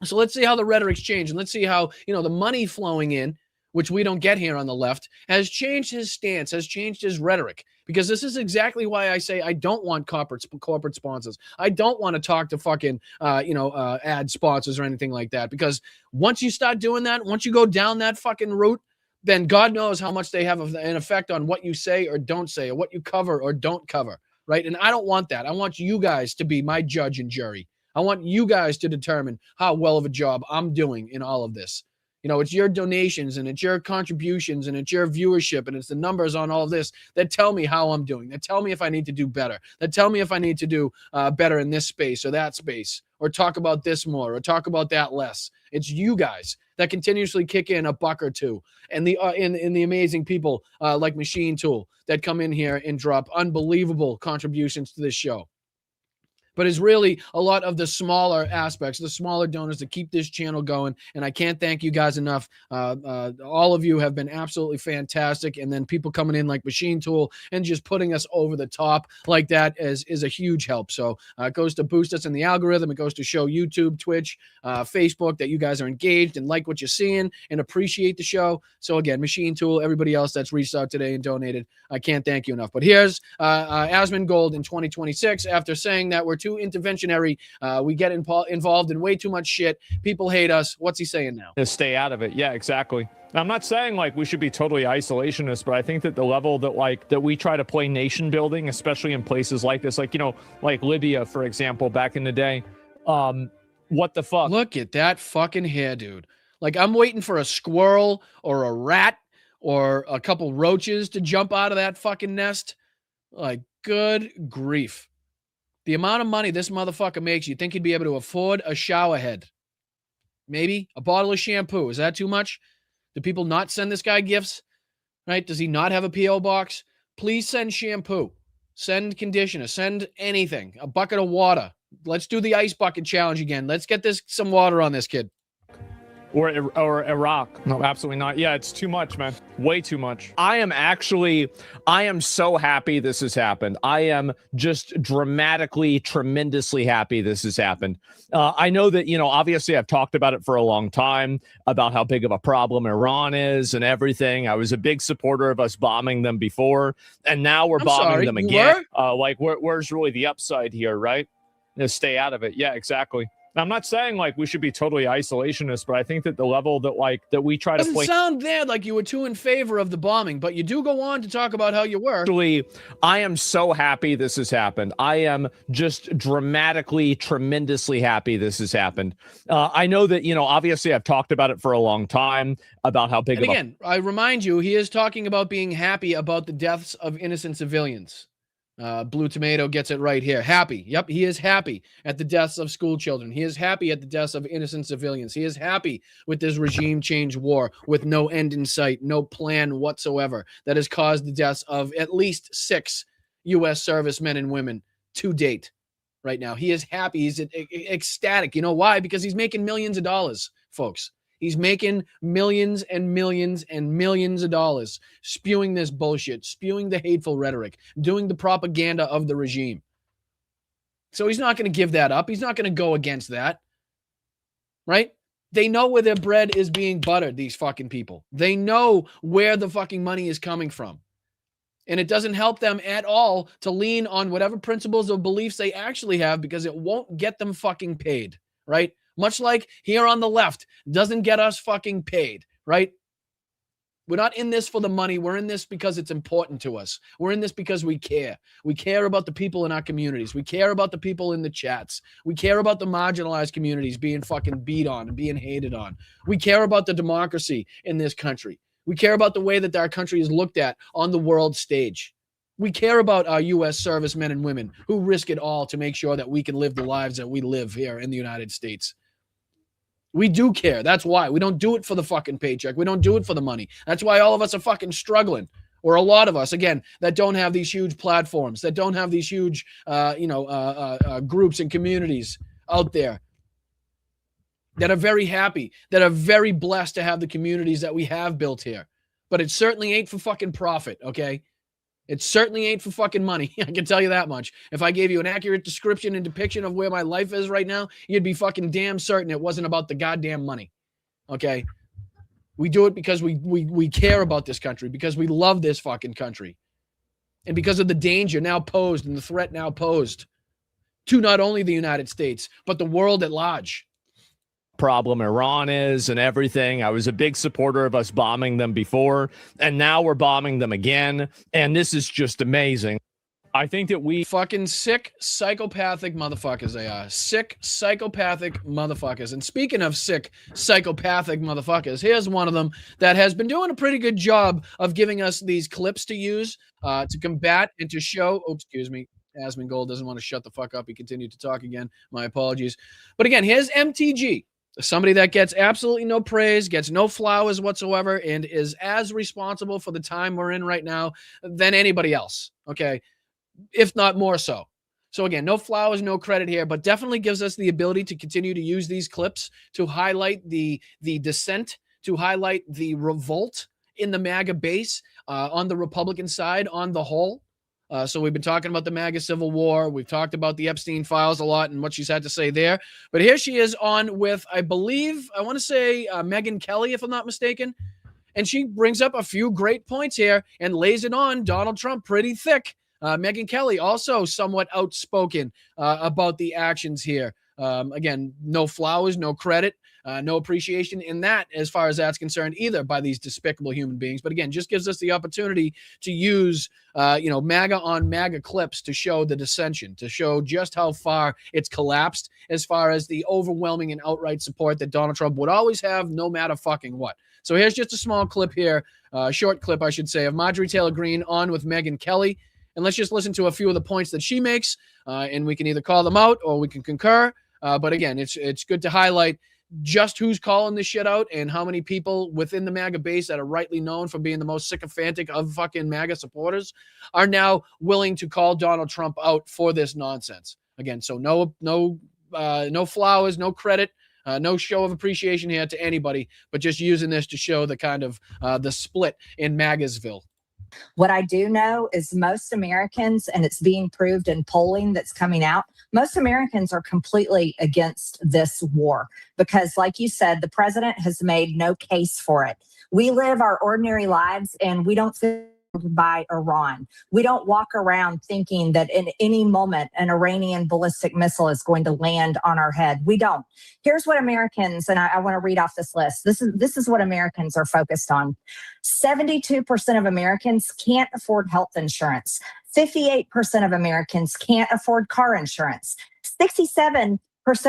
So let's see how the rhetoric's changed, and let's see how, the money flowing in, which we don't get here on the left, has changed his stance, has changed his rhetoric. Because this is exactly why I say I don't want corporate sponsors. I don't want to talk to fucking, ad sponsors or anything like that. Because once you start doing that, once you go down that fucking route, then God knows how much they have an effect on what you say or don't say, or what you cover or don't cover. Right? And I don't want that. I want you guys to be my judge and jury. I want you guys to determine how well of a job I'm doing in all of this. It's your donations and it's your contributions and it's your viewership and it's the numbers on all of this that tell me how I'm doing, that tell me if I need to do better, that tell me if I need to do better in this space or that space, or talk about this more or talk about that less. It's you guys that continuously kick in a buck or two, and the amazing people like Machine Tool that come in here and drop unbelievable contributions to this show. But it's really a lot of the smaller aspects, the smaller donors that keep this channel going. And I can't thank you guys enough. All of you have been absolutely fantastic. And then people coming in like Machine Tool and just putting us over the top like that is a huge help. So it goes to boost us in the algorithm. It goes to show YouTube, Twitch, Facebook that you guys are engaged and like what you're seeing and appreciate the show. So again, Machine Tool, everybody else that's reached out today and donated, I can't thank you enough. But here's Asmongold in 2026 after saying that we're too interventionary. We get involved in way too much shit. People hate us. What's he saying now? To stay out of it. Yeah, exactly. I'm not saying like we should be totally isolationist, but I think that the level that we try to play nation building, especially in places like this, like, like Libya, for example, back in the day. What the fuck? Look at that fucking hair, dude. Like, I'm waiting for a squirrel or a rat or a couple roaches to jump out of that fucking nest. Like, good grief. The amount of money this motherfucker makes, you think he'd be able to afford a shower head? Maybe a bottle of shampoo. Is that too much? Do people not send this guy gifts? Right? Does he not have a P.O. box? Please send shampoo. Send conditioner. Send anything. A bucket of water. Let's do the ice bucket challenge again. Let's get some water on this kid. Or Iraq. No, absolutely not. Yeah, it's too much, man. Way too much. I am so happy this has happened. I am just dramatically, tremendously happy this has happened. I know that, obviously I've talked about it for a long time, about how big of a problem Iran is and everything. I was a big supporter of us bombing them before, and now we're bombing them again. Like, where's really the upside here, right? Stay out of it. Yeah, exactly. I'm not saying like we should be totally isolationist, but I think that the level that we try to play. Doesn't sound there like you were too in favor of the bombing, but you do go on to talk about how you were. Actually, I am so happy this has happened. I am just dramatically, tremendously happy this has happened. I know that, obviously I've talked about it for a long time, about how big I remind you, he is talking about being happy about the deaths of innocent civilians. Blue Tomato gets it right here. Happy. Yep, he is happy at the deaths of school children. He is happy at the deaths of innocent civilians. He is happy with this regime change war with no end in sight, no plan whatsoever that has caused the deaths of at least 6 U.S. servicemen and women to date right now. He is happy. He's ecstatic. You know why? Because he's making millions of dollars, folks. He's making millions and millions and millions of dollars spewing this bullshit, spewing the hateful rhetoric, doing the propaganda of the regime. So he's not going to give that up. He's not going to go against that, right? They know where their bread is being buttered, these fucking people. They know where the fucking money is coming from. And it doesn't help them at all to lean on whatever principles or beliefs they actually have because it won't get them fucking paid, right? Much like here on the left, doesn't get us fucking paid, right? We're not in this for the money. We're in this because it's important to us. We're in this because we care. We care about the people in our communities. We care about the people in the chats. We care about the marginalized communities being fucking beat on and being hated on. We care about the democracy in this country. We care about the way that our country is looked at on the world stage. We care about our U.S. servicemen and women who risk it all to make sure that we can live the lives that we live here in the United States. We do care. That's why. We don't do it for the fucking paycheck. We don't do it for the money. That's why all of us are fucking struggling. Or a lot of us, again, that don't have these huge platforms, that don't have these huge, groups and communities out there that are very happy, that are very blessed to have the communities that we have built here. But it certainly ain't for fucking profit, okay? It certainly ain't for fucking money. I can tell you that much. If I gave you an accurate description and depiction of where my life is right now, you'd be fucking damn certain it wasn't about the goddamn money. Okay? We do it because we care about this country, because we love this fucking country. And because of the danger now posed and the threat now posed to not only the United States, but the world at large. Problem Iran is and everything. I was a big supporter of us bombing them before, and now we're bombing them again. And this is just amazing. I think that we fucking sick, psychopathic motherfuckers they are. Sick, psychopathic motherfuckers. And speaking of sick, psychopathic motherfuckers, here's one of them that has been doing a pretty good job of giving us these clips to use to combat and to show. Oops, excuse me. Asmongold doesn't want to shut the fuck up. He continued to talk again. My apologies. But again, here's MTG. Somebody that gets absolutely no praise, gets no flowers whatsoever, and is as responsible for the time we're in right now than anybody else, okay? If not more so. So again, no flowers, no credit here, but definitely gives us the ability to continue to use these clips to highlight the dissent, to highlight the revolt in the MAGA base on the Republican side on the whole. So we've been talking about the MAGA Civil War. We've talked about the Epstein files a lot and what she's had to say there. But here she is on with, I want to say Megyn Kelly, if I'm not mistaken. And she brings up a few great points here and lays it on Donald Trump pretty thick. Megyn Kelly also somewhat outspoken about the actions here. Again, no flowers, no credit. No appreciation in that as far as that's concerned either by these despicable human beings. But again, just gives us the opportunity to use, MAGA on MAGA clips to show the dissension, to show just how far it's collapsed as far as the overwhelming and outright support that Donald Trump would always have no matter fucking what. So here's just a small clip here, short clip, I should say, of Marjorie Taylor Greene on with Megyn Kelly. And let's just listen to a few of the points that she makes, and we can either call them out or we can concur. But again, it's good to highlight just who's calling this shit out and how many people within the MAGA base that are rightly known for being the most sycophantic of fucking MAGA supporters are now willing to call Donald Trump out for this nonsense. Again, so no flowers, no credit, no show of appreciation here to anybody, but just using this to show the kind of the split in MAGAsville. What I do know is most Americans, and it's being proved in polling that's coming out, most Americans are completely against this war because, like you said, the president has made no case for it. We live our ordinary lives and we don't feel by Iran. We don't walk around thinking that in any moment an Iranian ballistic missile is going to land on our head. We don't. Here's what Americans, and I want to read off this list. This is what Americans are focused on. 72% of Americans can't afford health insurance. 58% of Americans can't afford car insurance. 67%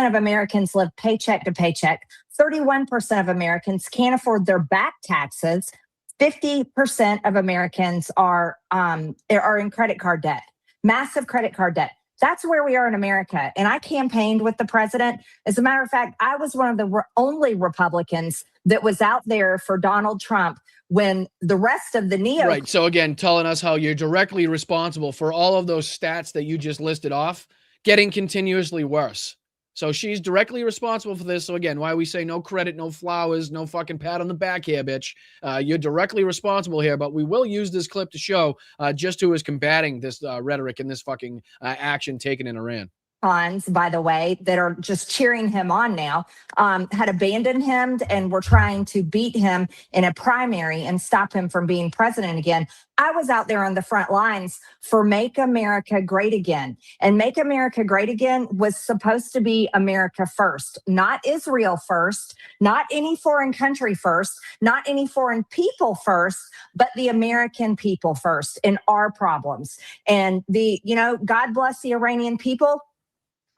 of Americans live paycheck to paycheck. 31% of Americans can't afford their back taxes. 50% of Americans are in credit card debt. massive credit card debt. That's where we are in America. And I campaigned with the president. As a matter of fact, I was one of the only Republicans that was out there for Donald Trump when the rest of the neo. Right. So again, telling us how you're directly responsible for all of those stats that you just listed off getting continuously worse. So she's directly responsible for this. So again, why we say no credit, no flowers, no fucking pat on the back here, bitch. You're directly responsible here, but we will use this clip to show just who is combating this rhetoric and this fucking action taken in Iran. By the way, that are just cheering him on now, had abandoned him and were trying to beat him in a primary and stop him from being president again. I was out there on the front lines for Make America Great Again. And Make America Great Again was supposed to be America first, not Israel first, not any foreign country first, not any foreign people first, but the American people first in our problems. And God bless the Iranian people.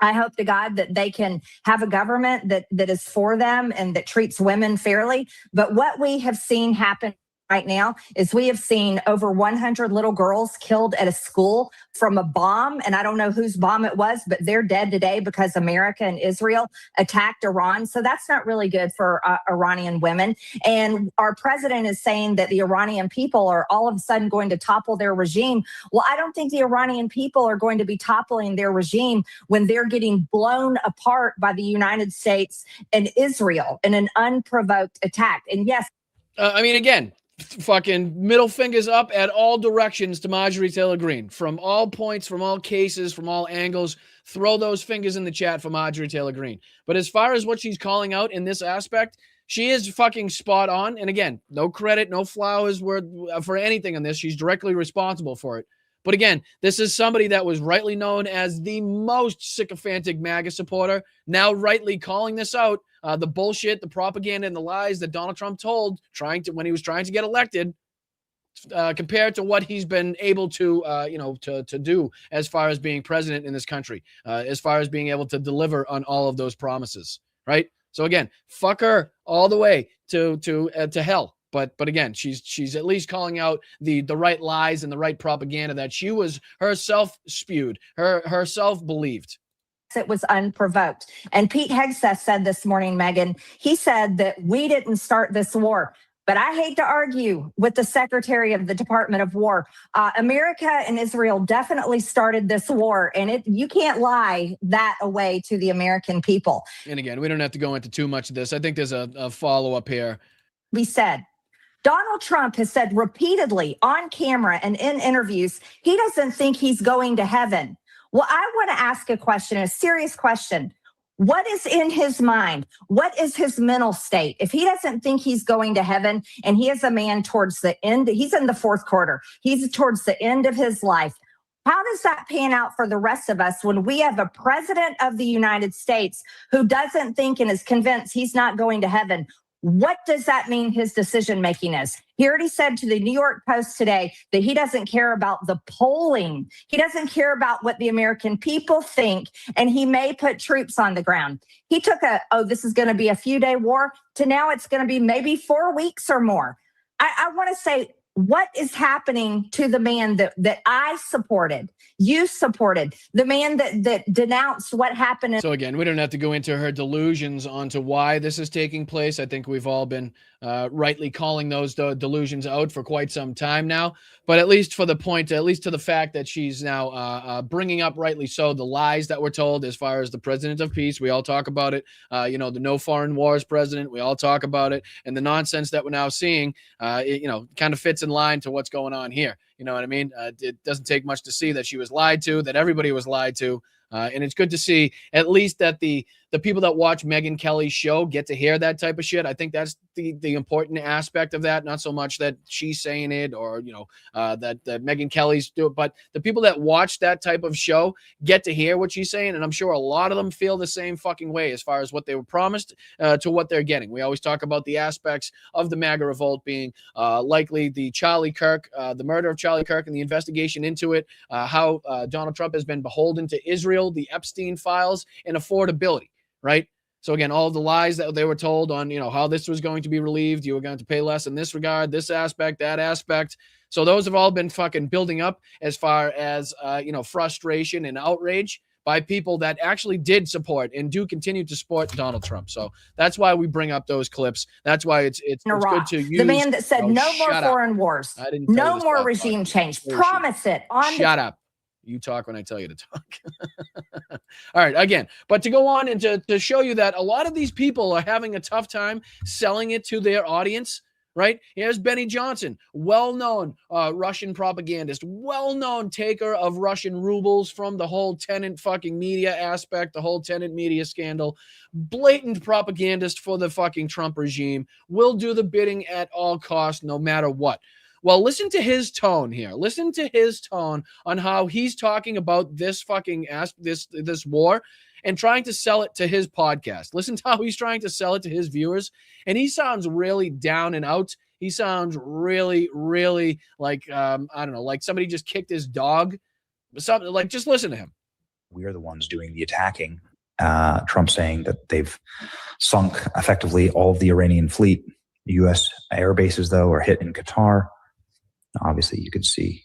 I hope to God that they can have a government that is for them and that treats women fairly. But what we have seen happen right now is we have seen over 100 little girls killed at a school from a bomb. And I don't know whose bomb it was, but they're dead today because America and Israel attacked Iran. So that's not really good for Iranian women. And our president is saying that the Iranian people are all of a sudden going to topple their regime. Well, I don't think the Iranian people are going to be toppling their regime when they're getting blown apart by the United States and Israel in an unprovoked attack. And yes. Again, fucking middle fingers up at all directions to Marjorie Taylor Greene. From all points, from all cases, from all angles, throw those fingers in the chat for Marjorie Taylor Greene. But as far as what she's calling out in this aspect, she is fucking spot on. And again, no credit, no flowers for anything on this. She's directly responsible for it. But again, this is somebody that was rightly known as the most sycophantic MAGA supporter, now rightly calling this out, the bullshit, the propaganda, and the lies that Donald Trump told when he was trying to get elected, compared to what he's been able to do as far as being president in this country, as far as being able to deliver on all of those promises, right? So again, fuck her all the way to hell. But again, she's at least calling out the right lies and the right propaganda that she was herself spewed, herself believed. It was unprovoked. And Pete Hegseth said this morning, Megan, he said that we didn't start this war. But I hate to argue with the Secretary of the Department of War. America and Israel definitely started this war, and you can't lie that away to the American people. And again, we don't have to go into too much of this. I think there's a follow-up here. We said, Donald Trump has said repeatedly on camera and in interviews, he doesn't think he's going to heaven. Well, I want to ask a question, a serious question. What is in his mind? What is his mental state? If he doesn't think he's going to heaven and he is a man towards the end, he's in the fourth quarter, he's towards the end of his life. How does that pan out for the rest of us when we have a president of the United States who doesn't think and is convinced he's not going to heaven? What does that mean his decision making is? He already said to the New York Post today that he doesn't care about the polling. He doesn't care about what the American people think, and he may put troops on the ground. He took this is going to be a few-day war, to now it's going to be maybe 4 weeks or more. I want to say, what is happening to the man that I supported, you supported, the man that denounced what happened? So again, we don't have to go into her delusions onto why this is taking place. I think we've all been rightly calling those delusions out for quite some time now. But at least for the point, at least to the fact that she's now bringing up, rightly so, the lies that were told as far as the president of peace. We all talk about it. The no foreign wars president. We all talk about it. And the nonsense that we're now seeing, kind of fits in line to what's going on here. You know what I mean? It doesn't take much to see that she was lied to, that everybody was lied to. And it's good to see at least that the people that watch Megyn Kelly's show get to hear that type of shit. I think that's the important aspect of that. Not so much that she's saying it or, that Megyn Kelly's doing, but the people that watch that type of show get to hear what she's saying. And I'm sure a lot of them feel the same fucking way as far as what they were promised to what they're getting. We always talk about the aspects of the MAGA revolt being likely the Charlie Kirk, the murder of Charlie Kirk and the investigation into it, how Donald Trump has been beholden to Israel, the Epstein files, and affordability. Right? So again, all the lies that they were told on, how this was going to be relieved, you were going to pay less in this regard, this aspect, that aspect. So those have all been fucking building up as far as, frustration and outrage by people that actually did support and do continue to support Donald Trump. So that's why we bring up those clips. That's why it's good to use. The man that said no more shut up. foreign wars, I didn't tell you no to more stop regime talking. change. Bullshit. Promise it on Shut up. You talk when I tell you to talk. All right, again, but to go on and to show you that a lot of these people are having a tough time selling it to their audience, right? Here's Benny Johnson, well-known Russian propagandist, well-known taker of Russian rubles from the whole tenant fucking media aspect, the whole tenant media scandal, blatant propagandist for the fucking Trump regime, will do the bidding at all costs, no matter what. Well, listen to his tone here. Listen to his tone on how he's talking about this fucking this war and trying to sell it to his podcast. Listen to how he's trying to sell it to his viewers. And he sounds really down and out. He sounds really, really like, I don't know, like somebody just kicked his dog. Something like, just listen to him. We are the ones doing the attacking. Trump saying that they've sunk effectively all of the Iranian fleet. U.S. air bases, though, are hit in Qatar. Obviously, you could see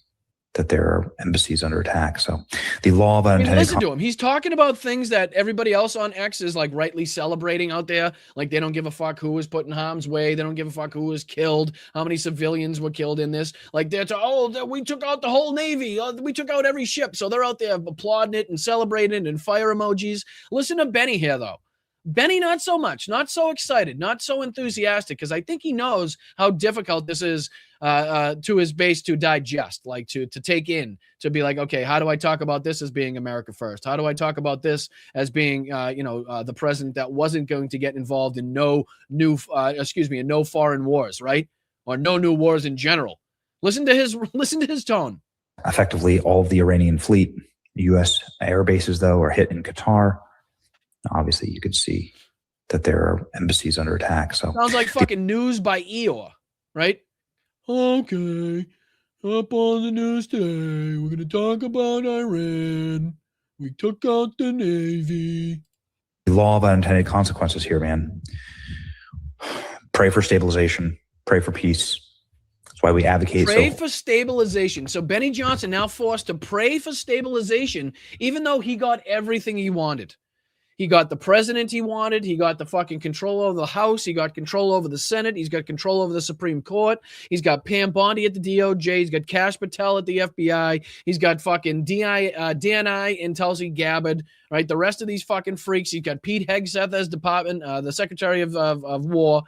that there are embassies under attack. So the law of unintended listen to him. He's talking about things that everybody else on X is like rightly celebrating out there. Like they don't give a fuck who was put in harm's way. They don't give a fuck who was killed, how many civilians were killed in this. Like we took out the whole Navy. We took out every ship. So they're out there applauding it and celebrating it and fire emojis. Listen to Benny here, though. Benny, not so much, not so excited, not so enthusiastic, because I think he knows how difficult this is to his base to digest, like to take in, to be like, okay, how do I talk about this as being America first? How do I talk about this as being, the president that wasn't going to get involved in no foreign wars, right? Or no new wars in general. Listen to his tone. Effectively, all of the Iranian fleet, U.S. air bases, though, are hit in Qatar. Obviously, you could see that there are embassies under attack. So sounds like fucking news by Eeyore, right? Okay, up on the news today, we're gonna talk about Iran. We took out the Navy. The law of unintended consequences here, man. Pray for stabilization. Pray for peace. That's why we advocate. Pray for stabilization. So Benny Johnson now forced to pray for stabilization, even though he got everything he wanted. He got the president he wanted. He got the fucking control over the House. He got control over the Senate. He's got control over the Supreme Court. He's got Pam Bondi at the DOJ. He's got Kash Patel at the FBI. He's got fucking DNI and Tulsi Gabbard, right? The rest of these fucking freaks. He's got Pete Hegseth as the Secretary of War.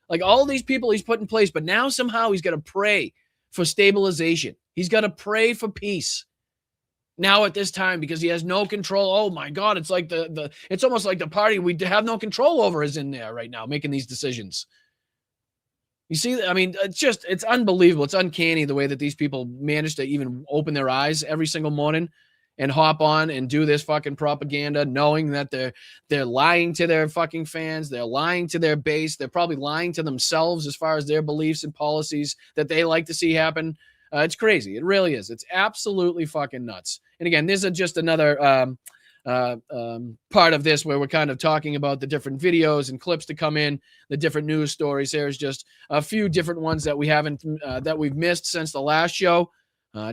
Like all these people he's put in place. But now somehow he's got to pray for stabilization. He's got to pray for peace. Now at this time, because he has no control. Oh my God, it's like it's almost like the party we have no control over is in there right now making these decisions. You see, I mean, it's unbelievable. It's uncanny the way that these people manage to even open their eyes every single morning and hop on and do this fucking propaganda, knowing that they're lying to their fucking fans. They're lying to their base. They're probably lying to themselves as far as their beliefs and policies that they like to see happen. It's crazy. It really is. It's absolutely fucking nuts. And again, this is just another part of this where we're kind of talking about the different videos and clips to come in, the different news stories. There's just a few different ones that we've missed since the last show.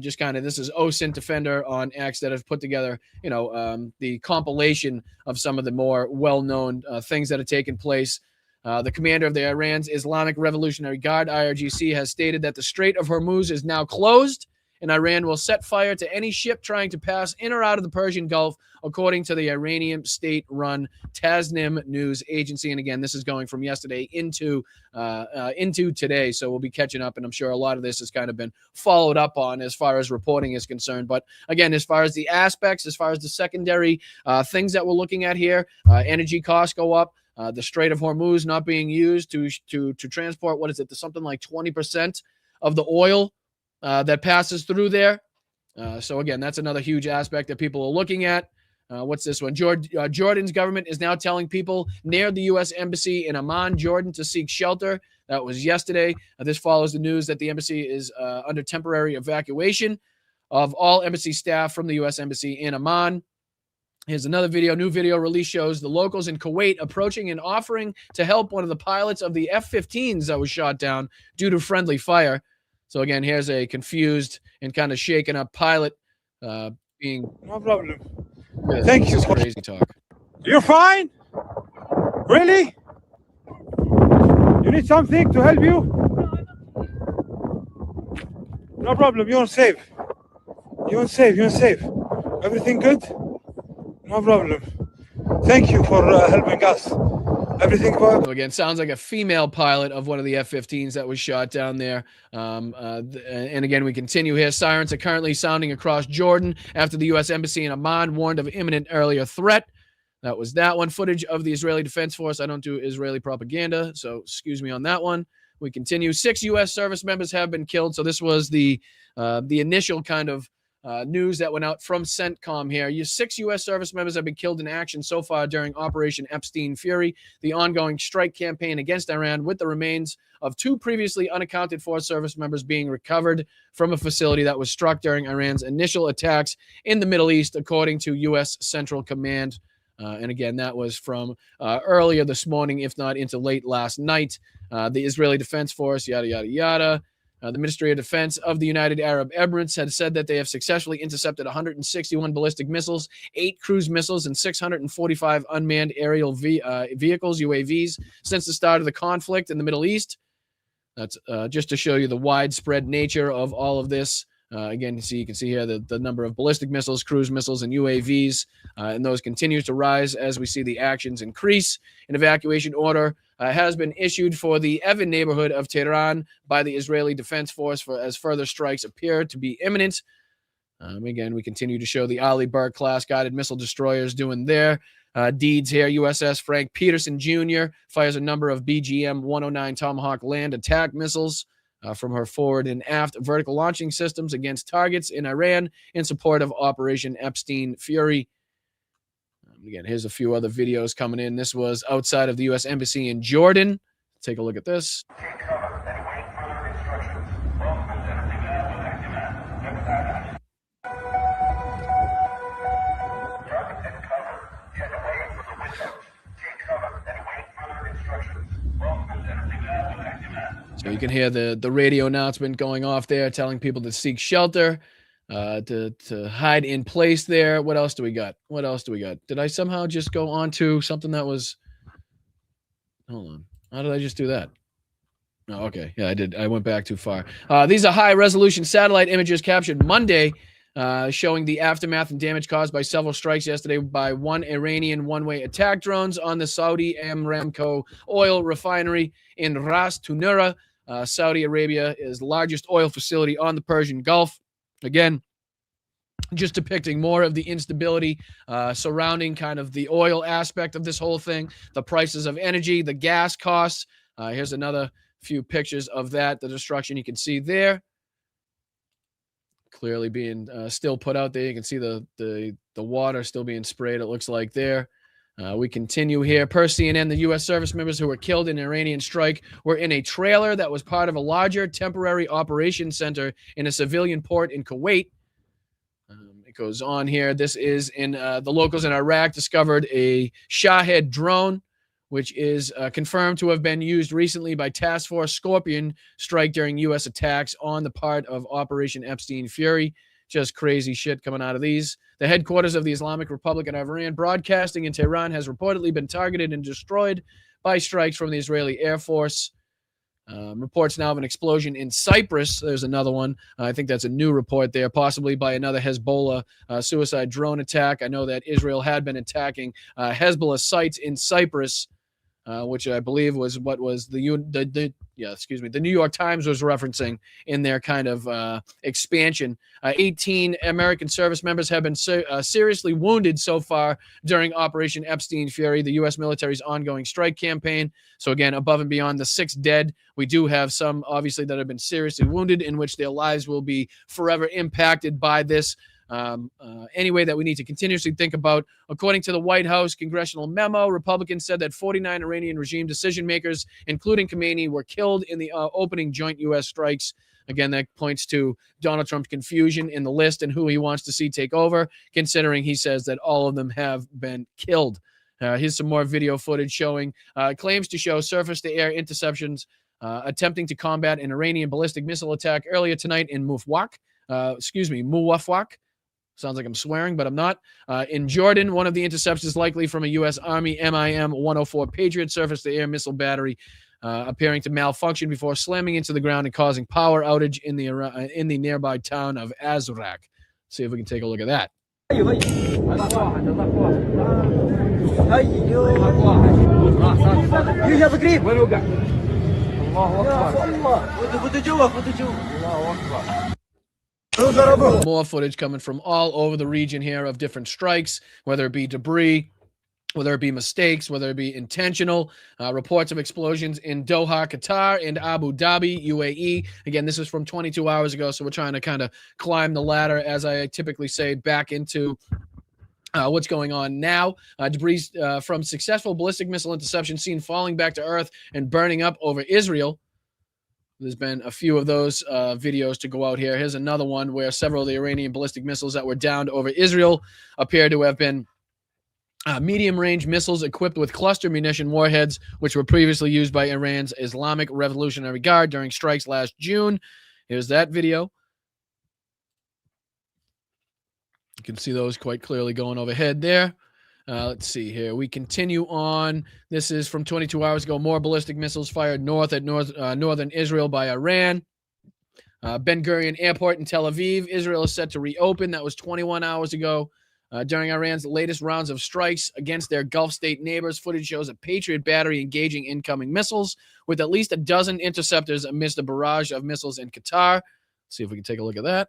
Just kind of, this is OSINT Defender on X that have put together, the compilation of some of the more well-known things that have taken place. The commander of the Iran's Islamic Revolutionary Guard, IRGC, has stated that the Strait of Hormuz is now closed, and Iran will set fire to any ship trying to pass in or out of the Persian Gulf, according to the Iranian state-run Tasnim news agency. And again, this is going from yesterday into today, so we'll be catching up, and I'm sure a lot of this has kind of been followed up on as far as reporting is concerned. But again, as far as the aspects, as far as the secondary things that we're looking at here, energy costs go up. The Strait of Hormuz not being used to transport, what is it, something like 20% of the oil that passes through there. So again, that's another huge aspect that people are looking at. What's this one? Jordan's government is now telling people near the U.S. Embassy in Amman, Jordan, to seek shelter. That was yesterday. This follows the news that the embassy is under temporary evacuation of all embassy staff from the U.S. Embassy in Amman. Here's another video. New video release shows the locals in Kuwait approaching and offering to help one of the pilots of the F-15s that was shot down due to friendly fire. So again, here's a confused and kind of shaken up pilot being. No problem. Thank you. Crazy talk. You're fine? Really? You need something to help you? No problem. You're safe. You're safe. You're safe. Everything good? No problem. Thank you for helping us. Everything good? So again, sounds like a female pilot of one of the F-15s that was shot down there. And again, we continue here. Sirens are currently sounding across Jordan after the U.S. Embassy in Amman warned of imminent earlier threat. That was that one. Footage of the Israeli Defense Force. I don't do Israeli propaganda, so excuse me on that one. We continue. 6 U.S. service members have been killed. So this was the initial kind of news that went out from CENTCOM here. 6 U.S. service members have been killed in action so far during Operation Epstein Fury, the ongoing strike campaign against Iran, with the remains of 2 previously unaccounted for service members being recovered from a facility that was struck during Iran's initial attacks in the Middle East, according to U.S. Central Command. And again, that was from earlier this morning, if not into late last night. The Israeli Defense Force, yada, yada, yada. The Ministry of Defense of the United Arab Emirates had said that they have successfully intercepted 161 ballistic missiles, 8 cruise missiles, and 645 unmanned aerial vehicles, UAVs, since the start of the conflict in the Middle East. That's just to show you the widespread nature of all of this. Again, you can see here the number of ballistic missiles, cruise missiles, and UAVs, and those continue to rise as we see the actions increase. An evacuation order has been issued for the Evin neighborhood of Tehran by the Israeli Defense Force as further strikes appear to be imminent. Again, we continue to show the Ali Berg class guided missile destroyers doing their deeds here. USS Frank Peterson Jr. fires a number of BGM-109 Tomahawk land attack missiles from her forward and aft vertical launching systems against targets in Iran in support of Operation Epstein Fury. Again, here's a few other videos coming in. This was outside of the U.S. Embassy in Jordan. Take a look at this. So you can hear the radio announcement going off there, telling people to seek shelter, to hide in place there. What else do we got? What else do we got? Did I somehow just go on to something that was... Hold on. How did I just do that? Oh, okay. Yeah, I did. I went back too far. These are high-resolution satellite images captured Monday, showing the aftermath and damage caused by several strikes yesterday by 1 Iranian one-way attack drones on the Saudi Aramco oil refinery in Ras Tunura. Saudi Arabia is the largest oil facility on the Persian Gulf. Again, just depicting more of the instability surrounding kind of the oil aspect of this whole thing, the prices of energy, the gas costs. Here's another few pictures of that, the destruction you can see there. Clearly being still put out there. You can see the water still being sprayed, it looks like there. We continue here. Per CNN, the U.S. service members who were killed in an Iranian strike were in a trailer that was part of a larger temporary operations center in a civilian port in Kuwait. It goes on here. This is in the locals in Iraq discovered a Shahed drone, which is confirmed to have been used recently by Task Force Scorpion strike during U.S. attacks on the part of Operation Epstein Fury. Just crazy shit coming out of these. The headquarters of the Islamic Republic of Iran broadcasting in Tehran has reportedly been targeted and destroyed by strikes from the Israeli Air Force. Reports now of an explosion in Cyprus. There's another one. I think that's a new report there, possibly by another Hezbollah suicide drone attack. I know that Israel had been attacking Hezbollah sites in Cyprus, which I believe was what was the New York Times was referencing in their kind of expansion. 18 American service members have been seriously wounded so far during Operation Epstein Fury, the U.S. military's ongoing strike campaign. So again, above and beyond the 6 dead, we do have some obviously that have been seriously wounded, in which their lives will be forever impacted by this Anyway, that we need to continuously think about. According to the White House congressional memo, Republicans said that 49 Iranian regime decision makers, including Khamenei, were killed in the opening joint U.S. strikes. Again, that points to Donald Trump's confusion in the list and who he wants to see take over, considering he says that all of them have been killed. Here's some more video footage showing claims to show surface-to-air interceptions attempting to combat an Iranian ballistic missile attack earlier tonight in Muwafaq. Sounds like I'm swearing, but I'm not. In Jordan, one of the interceptions likely from a U.S. Army MIM-104 Patriot surface-to-air missile battery appearing to malfunction before slamming into the ground and causing power outage in the nearby town of Azraq. See if we can take a look at that. More footage coming from all over the region here of different strikes, whether it be debris, whether it be mistakes, whether it be intentional. Reports of explosions in Doha, Qatar, and Abu Dhabi, UAE. Again, this is from 22 hours ago, so we're trying to kind of climb the ladder, as I typically say, back into what's going on now. Debris from successful ballistic missile interception seen falling back to Earth and burning up over Israel. There's been a few of those videos to go out here. Here's another one where several of the Iranian ballistic missiles that were downed over Israel appear to have been medium-range missiles equipped with cluster munition warheads, which were previously used by Iran's Islamic Revolutionary Guard during strikes last June. Here's that video. You can see those quite clearly going overhead there. Let's see here. We continue on. This is from 22 hours ago. More ballistic missiles fired north at northern Israel by Iran. Ben Gurion Airport in Tel Aviv. Israel is set to reopen. That was 21 hours ago. During Iran's latest rounds of strikes against their Gulf state neighbors, footage shows a Patriot battery engaging incoming missiles with at least a dozen interceptors amidst a barrage of missiles in Qatar. Let's see if we can take a look at that.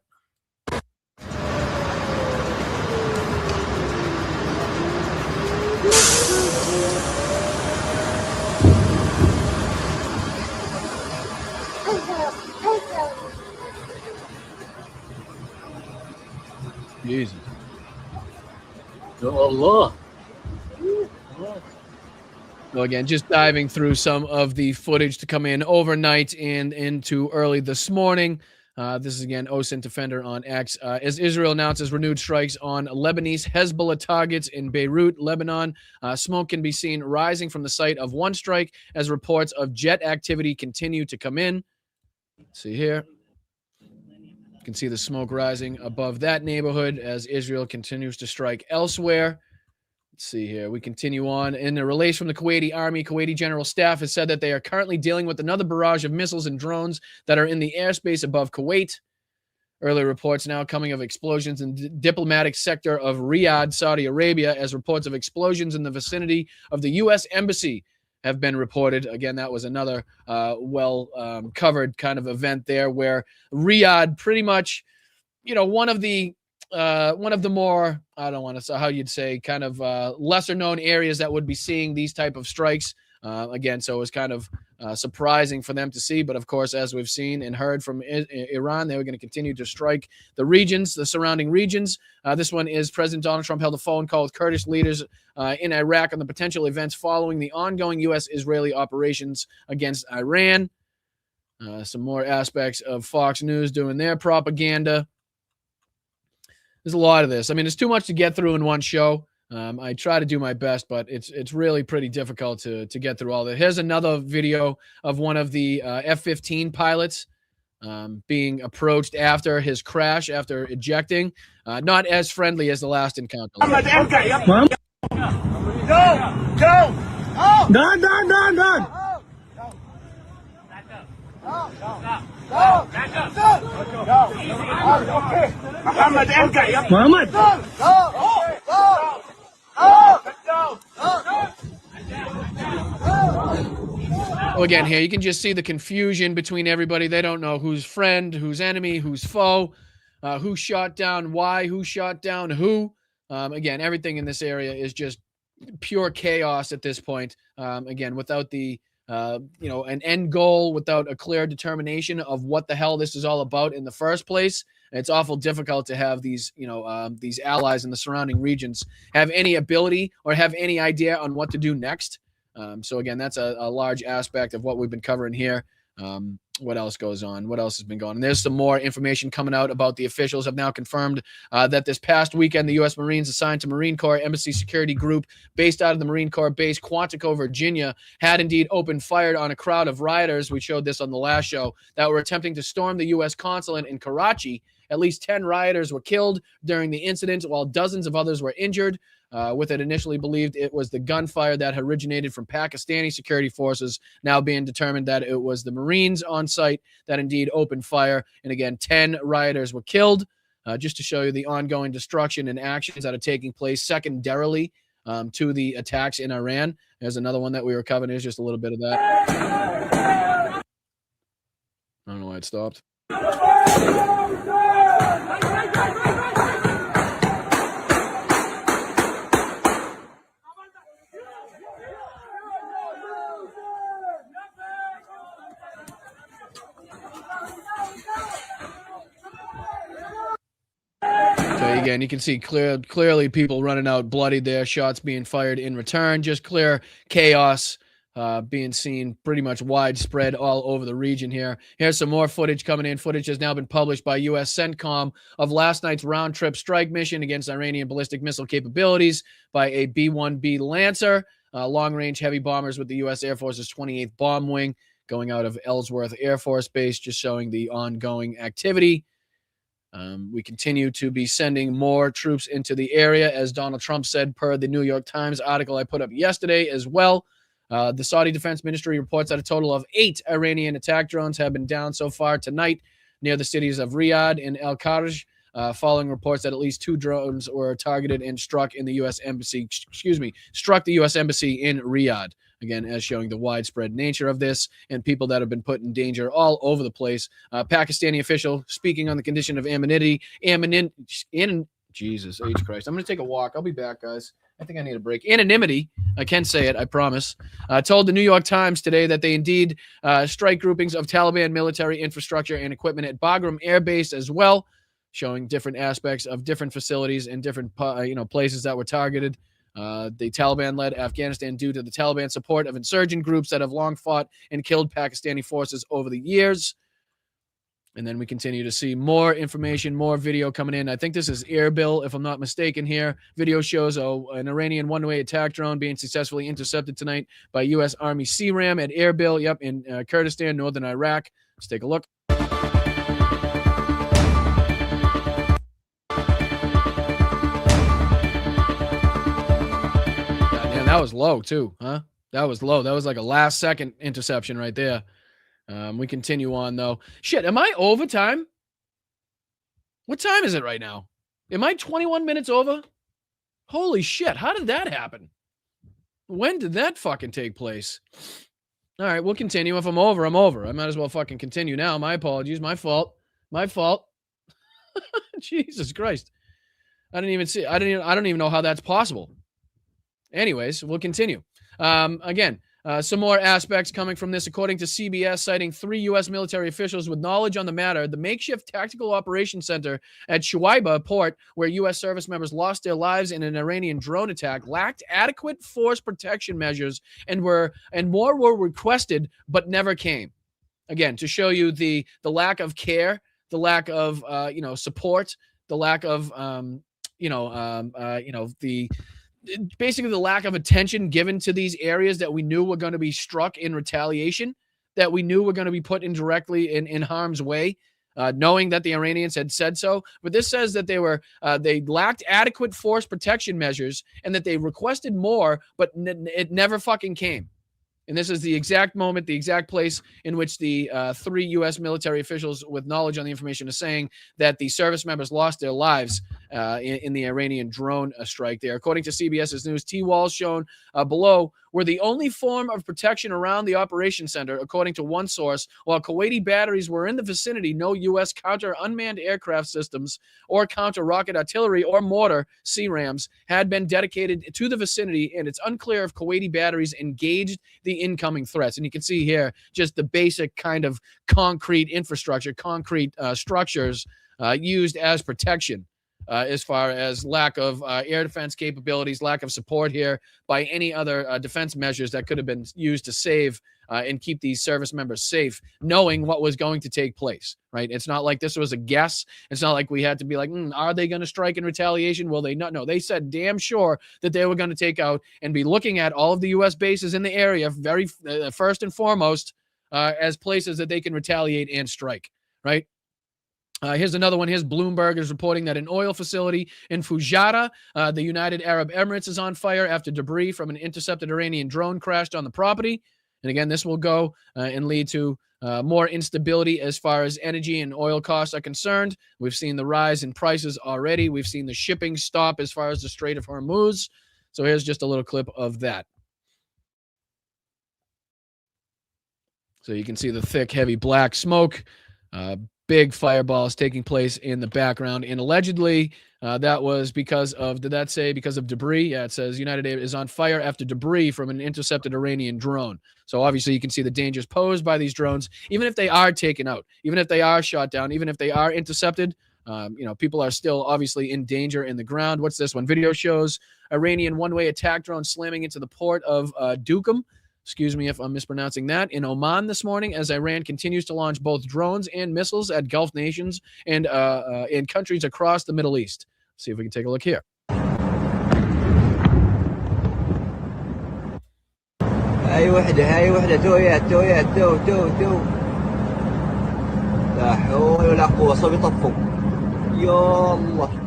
Jesus. Allah. So again, just diving through some of the footage to come in overnight and into early this morning. This is again OSINT Defender on X. As Israel announces renewed strikes on Lebanese Hezbollah targets in Beirut, Lebanon, smoke can be seen rising from the site of one strike as reports of jet activity continue to come in. See here. You can see the smoke rising above that neighborhood as Israel continues to strike elsewhere. Let's see here. We continue on. In a release from the Kuwaiti Army, Kuwaiti General Staff has said that they are currently dealing with another barrage of missiles and drones that are in the airspace above Kuwait. Early reports now coming of explosions in the diplomatic sector of Riyadh, Saudi Arabia, as reports of explosions in the vicinity of the U.S. Embassy have been reported. Again, that was another covered kind of event there where Riyadh pretty much, one of the more, I don't want to say how you'd say, kind of lesser known areas that would be seeing these type of strikes. Again, so it was kind of surprising for them to see. But of course, as we've seen and heard from Iran, they were going to continue to strike the regions, the surrounding regions. This one is President Donald Trump held a phone call with Kurdish leaders in Iraq on the potential events following the ongoing U.S.-Israeli operations against Iran. Some more aspects of Fox News doing their propaganda. There's a lot of this. I mean, there's too much to get through in one show. I try to do my best, but it's really pretty difficult to get through all that. Here's another video of one of the F-15 pilots being approached after his crash, after ejecting. Not as friendly as the last encounter. So again, here you can just see the confusion between everybody. They don't know who's friend, who's enemy, who's foe, who shot down why, who shot down who. Again, everything in this area is just pure chaos at this point. Again, without the an end goal without a clear determination of what the hell this is all about in the first place. And it's awful difficult to have these allies in the surrounding regions have any ability or have any idea on what to do next. So again, that's a large aspect of what we've been covering here. What else goes on? What else has been going on? There's some more information coming out about the officials have now confirmed that this past weekend, the U.S. Marines assigned to Marine Corps Embassy Security Group based out of the Marine Corps base Quantico, Virginia, had indeed opened fire on a crowd of rioters. We showed this on the last show that were attempting to storm the U.S. consulate in Karachi. At least 10 rioters were killed during the incident, while dozens of others were injured. With it initially believed it was the gunfire that originated from Pakistani security forces, now being determined that it was the Marines on site that indeed opened fire. And again, 10 rioters were killed, just to show you the ongoing destruction and actions that are taking place secondarily to the attacks in Iran. There's another one that we were covering. Here's just a little bit of that. I don't know why it stopped. So again, you can see clearly people running out bloodied there, shots being fired in return, just clear chaos being seen pretty much widespread all over the region here. Here's some more footage coming in. Footage has now been published by U.S. CENTCOM of last night's round-trip strike mission against Iranian ballistic missile capabilities by a B-1B Lancer, long-range heavy bombers with the U.S. Air Force's 28th Bomb Wing going out of Ellsworth Air Force Base, just showing the ongoing activity. We continue to be sending more troops into the area, as Donald Trump said, per the New York Times article I put up yesterday as well. The Saudi Defense Ministry reports that a total of 8 Iranian attack drones have been down so far tonight near the cities of Riyadh and El Kharj, following reports that at least 2 drones were targeted and struck the U.S. Embassy in Riyadh. Again, as showing the widespread nature of this and people that have been put in danger all over the place. Pakistani official speaking on the condition of Jesus H. Christ. I'm going to take a walk. I'll be back, guys. I think I need a break. Anonymity, I can say it, I promise, told the New York Times today that they indeed strike groupings of Taliban military infrastructure and equipment at Bagram Air Base as well, showing different aspects of different facilities and different places that were targeted. The Taliban led Afghanistan due to the Taliban support of insurgent groups that have long fought and killed Pakistani forces over the years. And then we continue to see more information, more video coming in. I think this is Erbil, if I'm not mistaken here. Video shows an Iranian one-way attack drone being successfully intercepted tonight by U.S. Army CRAM at Erbil, in Kurdistan, northern Iraq. Let's take a look. That was low too, huh? That was low. That was like a last second interception right there. We continue on though. Shit, am I over time? What time is it right now? Am I 21 minutes over? Holy shit, how did that happen? When did that fucking take place? All right, we'll continue. If I'm over, I'm over. I might as well fucking continue now. My apologies. My fault. Jesus Christ. I don't even know how that's possible. Anyways, we'll continue. Again, some more aspects coming from this. According to CBS, citing 3 U.S. military officials with knowledge on the matter, the makeshift tactical operations center at Shuaiba port, where U.S. service members lost their lives in an Iranian drone attack, lacked adequate force protection measures and more were requested but never came. Again, to show you the lack of care, the lack of support, the lack of basically the lack of attention given to these areas that we knew were going to be struck in retaliation, that we knew were going to be put directly in harm's way, knowing that the Iranians had said so. But this says that they lacked adequate force protection measures and that they requested more, but it never fucking came. And this is the exact moment, the exact place in which the 3 U.S. military officials with knowledge on the information are saying that the service members lost their lives in the Iranian drone strike there. According to CBS's news, T-walls shown below were the only form of protection around the operation center, according to one source. While Kuwaiti batteries were in the vicinity, no U.S. counter-unmanned aircraft systems or counter-rocket artillery or mortar CRAMs had been dedicated to the vicinity, and it's unclear if Kuwaiti batteries engaged the incoming threats. And you can see here just the basic kind of concrete infrastructure, concrete structures used as protection. As far as lack of air defense capabilities, lack of support here by any other defense measures that could have been used to save and keep these service members safe, knowing what was going to take place, right? It's not like this was a guess. It's not like we had to be like, are they going to strike in retaliation? Will they not? No, they said damn sure that they were going to take out and be looking at all of the U.S. bases in the area, very first and foremost, as places that they can retaliate and strike, right? Here's another one. Here's Bloomberg is reporting that an oil facility in Fujairah, the United Arab Emirates, is on fire after debris from an intercepted Iranian drone crashed on the property. And again, this will go and lead to more instability as far as energy and oil costs are concerned. We've seen the rise in prices already. We've seen the shipping stop as far as the Strait of Hormuz. So here's just a little clip of that. So you can see the thick, heavy black smoke. Big fireballs taking place in the background. And allegedly, that was because of, did that say because of debris? Yeah, it says United is on fire after debris from an intercepted Iranian drone. So obviously you can see the dangers posed by these drones, even if they are taken out, even if they are shot down, even if they are intercepted. People are still obviously in danger in the ground. What's this one? Video shows Iranian one-way attack drone slamming into the port of Duqm. Excuse me if I'm mispronouncing that, in Oman this morning, as Iran continues to launch both drones and missiles at Gulf nations and in countries across the Middle East. Let's see if we can take a look here. هاي وحدة تو لا حول ولا قوة صوب يطفوا يا الله.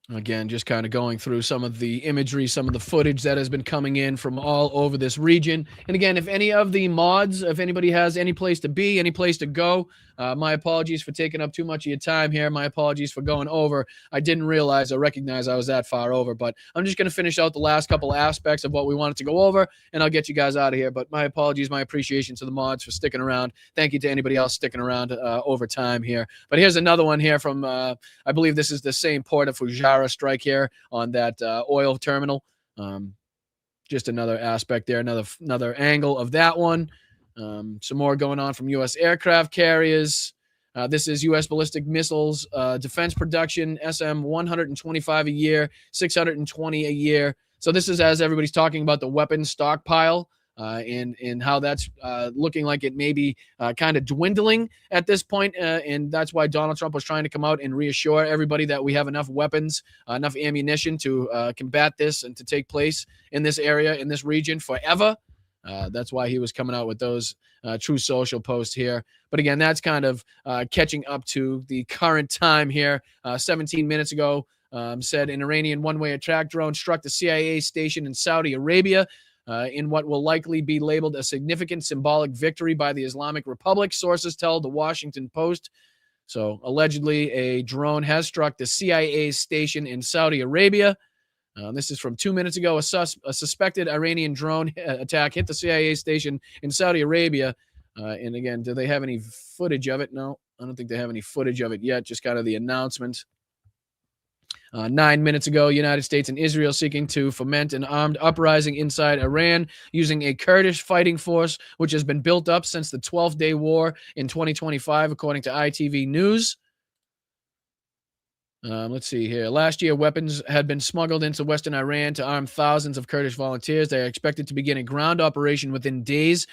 Again, just kind of going through some of the imagery, some of the footage that has been coming in from all over this region. And again, if any of the mods, if anybody has any place to be, any place to go, my apologies for taking up too much of your time here. My apologies for going over. I didn't realize or recognize I was that far over, but I'm just going to finish out the last couple aspects of what we wanted to go over, and I'll get you guys out of here. But my apologies, my appreciation to the mods for sticking around. Thank you to anybody else sticking around over time here. But here's another one here from, I believe this is the same port of Fujairah strike here on that oil terminal. Just another aspect there, another angle of that one. Some more going on from U.S. aircraft carriers. This is U.S. ballistic missiles defense production, SM 125 a year, 620 a year. So this is as everybody's talking about the weapons stockpile and how that's looking like it may be kind of dwindling at this point. And that's why Donald Trump was trying to come out and reassure everybody that we have enough weapons, enough ammunition to combat this and to take place in this area, in this region forever. That's why he was coming out with those True Social posts here. But again, that's kind of catching up to the current time here. 17 minutes ago, said an Iranian one-way attack drone struck the CIA station in Saudi Arabia in what will likely be labeled a significant symbolic victory by the Islamic Republic, sources tell the Washington Post. So allegedly, a drone has struck the CIA station in Saudi Arabia. This is from 2 minutes ago. A suspected Iranian drone attack hit the CIA station in Saudi Arabia. And again, do they have any footage of it? No, I don't think they have any footage of it yet. Just kind of the announcement. 9 minutes ago, United States and Israel seeking to foment an armed uprising inside Iran using a Kurdish fighting force, which has been built up since the 12th Day War in 2025, according to ITV News. Let's see here. Last year, weapons had been smuggled into Western Iran to arm thousands of Kurdish volunteers. They are expected to begin a ground operation within days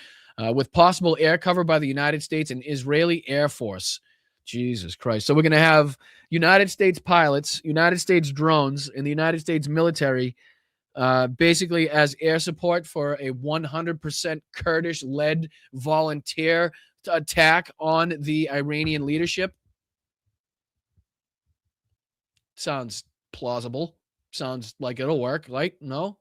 with possible air cover by the United States and Israeli Air Force. Jesus Christ. So we're going to have United States pilots, United States drones, and the United States military basically as air support for a 100% Kurdish-led volunteer attack on the Iranian leadership. Sounds plausible. Sounds like it'll work. Like, no.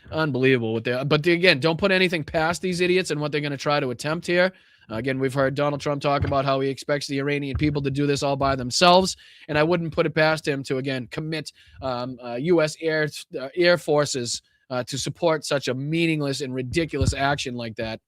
Unbelievable with that. But again, don't put anything past these idiots and what they're going to try to attempt here. Again, we've heard Donald Trump talk about how he expects the Iranian people to do this all by themselves, and I wouldn't put it past him to, again, commit U.S. air forces to support such a meaningless and ridiculous action like that.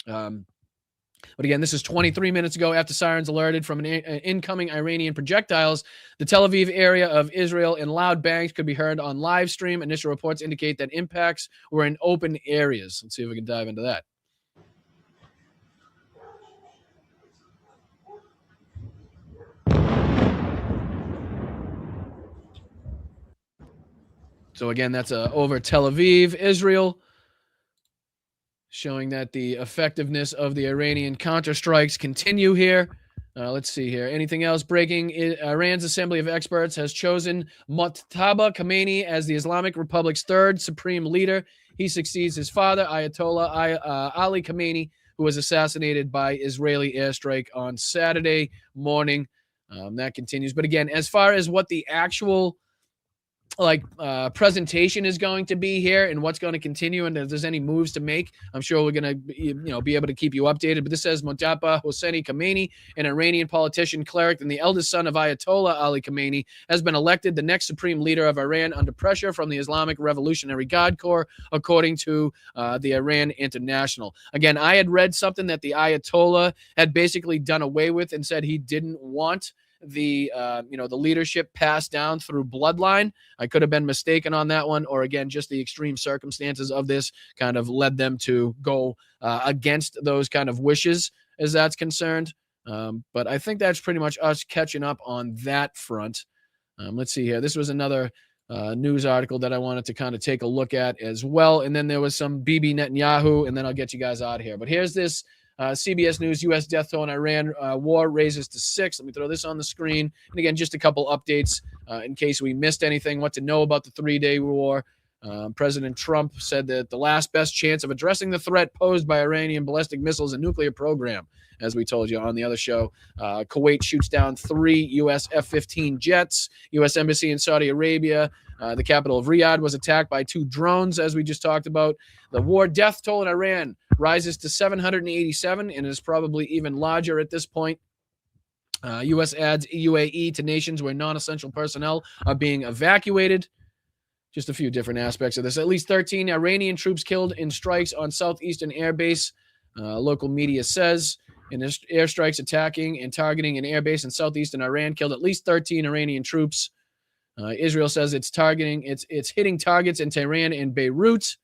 But again, this is 23 minutes ago after sirens alerted from an incoming Iranian projectiles. The Tel Aviv area of Israel and loud bangs could be heard on live stream. Initial reports indicate that impacts were in open areas. Let's see if we can dive into that. So again, that's over Tel Aviv, Israel, showing that the effectiveness of the Iranian counterstrikes continue here. Let's see here. Anything else breaking? Iran's Assembly of Experts has chosen Mojtaba Khamenei as the Islamic Republic's third supreme leader. He succeeds his father, Ayatollah Ali Khamenei, who was assassinated by Israeli airstrike on Saturday morning. That continues. But again, as far as what the actual presentation is going to be here and what's going to continue, and if there's any moves to make, I'm sure we're going to be able to keep you updated. But this says Mojtaba Hosseini Khamenei, an Iranian politician, cleric, and the eldest son of Ayatollah Ali Khamenei, has been elected the next supreme leader of Iran under pressure from the Islamic Revolutionary Guard Corps, according to the Iran International. Again, I had read something that the Ayatollah had basically done away with and said he didn't want the leadership passed down through bloodline. I could have been mistaken on that one, or again, just the extreme circumstances of this kind of led them to go against those kind of wishes as that's concerned. But I think that's pretty much us catching up on that front. Let's see here. This was another news article that I wanted to kind of take a look at as well. And then there was some Bibi Netanyahu, and then I'll get you guys out of here. But here's this CBS News, U.S. death toll in Iran war raises to 6. Let me throw this on the screen. And again, just a couple updates in case we missed anything, what to know about the 3-day war. President Trump said that the last best chance of addressing the threat posed by Iranian ballistic missiles and nuclear program, as we told you on the other show. Kuwait shoots down 3 U.S. F-15 jets. U.S. Embassy in Saudi Arabia, the capital of Riyadh, was attacked by 2 drones, as we just talked about. The war death toll in Iran rises to 787 and is probably even larger at this point. U.S. adds UAE to nations where non-essential personnel are being evacuated. Just a few different aspects of this. At least 13 Iranian troops killed in strikes on southeastern airbase, local media says. In airstrikes attacking and targeting an airbase in southeastern Iran killed at least 13 Iranian troops. Israel says it's hitting targets in Tehran and Beirut.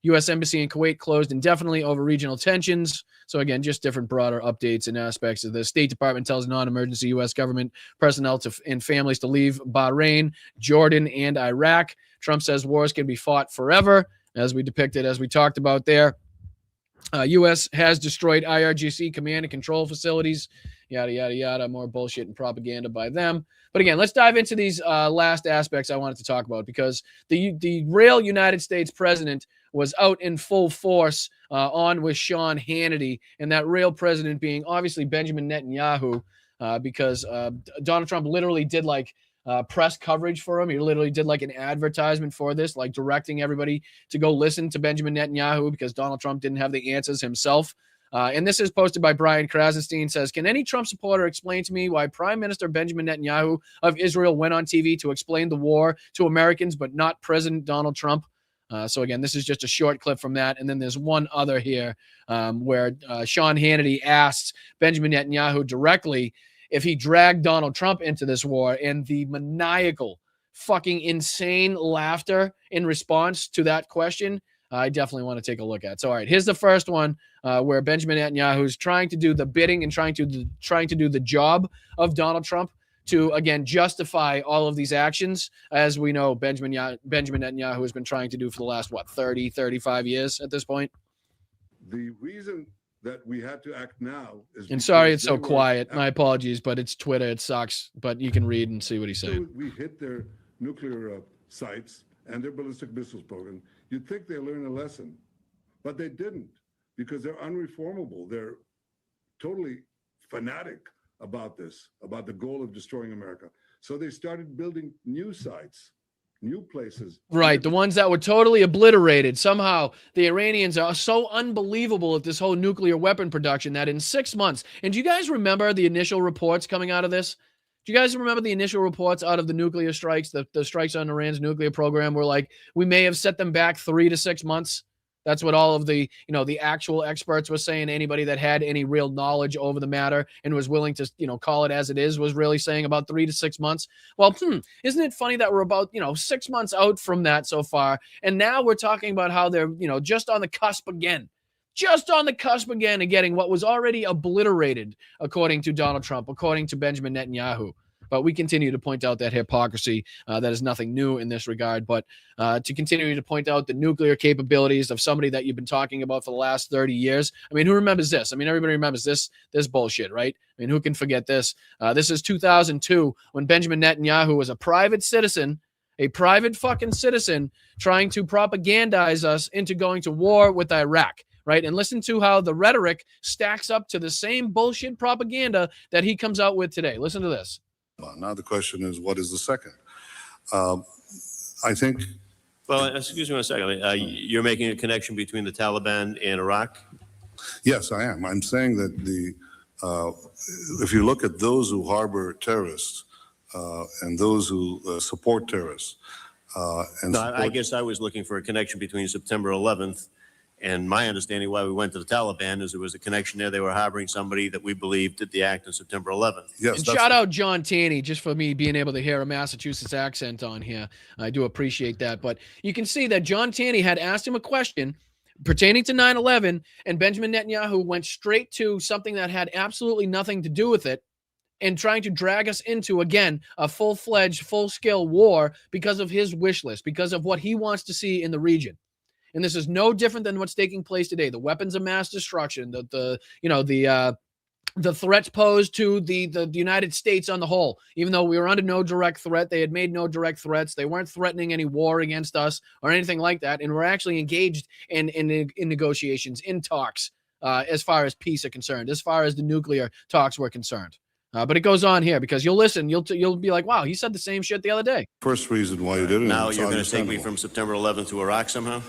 U.S. Embassy in Kuwait closed indefinitely over regional tensions. So again, just different broader updates and aspects of the State Department tells non-emergency U.S. government personnel and families to leave Bahrain, Jordan, and Iraq. Trump says wars can be fought forever, as we depicted, as we talked about there. U.S. has destroyed IRGC command and control facilities, yada, yada, yada, more bullshit and propaganda by them. But again, let's dive into these last aspects I wanted to talk about, because the real United States president was out in full force on with Sean Hannity, and that real president being obviously Benjamin Netanyahu, because Donald Trump literally did press coverage for him. He literally did an advertisement for this, directing everybody to go listen to Benjamin Netanyahu because Donald Trump didn't have the answers himself. And this is posted by Brian Krasenstein. Says, can any Trump supporter explain to me why Prime Minister Benjamin Netanyahu of Israel went on TV to explain the war to Americans, but not President Donald Trump? So again, this is just a short clip from that. And then there's one other here where Sean Hannity asks Benjamin Netanyahu directly if he dragged Donald Trump into this war, and the maniacal, fucking insane laughter in response to that question, I definitely want to take a look at. So, all right, here's the first one where Benjamin Netanyahu is trying to do the bidding and trying to do the job of Donald Trump to, again, justify all of these actions, as we know Benjamin Netanyahu has been trying to do for the last, 30, 35 years at this point. The reason that we had to act now is... And sorry it's so quiet. My apologies, but it's Twitter. It sucks. But you can read and see what he's saying. We hit their nuclear sites and their ballistic missiles program. You'd think they learned a lesson, but they didn't, because they're unreformable. They're totally fanatic about this, about the goal of destroying America. So they started building new sites new places. Right, the ones that were totally obliterated. Somehow the Iranians are so unbelievable at this whole nuclear weapon production that in 6 months, and do you guys remember the initial reports coming out of this? Do you guys remember the initial reports out of the nuclear strikes, the strikes on Iran's nuclear program were like, we may have set them back 3 to 6 months? That's what all of the, the actual experts were saying. Anybody that had any real knowledge over the matter and was willing to, call it as it is was really saying about 3 to 6 months. Well, isn't it funny that we're about, 6 months out from that so far? And now we're talking about how they're, just on the cusp again. Just on the cusp again of getting what was already obliterated, according to Donald Trump, according to Benjamin Netanyahu. But we continue to point out that hypocrisy. That is nothing new in this regard. But to continue to point out the nuclear capabilities of somebody that you've been talking about for the last 30 years. I mean, who remembers this? I mean, everybody remembers this bullshit, right? I mean, who can forget this? This is 2002 when Benjamin Netanyahu was a private citizen, a private fucking citizen trying to propagandize us into going to war with Iraq. Right. And listen to how the rhetoric stacks up to the same bullshit propaganda that he comes out with today. Listen to this. Now the question is, what is the second? I think. Well, excuse me one second. You're making a connection between the Taliban and Iraq? Yes, I am. I'm saying that if you look at those who harbor terrorists and those who support terrorists. I guess I was looking for a connection between September 11th. And my understanding why we went to the Taliban is there was a connection there. They were harboring somebody that we believed did the act on September 11th. Yes. And shout out John Taney just for me being able to hear a Massachusetts accent on here. I do appreciate that. But you can see that John Taney had asked him a question pertaining to 9/11, and Benjamin Netanyahu went straight to something that had absolutely nothing to do with it and trying to drag us into, again, a full-fledged, full-scale war because of his wish list, because of what he wants to see in the region. And this is no different than what's taking place today. The weapons of mass destruction, the threats posed to the United States on the whole. Even though we were under no direct threat, they had made no direct threats. They weren't threatening any war against us or anything like that. And we're actually engaged in negotiations, in talks, as far as peace are concerned, as far as the nuclear talks were concerned. But it goes on here because you'll listen. You'll be like, wow, he said the same shit the other day. First reason why you did it. Now you're going to take me from September 11th to Iraq somehow?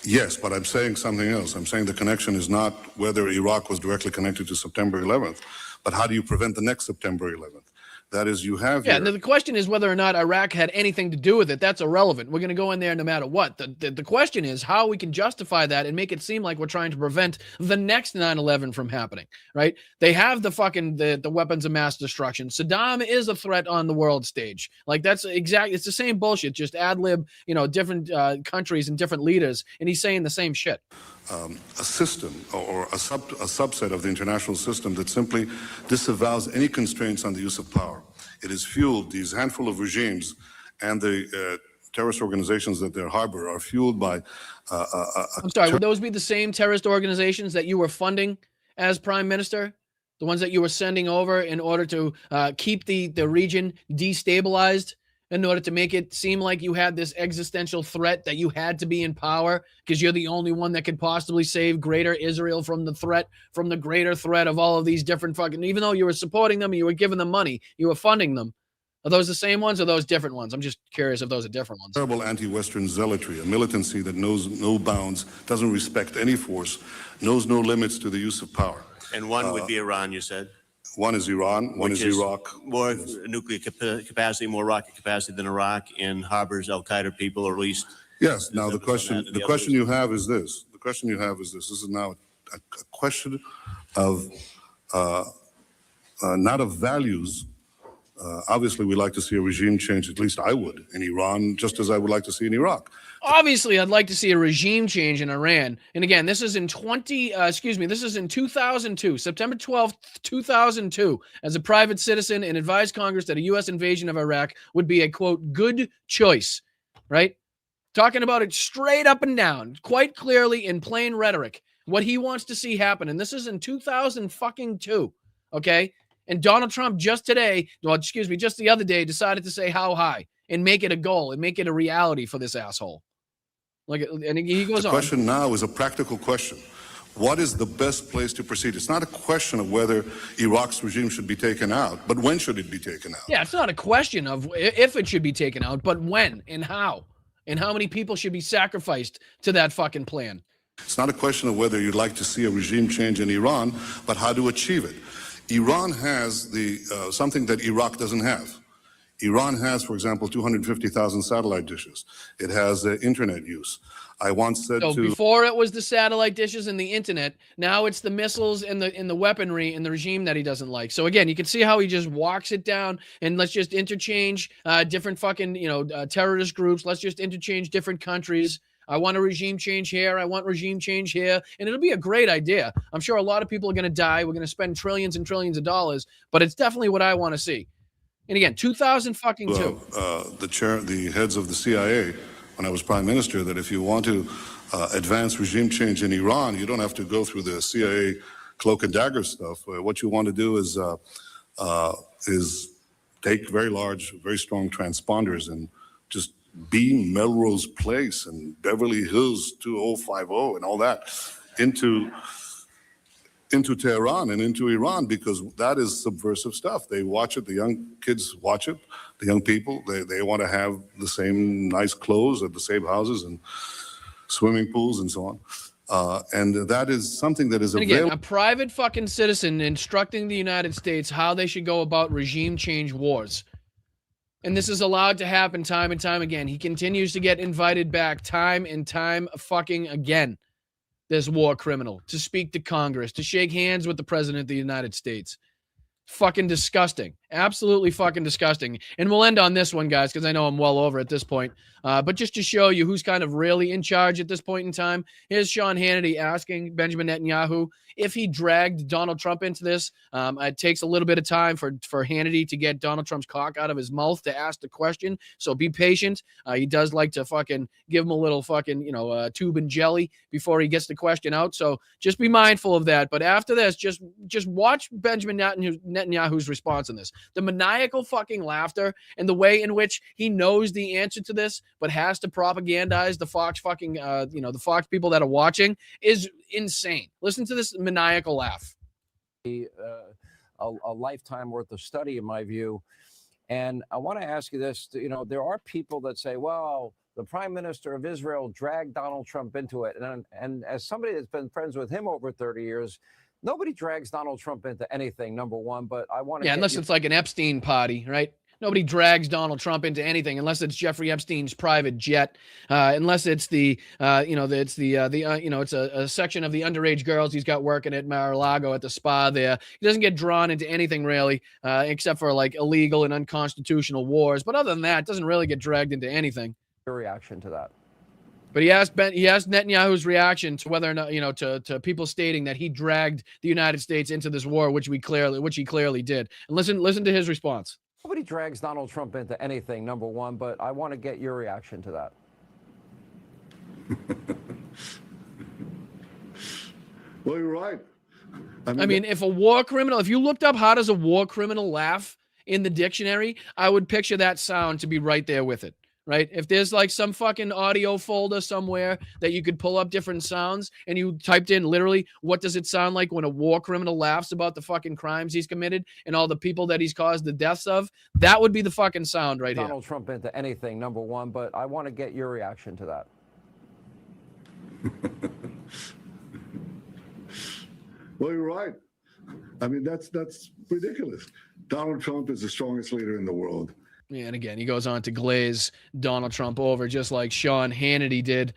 Yes, but I'm saying something else. I'm saying the connection is not whether Iraq was directly connected to September 11th, but how do you prevent the next September 11th? That is, you have. Yeah, the question is whether or not Iraq had anything to do with it. That's irrelevant. We're going to go in there no matter what. The question is how we can justify that and make it seem like we're trying to prevent the next 9/11 from happening, right? They have the weapons of mass destruction. Saddam is a threat on the world stage. Like it's the same bullshit, just ad lib, different countries and different leaders, and he's saying the same shit. A system or a subset of the international system that simply disavows any constraints on the use of power. It has fueled these handful of regimes, and the terrorist organizations that they harbor are fueled by. I'm sorry, would those be the same terrorist organizations that you were funding as prime minister? The ones that you were sending over in order to keep the region destabilized? In order to make it seem like you had this existential threat that you had to be in power because you're the only one that could possibly save greater Israel from the greater threat of all of these different fucking, even though you were supporting them and you were giving them money, you were funding them. Are those the same ones or those different ones? I'm just curious if those are different ones. Terrible anti-Western zealotry, a militancy that knows no bounds, doesn't respect any force, knows no limits to the use of power. And one would be Iran, you said? One is Iran, one is Iraq. More nuclear capacity, more rocket capacity than Iraq, and harbors al-Qaeda people, or at least. Yes. Now the question you have is this. The question you have is this. This is now a question of not of values. Obviously, we like to see a regime change. At least I would in Iran, just as I would like to see in Iraq. Obviously, I'd like to see a regime change in Iran. And again, this is in 2002, September 12th, 2002, as a private citizen and advised Congress that a U.S. invasion of Iraq would be a, quote, good choice, right? Talking about it straight up and down, quite clearly in plain rhetoric, what he wants to see happen. And this is in 2002, okay? And Donald Trump just the other day decided to say how high and make it a goal and make it a reality for this asshole. And he goes on. The question now is a practical question. what is the best place to proceed? It's not a question of whether Iraq's regime should be taken out, but when should it be taken out? Yeah, it's not a question of if it should be taken out, but when and how many people should be sacrificed to that fucking plan. It's not a question of whether you'd like to see a regime change in Iran, but how to achieve it. Iran has something that Iraq doesn't have. Iran has, for example, 250,000 satellite dishes. It has internet use. I once said So before it was the satellite dishes and the internet, now it's the missiles and the weaponry and the regime that he doesn't like. So again, you can see how he just walks it down and let's just interchange different fucking, terrorist groups. Let's just interchange different countries. I want a regime change here. I want regime change here. And it'll be a great idea. I'm sure a lot of people are going to die. We're going to spend trillions and trillions of dollars, but it's definitely what I want to see. And again, 2002. The heads of the CIA, when I was prime minister, that if you want to advance regime change in Iran, you don't have to go through the CIA cloak and dagger stuff. What you want to do is take very large, very strong transponders and just beam Melrose Place and Beverly Hills 2050 and all that into Tehran and into Iran, because that is subversive stuff. They watch it. The young kids watch it. The young people, they want to have the same nice clothes at the same houses and swimming pools and so on. And that is something that is available. A private fucking citizen instructing the United States how they should go about regime change wars. And this is allowed to happen time and time again. He continues to get invited back time and time fucking again. This war criminal, to speak to Congress, to shake hands with the president of the United States. Fucking disgusting. Absolutely fucking disgusting. And we'll end on this one, guys, because I know I'm well over at this point. But just to show you who's kind of really in charge at this point in time, here's Sean Hannity asking Benjamin Netanyahu if he dragged Donald Trump into this. It takes a little bit of time for Hannity to get Donald Trump's cock out of his mouth to ask the question. So be patient. He does like to fucking give him a little fucking, tube and jelly before he gets the question out. So just be mindful of that. But after this, just watch Benjamin Netanyahu's response in this. The maniacal fucking laughter and the way in which he knows the answer to this, but has to propagandize the Fox fucking, the Fox people that are watching is insane. Listen to this maniacal laugh. A lifetime worth of study, in my view. And I want to ask you this, there are people that say, well, the prime minister of Israel dragged Donald Trump into it. And as somebody that's been friends with him over 30 years, nobody drags Donald Trump into anything, number one, but I want to... Yeah, unless it's like an Epstein party, right? Nobody drags Donald Trump into anything unless it's Jeffrey Epstein's private jet, unless it's it's a section of the underage girls he's got working at Mar-a-Lago at the spa there. He doesn't get drawn into anything really, except for like illegal and unconstitutional wars. But other than that, doesn't really get dragged into anything. Your reaction to that? But he asked Netanyahu's reaction to whether or not, to people stating that he dragged the United States into this war, which he clearly did. And listen to his response. Nobody drags Donald Trump into anything, number one, but I want to get your reaction to that. Well, you're right. I mean, if a war criminal, if you looked up how does a war criminal laugh in the dictionary, I would picture that sound to be right there with it. Right? If there's like some fucking audio folder somewhere that you could pull up different sounds and you typed in literally, what does it sound like when a war criminal laughs about the fucking crimes he's committed and all the people that he's caused the deaths of, that would be the fucking sound right here. Donald Trump into anything, number one, but I want to get your reaction to that. Well, you're right. I mean, that's ridiculous. Donald Trump is the strongest leader in the world. Yeah, and again, he goes on to glaze Donald Trump over just like Sean Hannity did.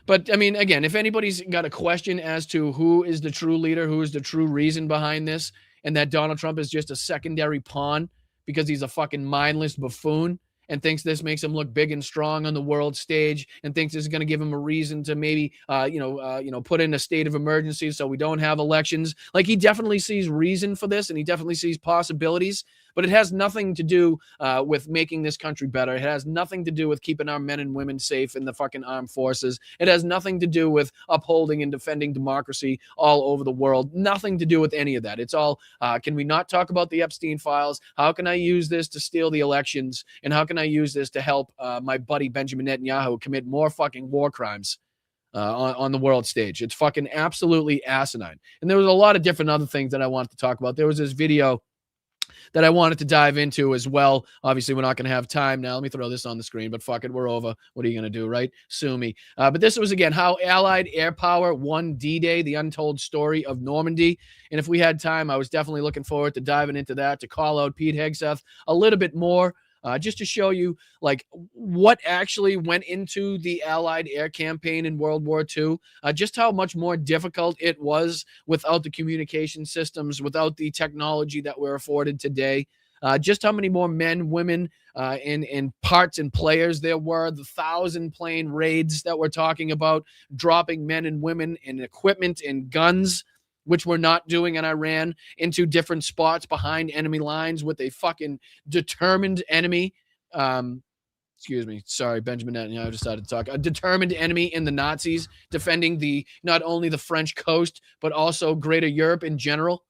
But, I mean, again, if anybody's got a question as to who is the true leader, who is the true reason behind this, and that Donald Trump is just a secondary pawn because he's a fucking mindless buffoon and thinks this makes him look big and strong on the world stage and thinks this is going to give him a reason to maybe, put in a state of emergency so we don't have elections. Like, he definitely sees reason for this and he definitely sees possibilities. But it has nothing to do with making this country better. It has nothing to do with keeping our men and women safe in the fucking armed forces. It has nothing to do with upholding and defending democracy all over the world. Nothing to do with any of that. It's all, can we not talk about the Epstein files? How can I use this to steal the elections? And how can I use this to help my buddy Benjamin Netanyahu commit more fucking war crimes? on the world stage. It's fucking absolutely asinine. And there was a lot of different other things that I wanted to talk about. There was this video that I wanted to dive into as well. Obviously, we're not going to have time now. Let me throw this on the screen, but fuck it, we're over. What are you going to do, right? Sue me. But this was, again, how Allied air power won D-Day, the untold story of Normandy. And if we had time, I was definitely looking forward to diving into that, to call out Pete Hegseth a little bit more, just to show you like what actually went into the Allied air campaign in World War II, just how much more difficult it was without the communication systems, without the technology that we're afforded today, just how many more men, women, and parts and players there were, the 1,000-plane raids that we're talking about, dropping men and women and equipment and guns, which we're not doing in Iran, into different spots behind enemy lines with a fucking determined enemy. Excuse me. Sorry, Benjamin Netanyahu decided to talk. A determined enemy in the Nazis defending not only the French coast, but also greater Europe in general.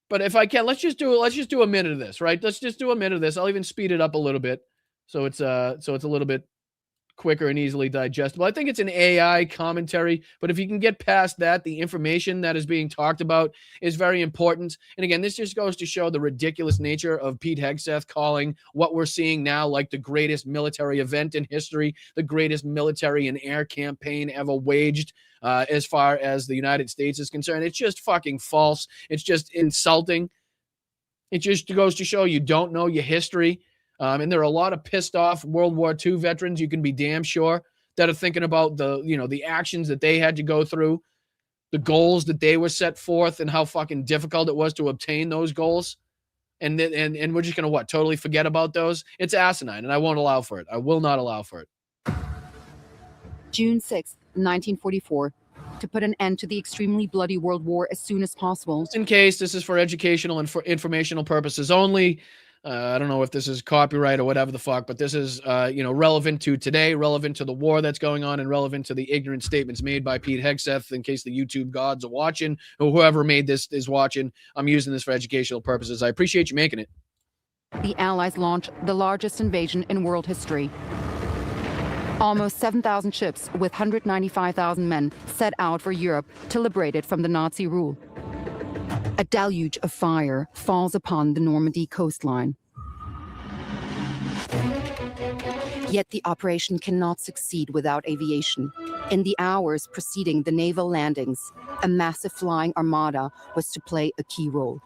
But if I can, let's just do a minute of this, right? Let's just do a minute of this. I'll even speed it up a little bit. So it's a little bit quicker and easily digestible. I think it's an AI commentary, but if you can get past that, the information that is being talked about is very important. And again, this just goes to show the ridiculous nature of Pete Hegseth calling what we're seeing now like the greatest military event in history, the greatest military and air campaign ever waged, as far as the United States is concerned. It's just fucking false. It's just insulting. It just goes to show you don't know your history. And there are a lot of pissed off World War II veterans, you can be damn sure, that are thinking about the actions that they had to go through, the goals that they were set forth, and how fucking difficult it was to obtain those goals. And we're just going to totally forget about those? It's asinine, and I won't allow for it. I will not allow for it. June 6th, 1944. To put an end to the extremely bloody World War as soon as possible. Just in case, this is for educational and for informational purposes only. I don't know if this is copyright or whatever the fuck, but this is, relevant to today, relevant to the war that's going on, and relevant to the ignorant statements made by Pete Hegseth. In case the YouTube gods are watching, or whoever made this is watching, I'm using this for educational purposes. I appreciate you making it. The Allies launched the largest invasion in world history. Almost 7,000 ships with 195,000 men set out for Europe to liberate it from the Nazi rule. A deluge of fire falls upon the Normandy coastline. Yet the operation cannot succeed without aviation. In the hours preceding the naval landings, a massive flying armada was to play a key role.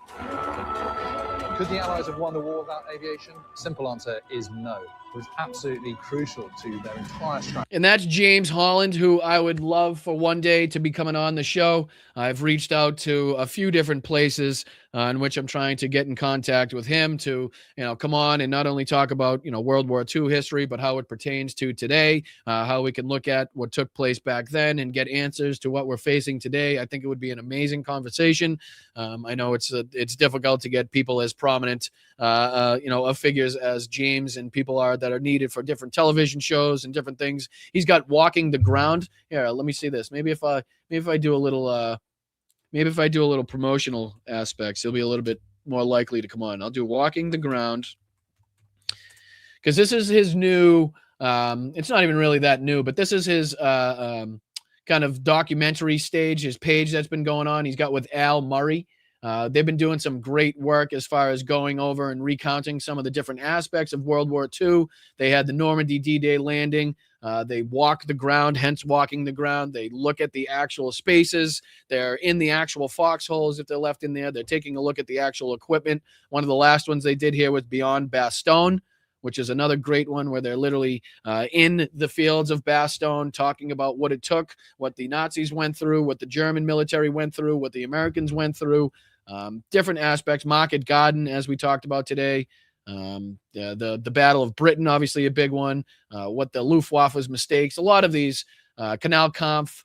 Could the Allies have won the war without aviation? Simple answer is no. It was absolutely crucial to their entire strategy. And that's James Holland, who I would love for one day to be coming on the show. I've reached out to a few different places in which I'm trying to get in contact with him to, come on and not only talk about, World War II history, but how it pertains to today, how we can look at what took place back then and get answers to what we're facing today. I think it would be an amazing conversation. I know it's difficult to get people as prominent, of figures as James and people are that are needed for different television shows and different things. He's got Walking the Ground. Here, let me see this. Maybe if I do a little promotional aspects, he'll be a little bit more likely to come on. I'll do Walking the Ground, because this is his new, it's not even really that new, but this is his kind of documentary stage, his page that's been going on. He's got with Al Murray. They've been doing some great work as far as going over and recounting some of the different aspects of World War II. They had the Normandy D-Day landing. They walk the ground, hence Walking the Ground. They look at the actual spaces. They're in the actual foxholes if they're left in there. They're taking a look at the actual equipment. One of the last ones they did here was Beyond Bastogne, which is another great one where they're literally in the fields of Bastogne talking about what it took, what the Nazis went through, what the German military went through, what the Americans went through, different aspects. Market Garden, as we talked about today. The Battle of Britain, obviously a big one. What the Luftwaffe's mistakes. A lot of these, Kanalkampf,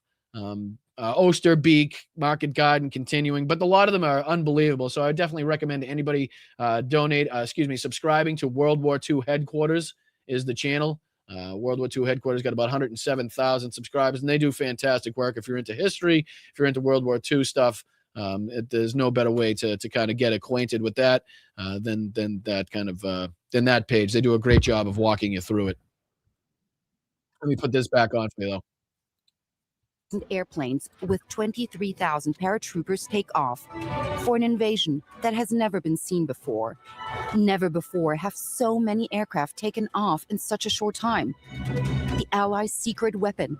Osterbeek, Market Garden, continuing, but a lot of them are unbelievable. So I definitely recommend anybody subscribing to World War II Headquarters is the channel. World War II Headquarters got about 107,000 subscribers, and they do fantastic work. If you're into history, if you're into World War II stuff, there's no better way to kind of get acquainted with that than that page. They do a great job of walking you through it. Let me put this back on for you, though. airplanes with 23,000 paratroopers take off for an invasion that has never been seen before. Never before have so many aircraft taken off in such a short time. The Allies' secret weapon.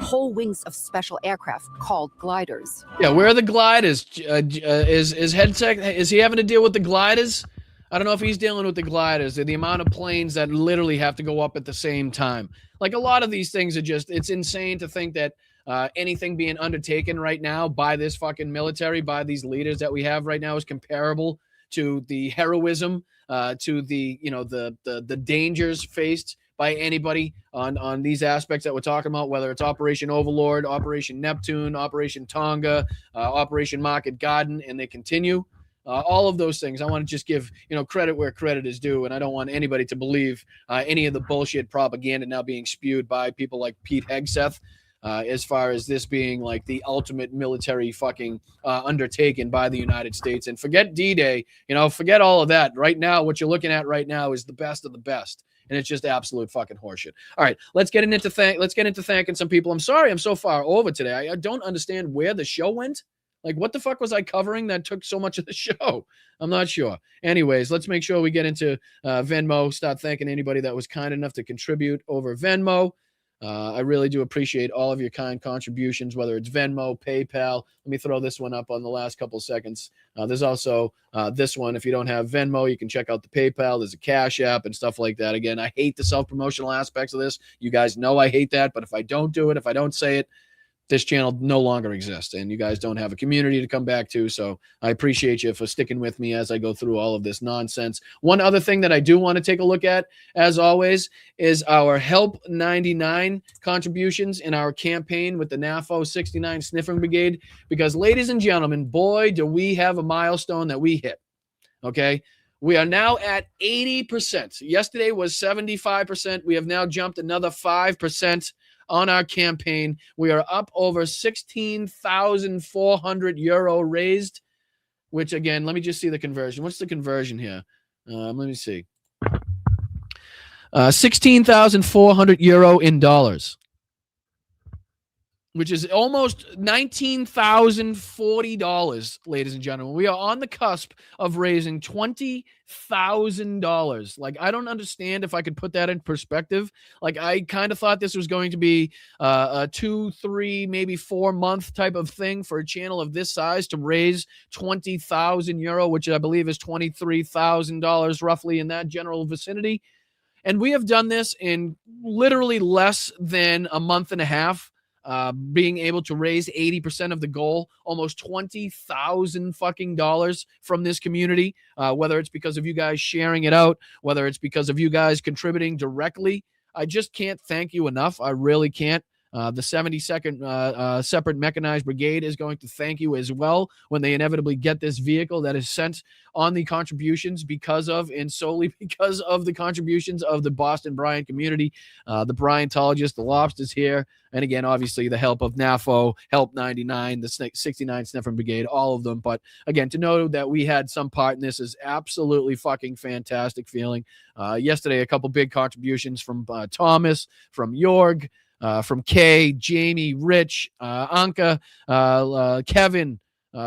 Whole wings of special aircraft called gliders. Yeah, where are the gliders? Is Hegseth, is he having to deal with the gliders? I don't know if he's dealing with the gliders. The amount of planes that literally have to go up at the same time. Like a lot of these things are just, it's insane to think that anything being undertaken right now by this fucking military, by these leaders that we have right now is comparable to the heroism, to the, you know, the dangers faced by anybody on these aspects that we're talking about, whether it's Operation Overlord, Operation Neptune, Operation Tonga, Operation Market Garden, and they continue. All of those things. I want to just give, you know, credit where credit is due, and I don't want anybody to believe any of the bullshit propaganda now being spewed by people like Pete Hegseth, as far as this being like the ultimate military fucking undertaken by the United States. And forget D-Day, you know, forget all of that. Right now, what you're looking at right now is the best of the best. And it's just absolute fucking horseshit. All right, let's get into thanking some people. I'm sorry I'm so far over today. I don't understand where the show went. Like, what the fuck was I covering that took so much of the show? I'm not sure. Anyways, let's make sure we get into Venmo. Start thanking anybody that was kind enough to contribute over Venmo. I really do appreciate all of your kind contributions, whether it's Venmo, PayPal. Let me throw this one up on the last couple seconds. There's also this one. If you don't have Venmo, you can check out the PayPal. There's a Cash App and stuff like that. Again, I hate the self-promotional aspects of this. You guys know I hate that, but if I don't do it, if I don't say it, this channel no longer exists, and you guys don't have a community to come back to. So I appreciate you for sticking with me as I go through all of this nonsense. One other thing that I do want to take a look at, as always, is our Help 99 contributions in our campaign with the NAFO 69 Sniffing Brigade, because, ladies and gentlemen, boy, do we have a milestone that we hit. Okay. We are now at 80%. Yesterday was 75%. We have now jumped another 5% on our campaign. We are up over 16,400 euro raised, which, again, let me just see the conversion. What's the conversion here? Let me see. 16,400 euro in dollars, which is almost $19,040, ladies and gentlemen. We are on the cusp of raising $20,000. Like, I don't understand if I could put that in perspective. Like, I kind of thought this was going to be a 2, 3, maybe 4 month type of thing for a channel of this size to raise 20,000 euro, which I believe is $23,000 roughly in that general vicinity. And we have done this in literally less than a month and a half. Being able to raise 80% of the goal, almost $20,000 fucking dollars from this community, whether it's because of you guys sharing it out, whether it's because of you guys contributing directly. I just can't thank you enough. I really can't. The 72nd Separate Mechanized Brigade is going to thank you as well when they inevitably get this vehicle that is sent on the contributions because of, and solely because of, the contributions of the Boston Bryant community, the Bryantologists, the Lobsters here, and again, obviously, the help of NAFO, Help 99, the 69 Sniffing Brigade, all of them. But again, to know that we had some part in this is absolutely fucking fantastic feeling. Yesterday, a couple big contributions from Thomas, from Jorg, from Kay, Jamie, Rich, Anka, Kevin,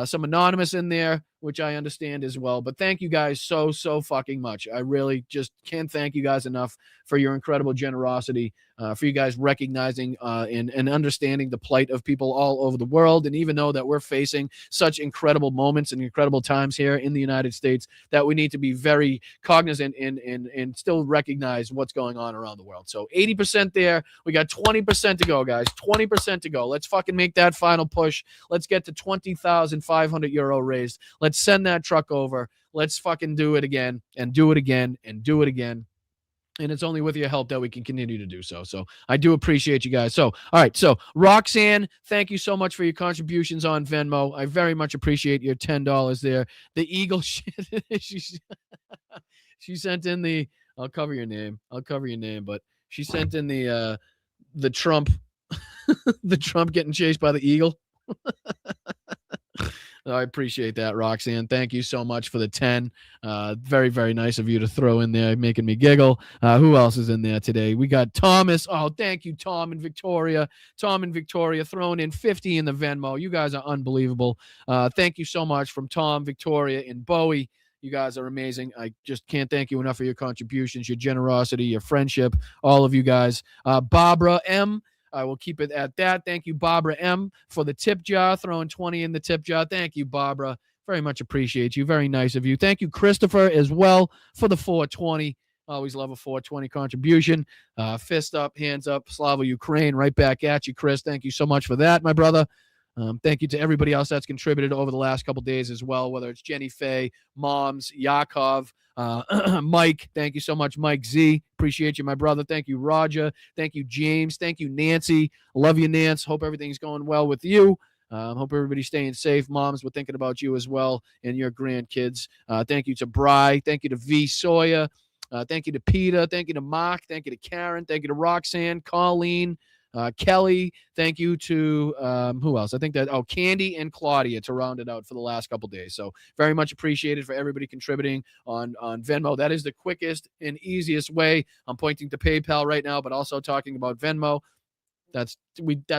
some anonymous in there, which I understand as well. But thank you guys so fucking much. I really just can't thank you guys enough for your incredible generosity, for you guys recognizing and understanding the plight of people all over the world. And even though that we're facing such incredible moments and incredible times here in the United States, that we need to be very cognizant and still recognize what's going on around the world. So 80% there. We got 20% to go, guys. 20% to go. Let's fucking make that final push. Let's get to 20,500 euro raised. Let's send that truck over. Let's fucking do it again and do it again and do it again. And it's only with your help that we can continue to do so. So I do appreciate you guys. So, all right. So Roxanne, thank you so much for your contributions on Venmo. I very much appreciate your $10 there. The Eagle shit. She sent in the, I'll cover your name, but she sent in the Trump, the Trump getting chased by the Eagle. I appreciate that, Roxanne. Thank you so much for the 10. Very, very nice of you to throw in there, making me giggle. Who else is in there today? We got Thomas. Oh, thank you, Tom and Victoria. Tom and Victoria throwing in 50 in the Venmo. You guys are unbelievable. Thank you so much from Tom, Victoria, and Bowie. You guys are amazing. I just can't thank you enough for your contributions, your generosity, your friendship, all of you guys. Barbara M., I will keep it at that. Thank you, Barbara M., for the tip jar, throwing 20 in the tip jar. Thank you, Barbara. Very much appreciate you. Very nice of you. Thank you, Christopher, as well, for the 420. Always love a 420 contribution. Fist up, hands up, Slava Ukraine. Right back at you, Chris. Thank you so much for that, my brother. Thank you to everybody else that's contributed over the last couple days as well, whether it's Jenny Faye, Moms, Yakov, Mike. Thank you so much, Mike Z. Appreciate you, my brother. Thank you, Roger. Thank you, James. Thank you, Nancy. Love you, Nance. Hope everything's going well with you. Hope everybody's staying safe. Moms, we're thinking about you as well and your grandkids. Thank you to Bry. Thank you to V. Sawyer. Thank you to Peter. Thank you to Mark. Thank you to Karen. Thank you to Roxanne, Colleen, Kelly. Thank you to who else? I think that Candy and Claudia to round it out for the last couple days. So very much appreciated for everybody contributing on Venmo. That is the quickest and easiest way. I'm pointing to PayPal right now, but also talking about Venmo. That's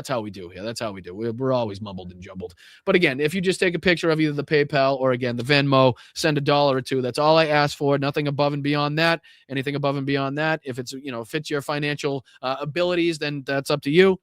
how we do here. That's how we do. We're always mumbled and jumbled. But again, if you just take a picture of either the PayPal or again the Venmo, send $1 or $2. That's all I ask for. Nothing above and beyond that. Anything above and beyond that, if it's fits your financial abilities, then that's up to you.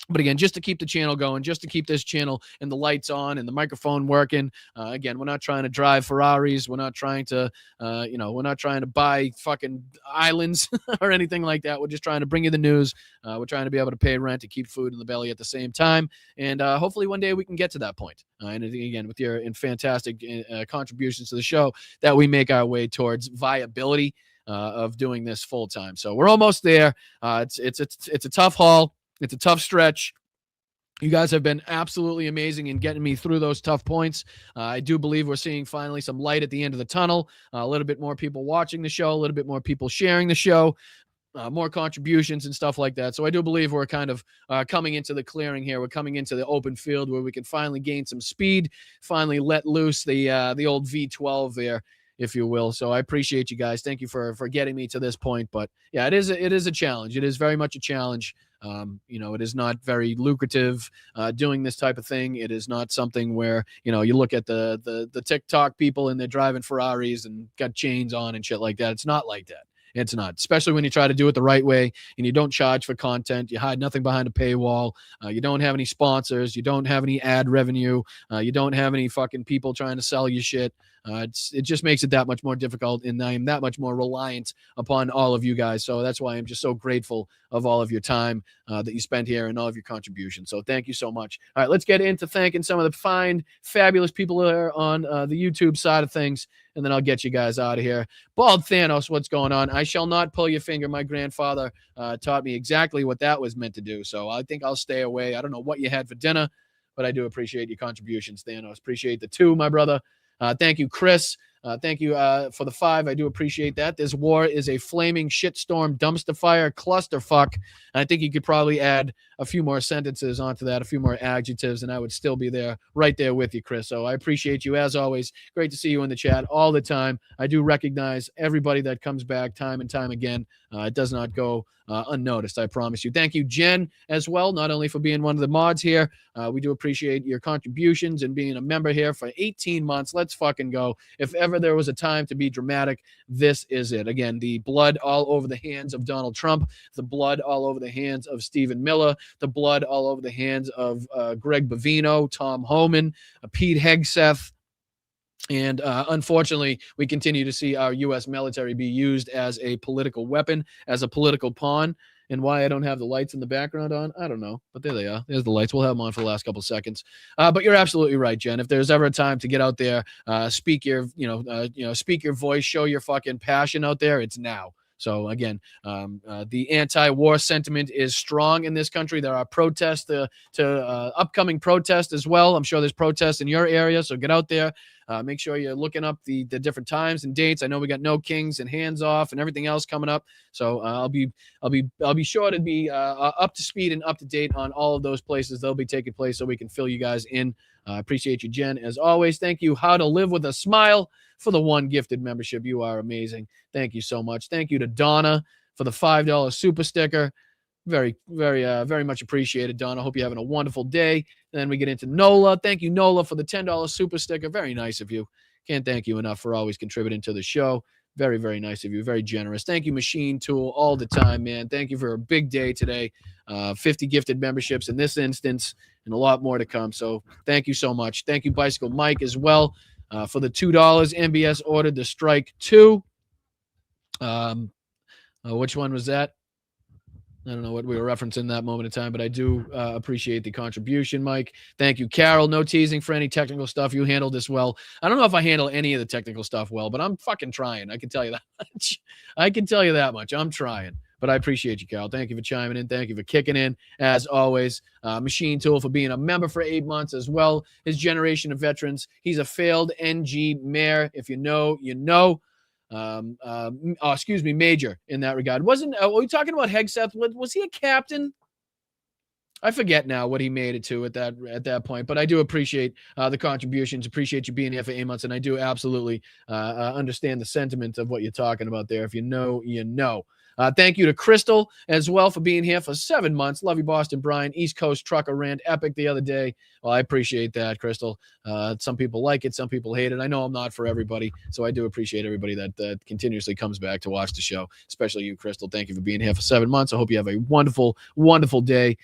But again, just to keep the channel going, just to keep this channel and the lights on and the microphone working. Again, we're not trying to drive Ferraris. We're not trying to, we're not trying to buy fucking islands or anything like that. We're just trying to bring you the news. We're trying to be able to pay rent, to keep food in the belly at the same time. And hopefully one day we can get to that point. And again, with your fantastic contributions to the show, that we make our way towards viability of doing this full time. So we're almost there. It's a tough haul. It's a tough stretch. You guys have been absolutely amazing in getting me through those tough points. I do believe we're seeing finally some light at the end of the tunnel. A little bit more people watching the show, a little bit more people sharing the show, more contributions and stuff like that. So I do believe we're kind of coming into the clearing here. We're coming into the open field where we can finally gain some speed, finally let loose the old V12 there, if you will. So I appreciate you guys. Thank you for getting me to this point. But yeah, it is a challenge. It is very much a challenge. It is not very lucrative doing this type of thing. It is not something where, you look at the TikTok people and they're driving Ferraris and got chains on and shit like that. It's not like that. It's not, especially when you try to do it the right way and you don't charge for content. You hide nothing behind a paywall. You don't have any sponsors. You don't have any ad revenue. You don't have any fucking people trying to sell you shit. It just makes it that much more difficult, and I am that much more reliant upon all of you guys. So that's why I'm just so grateful of all of your time that you spend here and all of your contributions. So thank you so much. All right, let's get into thanking some of the fine, fabulous people there on the YouTube side of things, and then I'll get you guys out of here. Bald Thanos, what's going on? I shall not pull your finger. My grandfather taught me exactly what that was meant to do, so I think I'll stay away. I don't know what you had for dinner, but I do appreciate your contributions, Thanos. Appreciate the 2, my brother. Thank you, Chris. Thank you for the 5. I do appreciate that. This war is a flaming shitstorm, dumpster fire, clusterfuck. And I think you could probably add a few more sentences onto that, a few more adjectives, and I would still be there, right there with you, Chris. So I appreciate you as always. Great to see you in the chat all the time. I do recognize everybody that comes back time and time again. It does not go unnoticed, I promise you. Thank you, Jen, as well, not only for being one of the mods here. We do appreciate your contributions and being a member here for 18 months. Let's fucking go. If ever there was a time to be dramatic, this is it. Again, the blood all over the hands of Donald Trump, the blood all over the hands of Stephen Miller, the blood all over the hands of Greg Bovino, Tom Homan, Pete Hegseth. And unfortunately, we continue to see our U.S. military be used as a political weapon, as a political pawn. And why I don't have the lights in the background on, I don't know. But there they are. There's the lights. We'll have them on for the last couple of seconds. But you're absolutely right, Jen. If there's ever a time to get out there, speak your voice, show your fucking passion out there, it's now. So again, the anti-war sentiment is strong in this country. There are protests to upcoming protests as well. I'm sure there's protests in your area, so get out there. Make sure you're looking up the different times and dates. I know we got No Kings and Hands Off and everything else coming up. So I'll be sure to be up to speed and up to date on all of those places. They'll be taking place so we can fill you guys in Appreciate you, Jen, as always. Thank you, How to Live with a Smile, for the 1 gifted membership. You are amazing. Thank you so much. Thank you to Donna for the $5 super sticker. Very, very much appreciated, Donna. Hope you're having a wonderful day. And then we get into Nola. Thank you, Nola, for the $10 super sticker. Very nice of you. Can't thank you enough for always contributing to the show. Very, very nice of you. Very generous. Thank you, Machine Tool, all the time, man. Thank you for a big day today. 50 gifted memberships in this instance and a lot more to come. So thank you so much. Thank you, Bicycle Mike, as well, for the $2. MBS ordered the Strike 2. Which one was that? I don't know what we were referencing that moment in time, but I do appreciate the contribution, Mike. Thank you, Carol. No teasing for any technical stuff. You handled this well. I don't know if I handle any of the technical stuff well, but I'm fucking trying. I can tell you that much. I can tell you that much. I'm trying, but I appreciate you, Carol. Thank you for chiming in. Thank you for kicking in, as always. Machine Tool for being a member for 8 months as well. His generation of veterans. He's a failed NG mayor. If you know, you know. Major in that regard. Were we talking about Hegseth? Was he a captain? I forget now what he made it to at that point, but I do appreciate the contributions. Appreciate you being here for 8 months, and I do absolutely understand the sentiment of what you're talking about there. If you know, you know. Thank you to Crystal as well for being here for 7 months. Love you, Boston Brian. East Coast Trucker rant epic the other day. Well, I appreciate that, Crystal. Some people like it. Some people hate it. I know I'm not for everybody, so I do appreciate everybody that continuously comes back to watch the show, especially you, Crystal. Thank you for being here for 7 months. I hope you have a wonderful, wonderful day.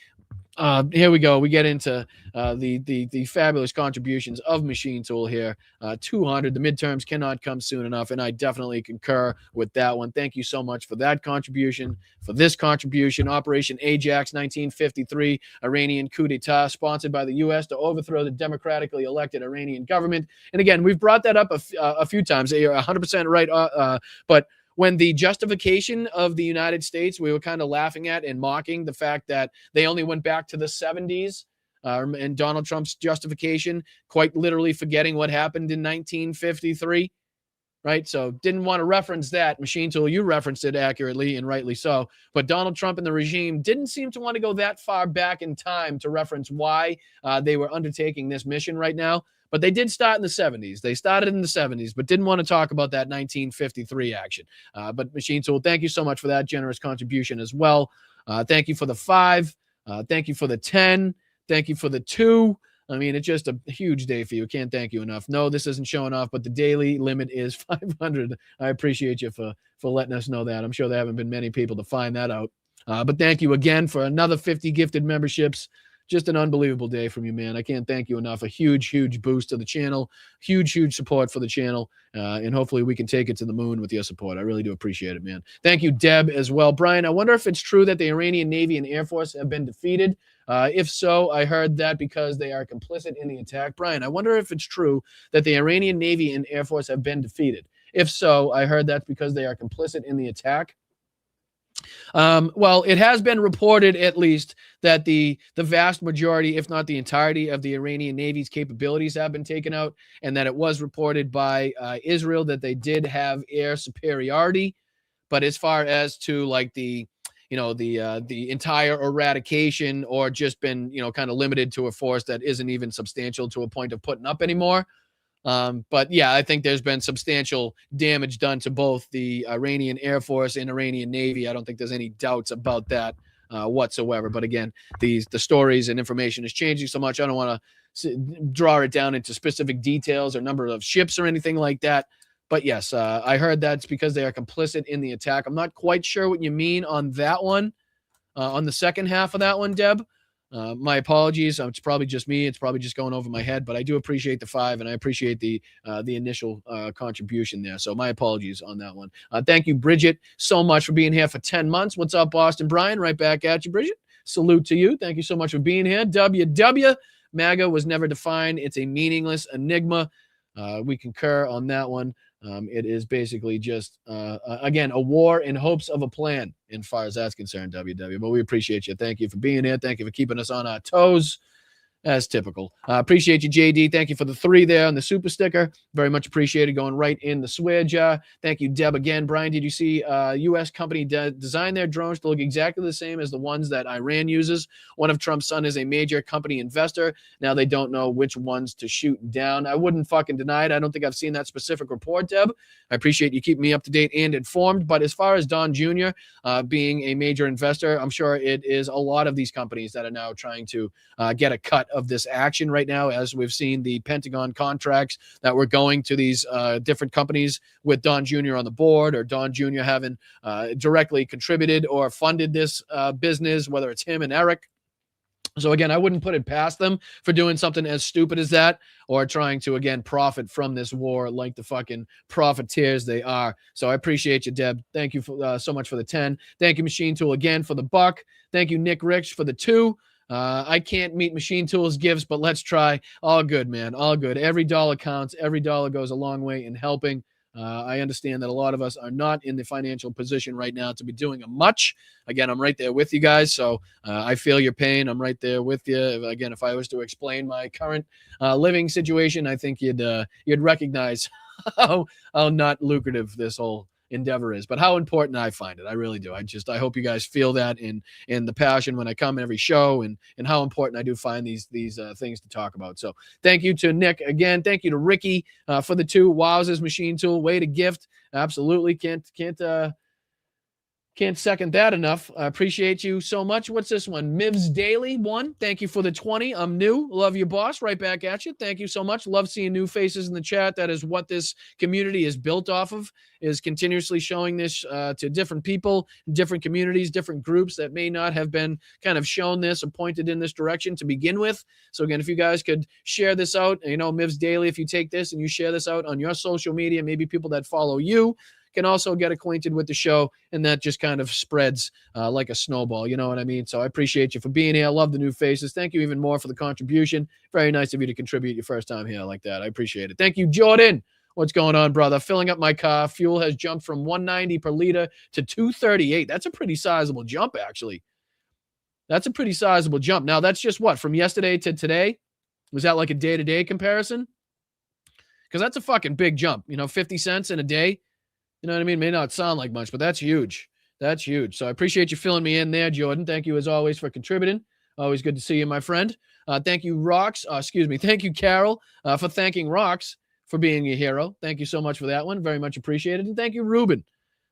Here we go. We get into the fabulous contributions of Machine Tool here. 200. The midterms cannot come soon enough, and I definitely concur with that one. Thank you so much for that contribution, for this contribution. Operation Ajax 1953, Iranian coup d'etat sponsored by the U.S. to overthrow the democratically elected Iranian government. And again, we've brought that up a few times. You're 100% right, but when the justification of the United States, we were kind of laughing at and mocking the fact that they only went back to the 70s, and Donald Trump's justification, quite literally forgetting what happened in 1953, right? So didn't want to reference that. Machine Tool, you referenced it accurately and rightly so. But Donald Trump and the regime didn't seem to want to go that far back in time to reference why they were undertaking this mission right now. But they did start in the 70s. They started in the 70s, but didn't want to talk about that 1953 action. But Machine Tool, thank you so much for that generous contribution as well. Thank you for the 5. Thank you for the 10. Thank you for the 2. I mean, it's just a huge day for you. Can't thank you enough. No, this isn't showing off, but the daily limit is 500. I appreciate you for letting us know that. I'm sure there haven't been many people to find that out. But thank you again for another 50 gifted memberships. Just an unbelievable day from you, man. I can't thank you enough. A huge, huge boost to the channel. Huge, huge support for the channel. And hopefully we can take it to the moon with your support. I really do appreciate it, man. Thank you, Deb, as well. Brian, I wonder if it's true that the Iranian Navy and Air Force have been defeated. If so, I heard that because they are complicit in the attack. Brian, I wonder if it's true that the Iranian Navy and Air Force have been defeated. If so, I heard that's because they are complicit in the attack. Well, it has been reported, at least, that the vast majority, if not the entirety, of the Iranian Navy's capabilities have been taken out, and that it was reported by Israel that they did have air superiority. But as far as to like the entire eradication, or just been kind of limited to a force that isn't even substantial to a point of putting up anymore. But yeah, I think there's been substantial damage done to both the Iranian Air Force and Iranian Navy. I don't think there's any doubts about that whatsoever. But again, the stories and information is changing so much. I don't want to draw it down into specific details or number of ships or anything like that. But yes, I heard that's because they are complicit in the attack. I'm not quite sure what you mean on that one, on the second half of that one, Deb. My apologies. It's probably just me. It's probably just going over my head, but I do appreciate the 5, and I appreciate the initial contribution there. So my apologies on that one. Thank you, Bridget, so much for being here for 10 months. What's up, Boston Brian? Right back at you, Bridget. Salute to you. Thank you so much for being here. WW, MAGA was never defined. It's a meaningless enigma. We concur on that one. It is basically just, again, a war in hopes of a plan, in far as that's concerned, WW. But we appreciate you. Thank you for being here. Thank you for keeping us on our toes. as typical. Appreciate you, JD. Thank you for the 3 there on the super sticker. Very much appreciated. Going right in the swear jar. Thank you, Deb, again. Brian, did you see U.S. company design their drones to look exactly the same as the ones that Iran uses? One of Trump's son is a major company investor. Now they don't know which ones to shoot down. I wouldn't fucking deny it. I don't think I've seen that specific report, Deb. I appreciate you keeping me up to date and informed. But as far as Don Jr. Being a major investor, I'm sure it is a lot of these companies that are now trying to get a cut of this action right now, as we've seen the Pentagon contracts that were going to these different companies with Don Jr. on the board, or Don Jr. having directly contributed or funded this business, whether it's him and Eric. So again, I wouldn't put it past them for doing something as stupid as that, or trying to, again, profit from this war like the fucking profiteers they are. So I appreciate you, Deb. Thank you for, so much for the 10. Thank you, Machine Tool, again for the buck. Thank you, Nick Rich, for the 2. I can't meet Machine Tool's gifts, but let's try. All good, man. All good. Every dollar counts. Every dollar goes a long way in helping. I understand that a lot of us are not in the financial position right now to be doing much. Again, I'm right there with you guys, so I feel your pain. I'm right there with you. Again, if I was to explain my current living situation, I think you'd recognize how not lucrative this whole endeavor is, but how important I find it. I really do. I hope you guys feel that in the passion when I come every show, and how important I do find these things to talk about. So thank you to Nick again. Thank you to Ricky for the 2. Wowzers, Machine Tool, way to gift. Absolutely can't second that enough. I appreciate you so much. What's this one? Mivs Daily 1. Thank you for the 20. I'm new. Love you, boss. Right back at you. Thank you so much. Love seeing new faces in the chat. That is what this community is built off of, is continuously showing this to different people, different communities, different groups that may not have been kind of shown this or pointed in this direction to begin with. So again, if you guys could share this out, Mivs Daily, if you take this and you share this out on your social media, maybe people that follow you can also get acquainted with the show, and that just kind of spreads like a snowball. You know what I mean? So I appreciate you for being here. I love the new faces. Thank you even more for the contribution. Very nice of you to contribute your first time here like that. I appreciate it. Thank you, Jordan. What's going on, brother? Filling up my car. Fuel has jumped from 190 per liter to 238. That's a pretty sizable jump, actually. That's a pretty sizable jump. Now, that's just what, from yesterday to today? Was that like a day-to-day comparison? Because that's a fucking big jump. 50 cents in a day. You know what I mean? May not sound like much, but that's huge. That's huge. So I appreciate you filling me in there, Jordan. Thank you, as always, for contributing. Always good to see you, my friend. Thank you, Thank you, Carol, for thanking Rox for being a hero. Thank you so much for that one. Very much appreciated. And thank you, Ruben,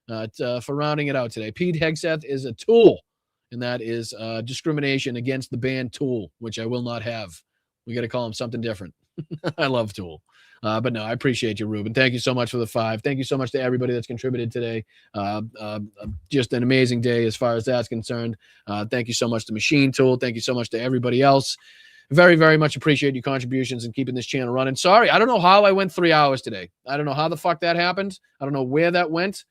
for rounding it out today. Pete Hegseth is a tool, and that is discrimination against the band Tool, which I will not have. We got to call him something different. I love Tool. But no, I appreciate you, Ruben. Thank you so much for the 5. Thank you so much to everybody that's contributed today. Just an amazing day as far as that's concerned. Thank you so much to Machine Tool. Thank you so much to everybody else. Very, very much appreciate your contributions and keeping this channel running. Sorry, I don't know how I went 3 hours today. I don't know how the fuck that happened. I don't know where that went.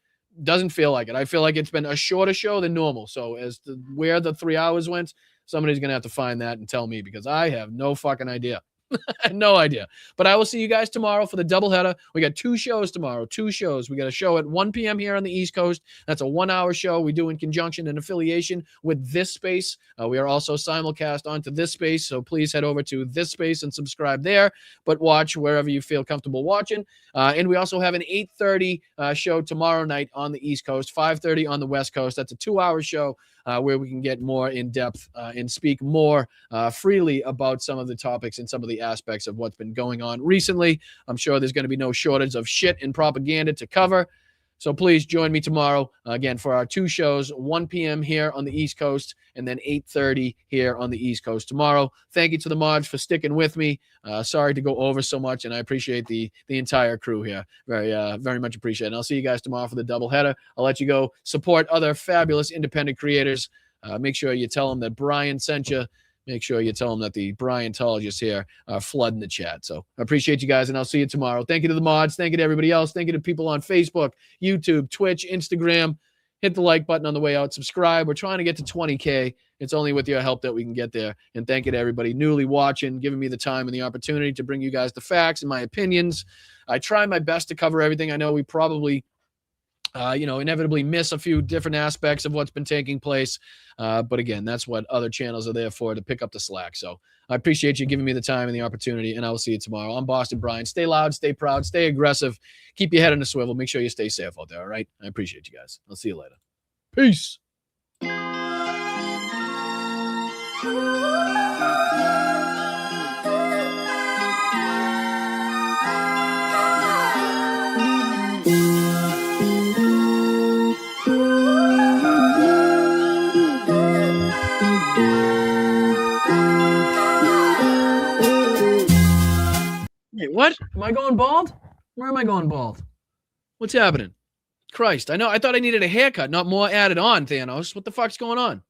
Doesn't feel like it. I feel like it's been a shorter show than normal. So as to where the 3 hours went, somebody's going to have to find that and tell me, because I have no fucking idea. No idea. But I will see you guys tomorrow for the doubleheader. We got 2 shows tomorrow. 2 shows. We got a show at 1 p.m. here on the East Coast. That's a 1-hour show we do in conjunction and affiliation with This Space. We are also simulcast onto This Space, so please head over to This Space and subscribe there, but watch wherever you feel comfortable watching. And we also have an 8:30 show tomorrow night on the East Coast, 5:30 on the West Coast. That's a 2-hour show where we can get more in depth and speak more freely about some of the topics and some of the aspects of what's been going on recently. I'm sure there's going to be no shortage of shit and propaganda to cover. So please join me tomorrow, again, for our 2 shows, 1 p.m. here on the East Coast, and then 8:30 here on the East Coast tomorrow. Thank you to the mods for sticking with me. Sorry to go over so much, and I appreciate the entire crew here. Very much appreciate it. And I'll see you guys tomorrow for the doubleheader. I'll let you go support other fabulous independent creators. Make sure you tell them that Brian sent you. Make sure you tell them that the Briantologists here are flooding the chat. So I appreciate you guys, and I'll see you tomorrow. Thank you to the mods. Thank you to everybody else. Thank you to people on Facebook, YouTube, Twitch, Instagram. Hit the like button on the way out. Subscribe. We're trying to get to 20K. It's only with your help that we can get there. And thank you to everybody newly watching, giving me the time and the opportunity to bring you guys the facts and my opinions. I try my best to cover everything. I know we probably inevitably miss a few different aspects of what's been taking place. But again, that's what other channels are there for, to pick up the slack. So I appreciate you giving me the time and the opportunity, and I will see you tomorrow. I'm Boston Brian. Stay loud, stay proud, stay aggressive. Keep your head on the swivel. Make sure you stay safe out there, all right? I appreciate you guys. I'll see you later. Peace. Wait, what? Am I going bald? Where am I going bald? What's happening? Christ, I thought I needed a haircut, not more added on, Thanos. What the fuck's going on?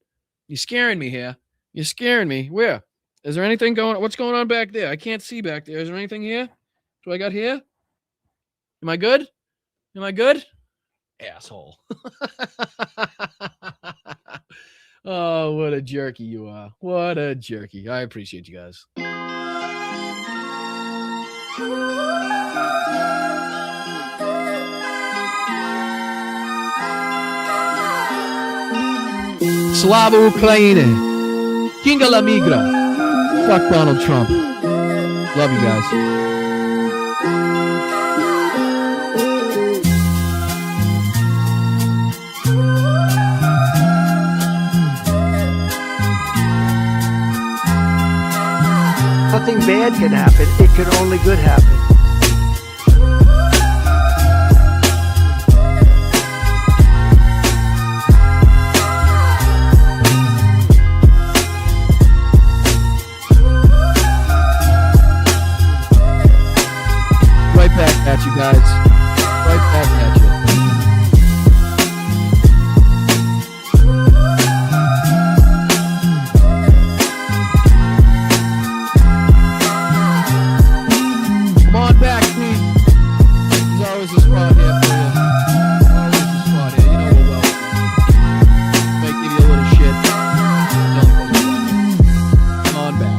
You're scaring me here. You're scaring me. Where? Is there anything going on? What's going on back there? I can't see back there. Is there anything here? Do I got here? Am I good? Am I good? Asshole. Oh, what a jerky you are. What a jerky. I appreciate you guys. Slava Ukraine. Kinga la migra. Fuck Donald Trump. Love you guys. Nothing bad can happen. It can only good happen. Right back at you guys. Right back at you. Come on back, team. There's always a spot here for you. Always a spot here. You know we're welcome. Might give you a little shit. Come on back.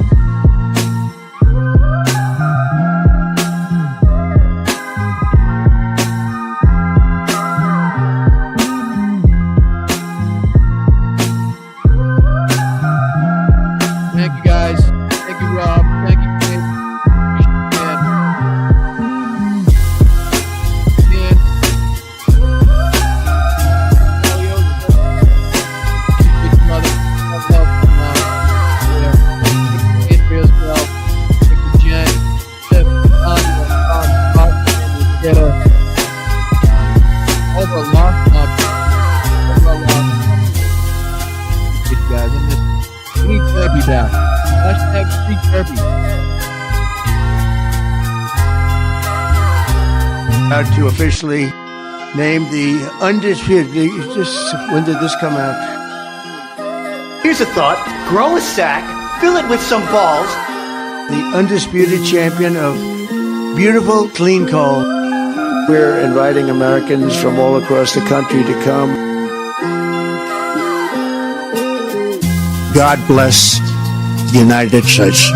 Thank you guys. Thank you, Rob. Thank you, Dave. Appreciate it, man. Big brother. Love from Thank you, Andrea, as well. Thank you, Jen. Tiff, Tanya, Bob, Jetta. All of our lost mob. Appreciate you guys. And this. We need Kirby back. Hashtag free Kirby. To officially name the undisputed. When did this come out? Here's a thought. Grow a sack, fill it with some balls. The undisputed champion of beautiful, clean coal. We're inviting Americans from all across the country to come. God bless the United States.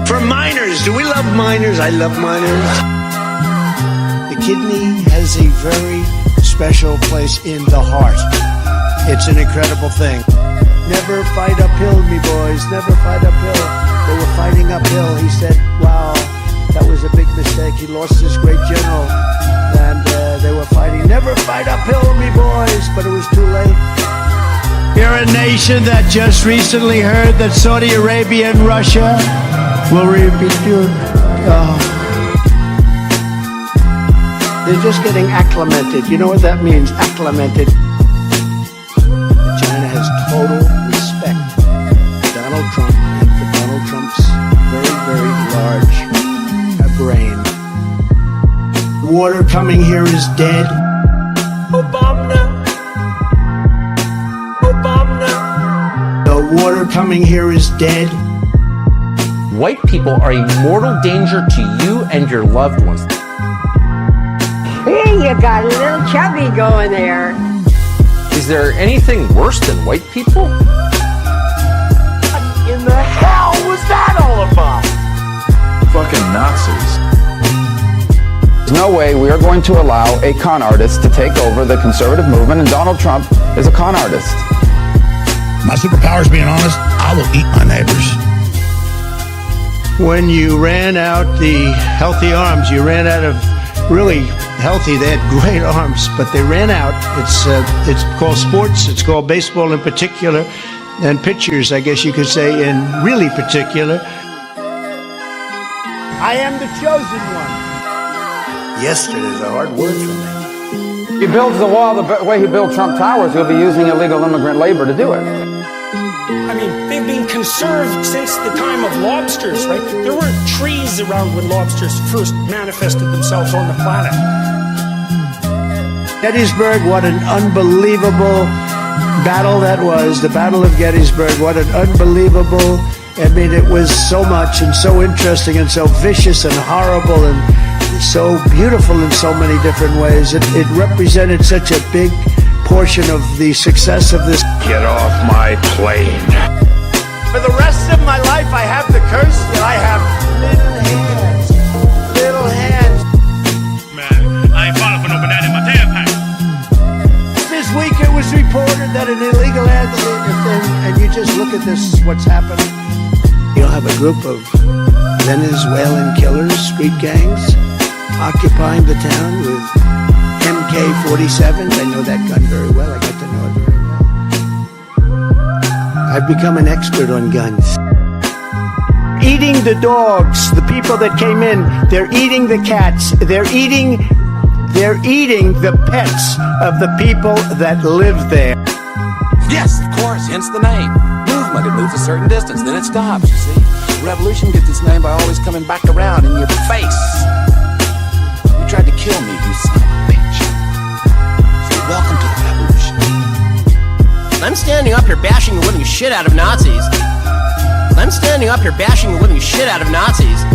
For miners, do we love miners? I love miners. The kidney has a very special place in the heart. It's an incredible thing. Never fight uphill, me boys. Never fight uphill. They were fighting uphill. He said, wow, that was a big mistake. He lost his great general. And they were fighting. Never fight uphill, me boys. But it was too late. You're a nation that just recently heard that Saudi Arabia and Russia will repeat your... They're just getting acclimated. You know what that means? Acclimated. China has total respect for Donald Trump and for Donald Trump's very, very large brain. Water coming here is dead. Obama. The water coming here is dead. White people are a mortal danger to you and your loved ones. Hey, you got a little chubby going there. Is there anything worse than white people? What in the hell was that all about? Fucking Nazis. There's no way we are going to allow a con artist to take over the conservative movement, and Donald Trump is a con artist. My superpower is being honest. I will eat my neighbors. When you ran out the healthy arms, you ran out of really healthy. They had great arms, but they ran out. It's called sports. It's called baseball in particular, and pitchers, I guess you could say, in really particular. I am the chosen one. Yesterday's a hard word for me. He builds the wall the way he built Trump Towers. He'll be using illegal immigrant labor to do it. I mean, they've been conserved since the time of lobsters, right? There weren't trees around when lobsters first manifested themselves on the planet. Gettysburg, what an unbelievable battle that was. The Battle of Gettysburg, what an unbelievable, I mean, it was so much and so interesting and so vicious and horrible and so beautiful in so many different ways. It represented such a big portion of the success of this. Get off my plane. For the rest of my life, I have the curse that I have little hands. Little hands. Man, I ain't falling for no banana in my tailpipe. This week it was reported that an illegal and you just look at this, what's happening. You'll have a group of Venezuelan killers, street gangs, occupying the town with MK-47s. I know that gun very well. I got to know it very well. I've become an expert on guns. Eating the dogs, the people that came in, they're eating the cats, they're eating the pets of the people that live there. Yes, of course, hence the name. Movement, it moves a certain distance, then it stops, you see. Revolution gets its name by always coming back around in your face. You tried to kill me, you son of a bitch. So welcome to the revolution. I'm standing up here bashing the living shit out of Nazis. I'm standing up here bashing the living shit out of Nazis.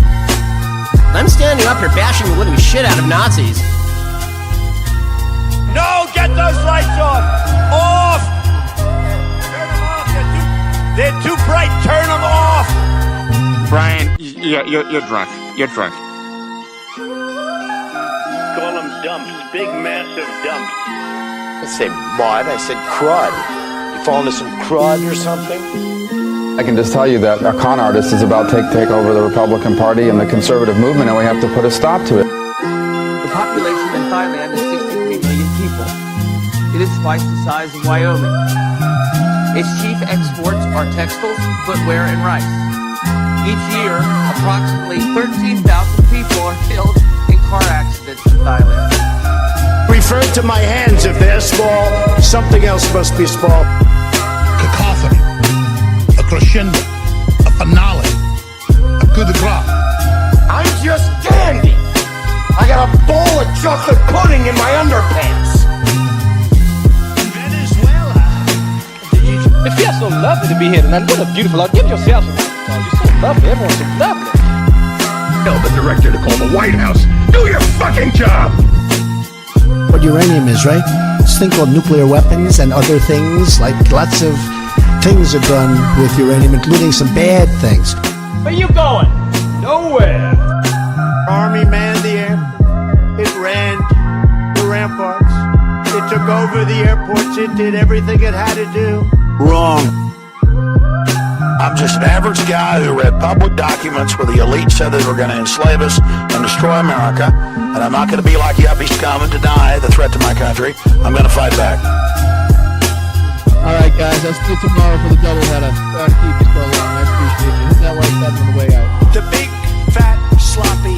I'm standing up here bashing the living shit out of Nazis. No, get those lights off! Off! Turn them off, they're too bright, turn them off! Brian, you're drunk. You're drunk. Call them dumps, big massive dumps. I didn't say mud, I said crud. You fall into some crud or something? I can just tell you that a con artist is about to take over the Republican Party and the conservative movement, and we have to put a stop to it. The population in Thailand is 63 million people. It is twice the size of Wyoming. Its chief exports are textiles, footwear, and rice. Each year, approximately 13,000 people are killed in car accidents in Thailand. Refer to my hands. If they're small, something else must be small. Cacophony, a crescendo, a finale, a coup de grace. I'm just dandy. I got a bowl of chocolate pudding in my underpants. Venezuela. It feels so lovely to be here tonight. What a beautiful, give yourself some. You're so lovely. Everyone's so lovely. Tell the director to call the White House. Do your fucking job. What uranium is, right? This thing called nuclear weapons and other things, like lots of things are done with uranium, including some bad things. Where you going? Nowhere. Army manned the air. It ran the ramparts. It took over the airports. It did everything it had to do. Wrong. I'm just an average guy who read public documents where the elite said they were going to enslave us and destroy America, and I'm not going to be like yuppie scum and deny the threat to my country. I'm going to fight back. All right, guys, I'll see you tomorrow for the doubleheader. Try to keep this go along. I appreciate you. Hit that like button on the way out. The big, fat, sloppy